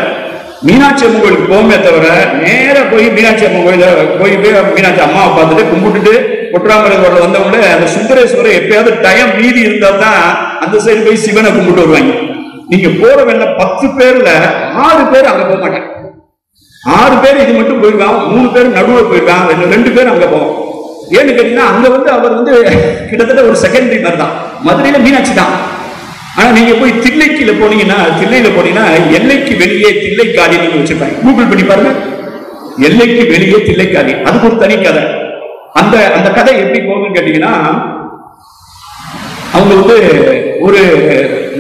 மீனாட்சி அம்மன் கோயிலுக்கு போமே தவிர நேர போய் மீனாட்சி அம்மன் கோயில போய் மீனாட்சி அம்மாவை பார்த்துட்டு கும்பிட்டுட்டு கொற்றாமலை வந்தவங்கள அந்த சுந்தரேஸ்வரர் எப்பயாவது டைம் மீதி இருந்தா தான் அந்த சைடு போய் சிவனை கும்பிட்டு வருவாங்க. நீங்க போற வேணா 10 பேர்ல 6 பேர் அங்க போக மாட்டாங்க. 6 பேர் இது மட்டும் போயிருக்காங்க, 3 பேர் நடுவில் போயிருக்காங்க, 2 பேர் அங்க போவோம். ஏன்னு கேட்டீங்கன்னா அங்க அவர் கிட்டத்தட்ட ஒரு செகண்டரி மாதிரி தான். மதுரையில மீனாட்சி தான். ஆனா நீங்க போய் தில்லைக்குல போனீங்கன்னா, தில்லையில போனீங்கன்னா எல்லைக்கு வெளியே தில்லைக்காடி நீங்க வச்சிருப்பாங்க. கூகுள் பண்ணி பாருங்க, எல்லைக்கு வெளியே தில்லைக்காடி. அதுக்கு ஒரு தனி கதை. அந்த அந்த கதை எப்படி போகுதுன்னு கேட்டீங்கன்னா, அவங்க ஒரு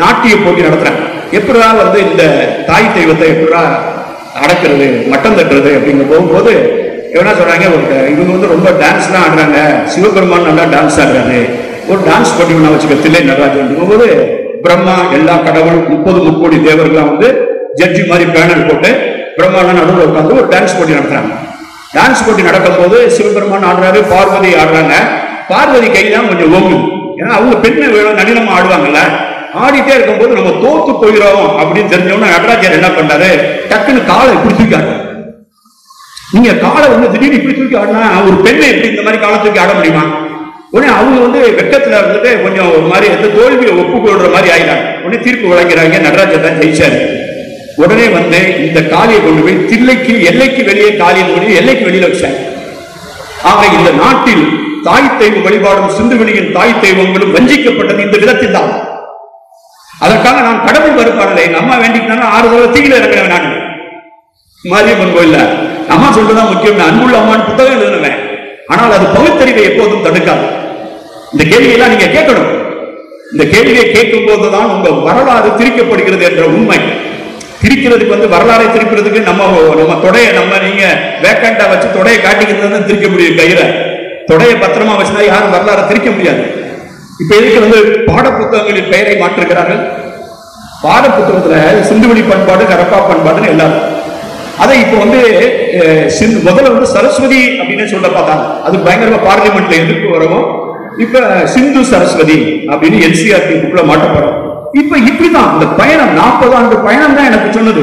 நாட்டிய போட்டி நடத்துறாங்க. எப்படா இந்த தாய் தெய்வத்தை எப்படா அடக்கிறது, மட்டம் தட்டுறது அப்படிங்க போகும்போது என்ன சொல்றாங்க, இவங்க ரொம்ப டான்ஸ் எல்லாம் ஆடுறாங்க, சிவபெருமான் நல்லா டான்ஸ் ஆடுறாரு, ஒரு டான்ஸ் போட்டி ஒண்ணா வச்சுக்க தில்லை நடராஜன் போது பிரம்மா, எல்லா கடவுள், 30 முக்கோடி தேவர்கள்லாம் ஜட்ஜி மாதிரி பேனல் போட்டு பிரம்மா நடுவில் உட்காந்து ஒரு டான்ஸ் போட்டி நடத்துறாங்க. டான்ஸ் போட்டி நடக்கும் போது சிவபெருமான் ஆடுறாரு, பார்வதி ஆடுறாங்க. பார்வதி கைதான் கொஞ்சம் ஓங்குது. ஏன்னா அவங்க பெண்ணை நளினமா ஆடுவாங்கல்ல. ஆடிட்டே இருக்கும்போது நம்ம தோத்து போயிடும் அப்படின்னு தெரிஞ்சவொன்னா நடராஜர் என்ன பண்றாரு, டக்குன்னு காலை இப்படி தூக்கி ஆடு. நீங்க காலை திடீர்னு இப்படி தூக்கி ஆடினா ஒரு பெண்ணை எப்படி இந்த மாதிரி காலை தூக்கி ஆட முடியுமா? உடனே அவங்க வெக்கத்துல இருந்துட்டு கொஞ்சம் ஒரு மாதிரி தோல்வியை ஒப்புக்கொள்ற மாதிரி ஆயிடாங்க. உடனே தீர்ப்பு வழங்கிறாங்க, நடராஜர் தான் ஜெயிச்சாரு. உடனே இந்த காளியை கொண்டு போய் தில்லைக்கு எல்லைக்கு வெளியே காளியை கொண்டு எல்லைக்கு வெளியில வச்சாங்க. ஆக இந்த நாட்டில் தாய் தெய்வ வழிபாடும் சிந்துவெளியின் தாய் தெய்வங்களும் வஞ்சிக்கப்பட்டது இந்த விதத்தில் தான். அதற்காக நான் கடவுள் வருப்பாடலை எங்க அம்மா வேண்டிக்கிட்டாலும் 6 தடவை தீயில இருக்கிறேன். நான் மாரியம்மன் கோயில்ல அம்மா சொல்றதுதான் முக்கியம். அன்புள்ள அம்மான்னு புத்தகம் எழுதுனேன். ஆனால் அது பகுத்தறிவை எப்போதும் தடுக்காது. இந்த கேள்வியெல்லாம் நீங்க கேட்கணும். இந்த கேள்வியை கேட்கும் போதுதான் உங்க வரலாறு திரிக்கப்படுகிறது என்ற உண்மை. திரிக்கிறதுக்கு வரலாறை திருப்பிறதுக்கு நம்ம தொடைய நீங்க வேக்கண்டா வச்சு தொடையை காட்டிக்கிறது திரிக்க முடியும். கயிறை தொடையை பத்திரமா வச்சுதான் யாரும் வரலாறை திரிக்க முடியாது. இப்ப எதுக்கு பாட புத்தகங்களின் பெயரை மாற்றுகிறார்கள்? பாட புத்தகத்துல சிந்துவெளி பண்பாடு, ஹரப்பா பண்பாடுன்னு எல்லாரும் அதை இப்ப முதல்ல சரஸ்வதி அப்படின்னு சொல்ல பார்த்தாங்க. அது பயங்கரமா பார்லிமெண்ட்ல எதிர்ப்பு வரவும் இப்ப சிந்து சரஸ்வதி அப்படின்னு என்சிஆர்டி புக்ல மாட்டப்படும். இப்ப இப்படிதான் இந்த பயணம் 40 ஆண்டு பயணம் தான் எனக்கு சொன்னது.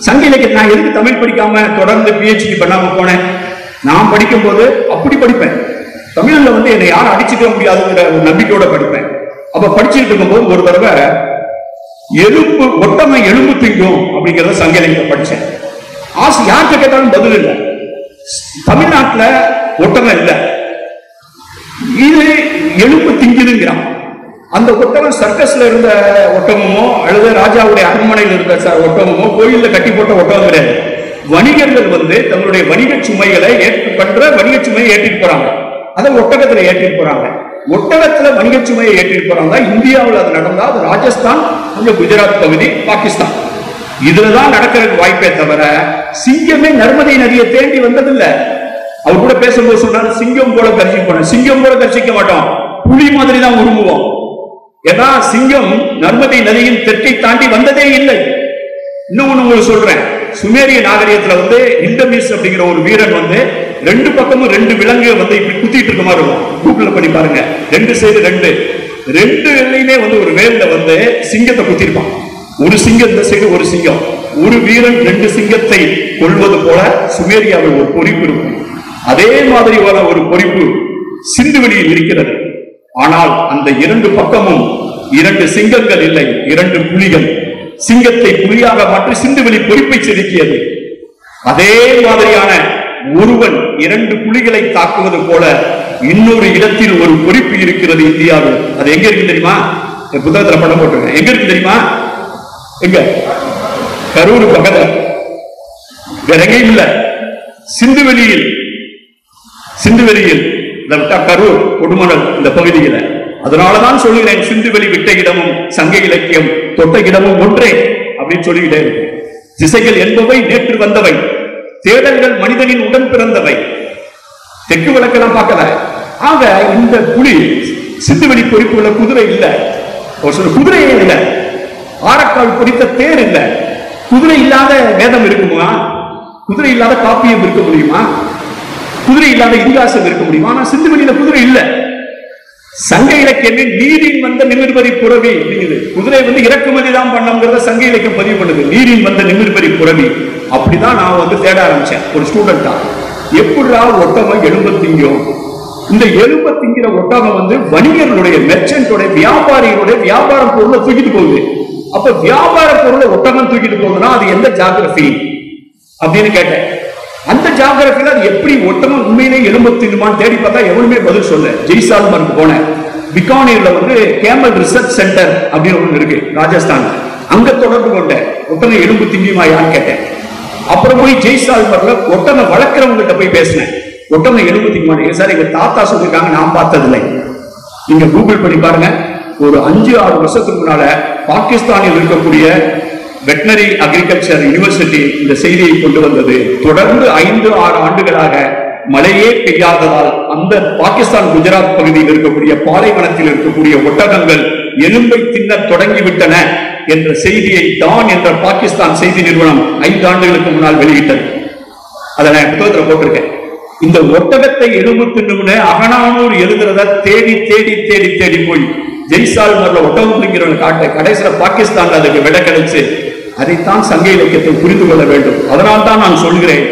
சங்க இலக்கியத்தை நான் எதுக்கு தமிழ் படிக்காம தொடர்ந்து PhD பண்ணாம போனேன்? நான் படிக்கும் போது அப்படி படிப்பேன். தமிழ்ல என்னை யாரும் அடிச்சுக்க முடியாதுங்கிற ஒரு நம்பிக்கையோட படிப்பேன். அப்ப படிச்சுட்டு இருக்கும் போது ஒரு தடவை ஒட்டமை எலும்பு திங்கும் அப்படிங்கிறத சங்க இலக்கியத்தை படிச்சேன். ஆசை யார்கிட்ட கேட்டாலும் பதில் இல்லை. தமிழ்நாட்டுல ஒட்டமை இல்லை, இது எலும்பு திங்குதுங்கிறான். அந்த ஒட்டகம் சர்க்கஸ்ல இருந்த ஒட்டகமோ அல்லது ராஜாவுடைய அரண்மனையில் இருந்த ஒட்டகமோ கோயில்ல கட்டி போட்ட ஒட்டகம் கிடையாது. வணிகர்கள் தங்களுடைய வணிக சுமைகளை வணிக சுமையை ஏற்றிட்டு போறாங்க. அதை ஒட்டகத்துல ஏற்றிட்டு போறாங்க. ஒட்டகத்துல வணிக சுமையை ஏற்றிட்டு போறாங்க. இந்தியாவில் அது நடந்தா அது ராஜஸ்தான், கொஞ்சம் குஜராத் பகுதி, பாகிஸ்தான், இதுலதான் நடக்கிறதுக்கு வாய்ப்பே தவிர சிங்கமே நர்மதை நதியை தேடி வந்ததில்லை. அவர் கூட பேசும்போது சொன்னாரு, சிங்கம் போல கர்ஜிப்போம். சிங்கம் போல கர்ஜிக்க மாட்டோம், புலி மாதிரி தான் உருமுவோம். ஏன்னா சிங்கம் நர்மதை நதியின் தெற்கை தாண்டி வந்ததே இல்லை. இன்னொன்னு உங்களுக்கு சொல்றேன், சுமேரிய நாகரிகத்துல வந்து இல்டமிஸ் அப்படிங்கிற ஒரு வீரன் வந்து ரெண்டு பக்கமும் ரெண்டு விலங்கு வந்து இப்படி குத்திட்டு இருக்க மாதிரி இருக்கும். கூகுள்ல பண்ணி பாருங்க. ரெண்டு சைடு ரெண்டு வெள்ளையுமே வந்து ஒரு வேல்ல வந்து சிங்கத்தை குத்திருப்பான். ஒரு சிங்கம் இந்த சைடு, ஒரு சிங்கம். ஒரு வீரன் ரெண்டு சிங்கத்தை கொள்வது போல சுமேரியாவில் ஒரு பொறிப்பு இருக்கும். அதே மாதிரி ஒரு பொறிப்பு சிந்துவெளியில் இருக்கிறது. ஆனால் அந்த இரண்டு பக்கமும் இரண்டு சிங்கங்கள் இல்லை, இரண்டு புலிகள். சிங்கத்தை புலியாக மாற்றி சிந்துவெளி பொறிப்பை செதுக்கியது. அதே மாதிரியான ஒருவன் இரண்டு புலிகளை தாக்குவது போல இன்னொரு இடத்தில் ஒரு பொறிப்பு இருக்கிறது இந்தியாவில். அது எங்க இருக்கு தெரியுமா? புத்தகத்துல படம் போட்டிருக்கேன். எங்க இருக்கு தெரியுமா? எங்க? கரூர் பக்கத்துல. வேற எங்கேயும் இல்ல, சிந்துவெளியில். கரூர் கொடுமணல் இந்த பகுதியில. அதனாலதான் சொல்லுகிறேன், சிந்துவெளி விட்ட இடமும் சங்க இலக்கியம் தொட்ட இடமும் ஒன்றே அப்படின்னு சொல்லிக்கிட்டே இருக்கு. திசைகள் என்பவை நேற்று வந்தவை, தேடல்கள் மனிதனின் உடன் பிறந்தவை. தெற்கு வழக்கெல்லாம் பார்க்கல. ஆக இந்த புலி சிந்துவெளி பொறிப்புள்ள குதிரை இல்ல, குதிரையே இல்ல, ஆரக்கால் பொறித்த தேர் இல்ல. குதிரை இல்லாத வேதம் இருக்குமா? குதிரை இல்லாத காப்பியம் இருக்க முடியுமா? குதிரை இல்லாத இதிகாசம் இருக்க முடியுமா? ஆனா சிந்துவெளியில குதிரை இல்ல. சங்க இலக்கியமே நீரின் வந்த நிமிர்வரி புறவி அப்படிங்குது. குதிரை வந்து இறக்குமதி தான் பண்ணங்கிறத சங்க இலக்கியம் பதிவு பண்ணுது. நீரின் வந்த நிமிர்வரி புறவி. அப்படிதான் நான் வந்து தேட ஆரம்பிச்சேன் ஒரு ஸ்டூடெண்டா. எப்படா ஒட்டகம் எலும்ப திங்கும்? இந்த எலும்ப திங்கிற ஒட்டகம் வந்து வணிகர்களுடைய, மெர்ச்சன்டோட, வியாபாரிகளுடைய வியாபார பொருளை தூக்கிட்டு போகுது. அப்ப வியாபார பொருளை ஒட்டகம் தூக்கிட்டு போகுதுன்னா அது எந்த ஜாகிரபி அப்படின்னு கேட்டேன். அந்த ஜாகிரபில அது எப்படி ஒட்டகம் உண்மையிலே எலும்பு தின்னுமான்னு தேடி பார்த்தா எவனுமே பதில் சொல்ல. ஜெய்சால்மருக்கு போனேன். பிகானீர்ல வந்து கேமல் ரிசர்ச் சென்டர் அப்படின்னு ஒண்ணு இருக்கு ராஜஸ்தான். அங்க தொடர்பு கொண்டேன். ஒட்டகம் எலும்பு திங்குமா யான்னு கேட்டேன். அப்புறம் போய் ஜெய்சால்மர்ல ஒட்டகம் வளர்க்கிறவங்ககிட்ட போய் பேசினேன். ஒட்டகம் எலும்பு திங்குமா? சார் எங்க தாத்தா சொல்லிருக்காங்க, நான் பார்த்ததில்லை. நீங்க கூகுள் பண்ணி பாருங்க. ஒரு 5-6 வருஷத்துக்கு முன்னால பாகிஸ்தானில் இருக்கக்கூடிய வெட்டனரி அக்ரிகல்ச்சர் யூனிவர்சிட்டி இந்த செய்தியை கொண்டு வந்தது. தொடர்ந்து 5-6 ஆண்டுகளாக மழையே பெய்யாததால் அந்த பாகிஸ்தான் குஜராத் பகுதியில் இருக்கக்கூடிய பாலைவனத்தில் இருக்கக்கூடிய ஒட்டகங்கள் எலும்பை தின்ன தொடங்கிவிட்டன என்ற செய்தியை டான் என்ற பாகிஸ்தான் செய்தி நிறுவனம் 5 ஆண்டுகளுக்கு முன்னால் வெளியிட்டது. அதை நான் புத்தகத்தில் போட்டிருக்கேன். இந்த ஒட்டகத்தை எலும்பு தின்னு அகனானூர் எழுதுறத தேடி தேடி தேடி தேடி போய் ஜெய்சால்மர்ல ஒட்டகம் திங்கிறவன் காட்ட கடைசியில பாகிஸ்தான்ல அதுக்கு விட கிடைச்சு. அதைத்தான் சங்க இலக்கியத்தை புரிந்து கொள்ள வேண்டும். அதனால்தான் நான் சொல்கிறேன்,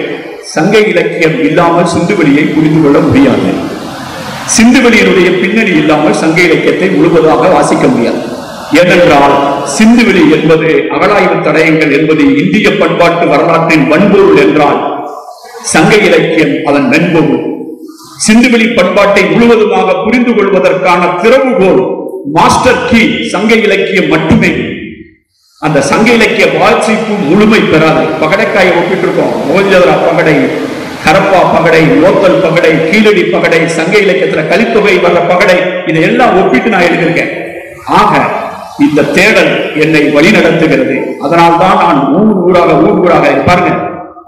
சங்க இலக்கியம் இல்லாமல் சிந்துவெளியை புரிந்து கொள்ள முடியாது. சிந்துவெளியினுடைய பின்னணி இல்லாமல் சங்க இலக்கியத்தை முழுவதாக வாசிக்க முடியாது. ஏனென்றால் சிந்துவெளி என்பது அகழாய்வு தடயங்கள் என்பது இந்திய பண்பாட்டு வரலாற்றின் வன்பொருள் என்றால் சங்க இலக்கியம் அதன் மென்பொருள். சிந்துவெளி பண்பாட்டை முழுவதுமாக புரிந்து கொள்வதற்கான திறவுகோல், மாஸ்டர் கீ சங்க இலக்கியம் மட்டுமே. அந்த சங்க இலக்கிய வாசிப்பு முழுமை பெறாது. பகடைக்காயை ஒப்பிட்டு இருக்கோம். மோகஞ்சதரா பகடை, ஹரப்பா பகடை, லோக்கல் பகடை, கீழடி பகடை, சங்க இலக்கியத்துல கலித்தொகை வர்ற பகடை, இதையெல்லாம் ஒப்பிட்டு நான் எழுதியிருக்கேன். ஆக இந்த தேடல் என்னை வழி நடத்துகிறது. அதனால்தான் நான் ஊராக பாருங்க,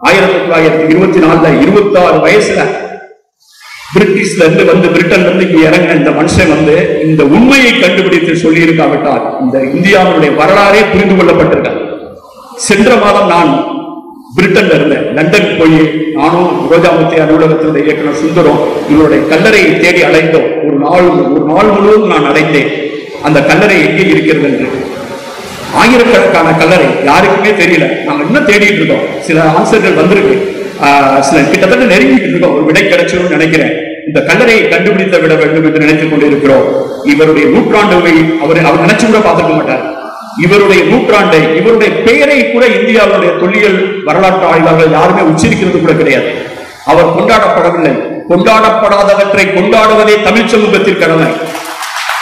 1924 26 வயசுல பிரிட்டிஷ்ல இருந்து வந்து பிரிட்டன்ல இருந்து இங்க இறங்கின இந்த மனுஷன் வந்து இந்த உண்மையை கண்டுபிடித்து சொல்லி இருக்காவிட்டால் இந்த இந்தியாவுடைய வரலாறே புரிந்து கொள்ளப்பட்டிருக்காது. சென்ற மாதம் நான் பிரிட்டன்ல இருந்தேன். லண்டன் போய் நானும் ரோஜாமுத்தி அலுவலகத்தினுடைய இயக்குனர் சுந்தரம் இவருடைய கல்லறையை தேடி அலைந்தோம். ஒரு நாள் முழுவதும் நான் அலைந்தேன் அந்த கல்லறை எங்கே இருக்கிறது என்று. ஆயிரக்கணக்கான கல்லறை, யாருக்குமே தெரியல. நாங்க இன்னும் தேடிட்டு இருக்கோம். சில ஆன்சர்கள் வந்திருக்கு, சில கிட்டத்தட்ட நெருங்கிட்டு இருக்கோம். ஒரு விடை கிடைச்சிடும் நினைக்கிறேன். இந்த கல்லறையை கண்டுபிடித்து விட வேண்டும் என்று நினைத்துக் கொண்டிருக்கிறோம். இவருடைய நூற்றாண்டு அவர் நினைச்சு கூட பார்த்துக்க மாட்டார். இவருடைய நூற்றாண்டை, இவருடைய பெயரை கூட இந்தியாவுடைய தொல்லியல் வரலாற்று ஆய்வாளர்கள் யாருமே உச்சரிக்கிறது கூட கிடையாது. அவர் கொண்டாடப்படவில்லை. கொண்டாடப்படாதவற்றை கொண்டாடுவதே தமிழ் சமூகத்தின் கடமை.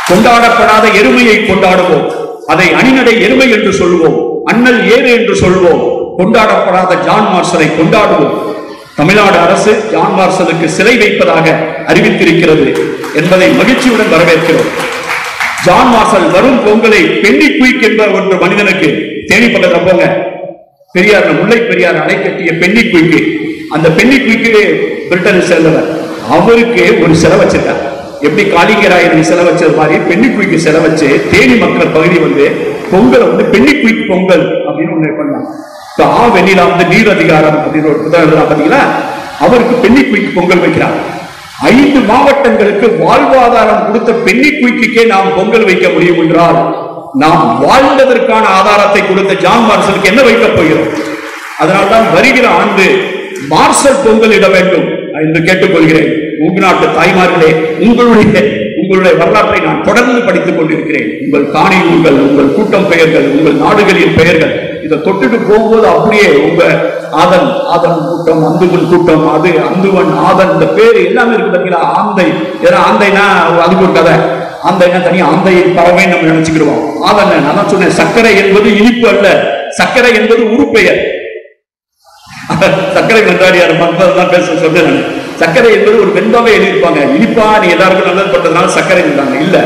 கொண்டாடப்படாத எருமையை கொண்டாடுவோம், அதை அணிநடை எருமை என்று சொல்வோம், அண்ணல் ஏறு என்று சொல்வோம். கொண்டாடப்படாத ஜான் மார்ஷலை கொண்டாடுவோம். தமிழ்நாடு அரசு ஜான் மார்ஷலுக்கு சிலை வைப்பதாக அறிவித்திருக்கிறது என்பதை மகிழ்ச்சியுடன் வரவேற்கிறோம். ஜான் மார்ஷல் வரும் பொங்கலை பென்னி குயிக் என்ற ஒரு மனிதனுக்கு, தேனி பக்கத்துல போங்க, பெரியார் முல்லை பெரியார் அணை கட்டிய பென்னி குயிக்கு, அந்த பென்னி குயிக்கு பிரிட்டனை சேர்ந்தவர். அவருக்கு ஒரு சிலை வச்சிருக்கார். எப்படி காளிங்கராயனுக்கு சிலை வச்சது மாதிரி பென்னி குயிக்கு சிலை வச்சு தேனி மக்கள் பகுதி வந்து பொங்கலை வந்து பென்னி குயிக் பொங்கல் அப்படின்னு ஒண்ணு பண்ணாங்க. வெண்ணிலா வந்து நீர் அதிகாரம் அப்படின்னு ஒரு புத்தகம் பாத்தீங்களா, அவருக்கு பெண்ணிக்குய்க்கு பொங்கல் வைக்கிறார். 5 மாவட்டங்களுக்கு வாழ்வாதாரம் கொடுத்த பெண்ணிக்குய்க்கே நாம் பொங்கல் வைக்க முடியும் என்றால் நாம் வாழ்ந்ததற்கான ஆதாரத்தை கொடுத்த ஜான் மார்சலுக்கு என்ன வைக்கப் போகிறோம்? அதனால்தான் வருகிற ஆண்டு மார்சல் பொங்கல் இட வேண்டும் என்று கேட்டுக்கொள்கிறேன். உங்கள் நாட்டு தாய்மார்களே, உங்களுடைய வரலாற்றை நான் தொடர்ந்து படித்துக் கொண்டிருக்கிறேன். உங்கள் காணி ஊர்கள், உங்கள் கூட்டம் பெயர்கள், உங்கள் நாடுகளின் பெயர்கள், இதை தொட்டுட்டு போகும்போது அப்படியே உங்க ஆதன் கூட்டம், அந்துவன் கூட்டம், அது அந்துவன், ஆதன், இந்த பேரு எல்லாமே இருக்கு பார்த்தீங்களா. ஆந்தை, ஏன்னா ஆந்தைனா அதுக்கு ஒரு கதை, ஆந்தைனா தனியா ஆந்தை பறவை நம்ம நினைச்சுக்கிடுவோம். ஆதன் நான் சொன்னேன், சர்க்கரை என்பது இனிப்பு அல்ல, சர்க்கரை என்பது உருப்பெயர். சர்க்கரை வெண்டாடியார் தான் பேச சொல்றேன். சர்க்கரை என்பது ஒரு வெண்பாவே எழுதியிருப்பாங்க, இனிப்பா நீ எல்லாருக்கும் நல்லது பண்றதுனால சர்க்கரை இருந்தாங்க. இல்ல,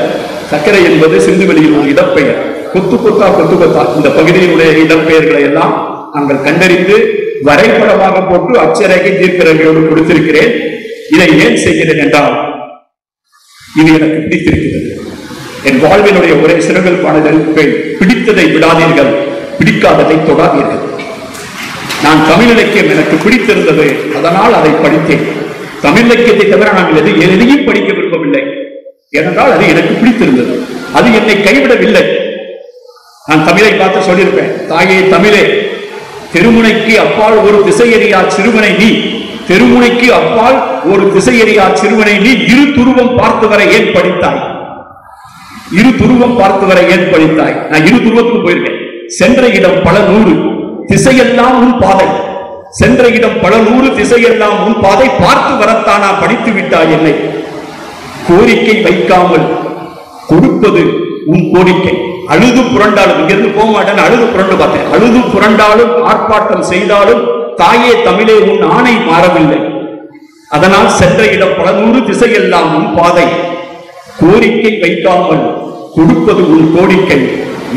சர்க்கரை என்பது சிந்துவெளியில் ஒரு இடப்பெயர். கொத்து கொத்தா இந்த பகுதியினுடைய இடப்பெயர்களை எல்லாம் நாங்கள் கண்டறிந்து வரைபடமாக போட்டு அச்சரேகை தீர்க்கரகையோடு கொடுத்திருக்கிறேன். இதை ஏன் செய்கிறேன் என்றால் இது எனக்கு பிடித்திருக்கிறது. என் வாழ்வினுடைய ஒரே சிறகல் பாடல், பிடித்ததை விடாதீர்கள், பிடிக்காததை தொடாதீர்கள். நான் தமிழ் இலக்கியம் எனக்கு பிடித்திருந்தது, அதனால் அதை படித்தேன். தமிழ் இலக்கியத்தை தவிர நாங்கள் எதையும் படிக்க விரும்பவில்லை, ஏனென்றால் அது எனக்கு பிடித்திருந்தது. அது என்னை கைவிடவில்லை. நான் தமிழை பார்த்து சொல்லியிருப்பேன், தாயே தமிழே, தெருமுனைக்கு அப்பால் ஒரு திசையறியா சிறுவனை நீ, தெருமுனைக்கு அப்பால் ஒரு திசையறியா சிறுவனை நீ, இரு துருவம் பார்த்து வர ஏன் படித்தாய்? இரு துருவம் பார்த்து வர ஏன் படித்தாய்? நான் இரு துருவத்துக்கு போயிருக்கேன். சென்ற இடம் பல நூறு, திசையெல்லாம் உன் பாதை. சென்ற இடம் பல நூறு, திசையெல்லாம் உன் பாதை. பார்த்து வரத்தானா படித்து விட்டாய் என்னை? கோரிக்கை வைக்காமல் கொடுப்பது உன் கோரிக்கை. அழுது புரண்டாலும், இங்கிருந்து போக மாட்டேன்னு அழுது புரண்டு பார்த்தேன். அழுது புரண்டாலும் ஆர்ப்பாட்டம் செய்தாலும் தாயே தமிழே உன் ஆணை மாறவில்லை. அதனால் சென்ற இடம் பல நூறு, திசையெல்லாம் உன் பாதை. கோரிக்கை வைக்காமல் கொடுப்பது உன் கோரிக்கை.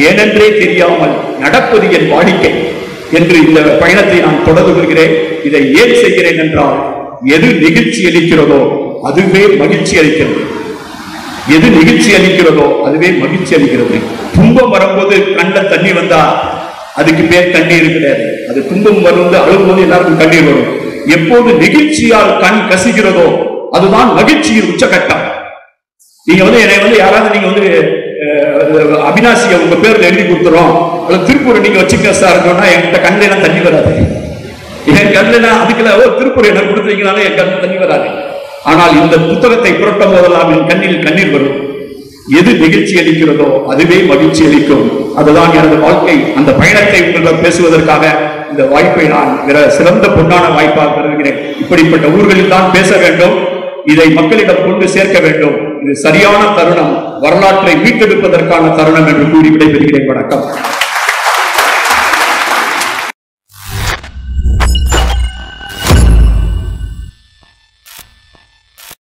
ஏனென்றே தெரியாமல் நடப்பது என் வாடிக்கை என்று இந்த பயணத்தை நான் தொடர்ந்து வருகிறேன். இதை ஏன் செய்கிறேன் என்றால், எது நிகழ்ச்சி அளிக்கிறதோ அதுவே மகிழ்ச்சி அளிக்கிறது. எது நிகழ்ச்சி அளிக்கிறதோ அதுவே மகிழ்ச்சி அளிக்கிறது. துன்பம் வரும்போது கண்ட தண்ணி வந்தா அதுக்கு பேர் கண்ணீர் கிடையாது. அது துன்பம் வரும்போது அழும்போது எல்லாருக்கும் கண்ணீர் வரும். எப்போது நிகழ்ச்சியால் கண் கசிகிறதோ அதுதான் மகிழ்ச்சியின் உச்சகட்டம். நீங்க என்னை யாராவது நீங்க அபினாசியை உங்க பேர்ல எழுதி கொடுத்துறோம், திருப்பூர் நீங்க வச்சுக்க சார் சொன்னா என்கிட்ட கண்ணில தண்ணி வராது. என் கண்ணில அதுக்குள்ள திருப்பூர் என்ன கொடுத்தீங்கனாலும் என் கண்ணு தண்ணி வராது. ஆனால் இந்த புத்தகத்தை புரட்டும் போதெல்லாம் என் கண்ணில் கண்ணீர் வரும். எது நிகழ்ச்சி அளிக்கிறதோ அதுவே மகிழ்ச்சி அளிக்கும். அதுதான் எனது வாழ்க்கை. அந்த பயணத்தை உங்களிடம் பேசுவதற்காக இந்த வாய்ப்பை நான் சிறந்த பொன்னான வாய்ப்பாக கருதுகிறேன். இப்படிப்பட்ட ஊர்களில் தான் பேச வேண்டும், இதை மக்களிடம் கொண்டு சேர்க்க வேண்டும். இது சரியான தருணம், வரலாற்றை மீட்டெடுப்பதற்கான தருணம் என்று கூறி விடைபெறுகிறேன். வணக்கம்.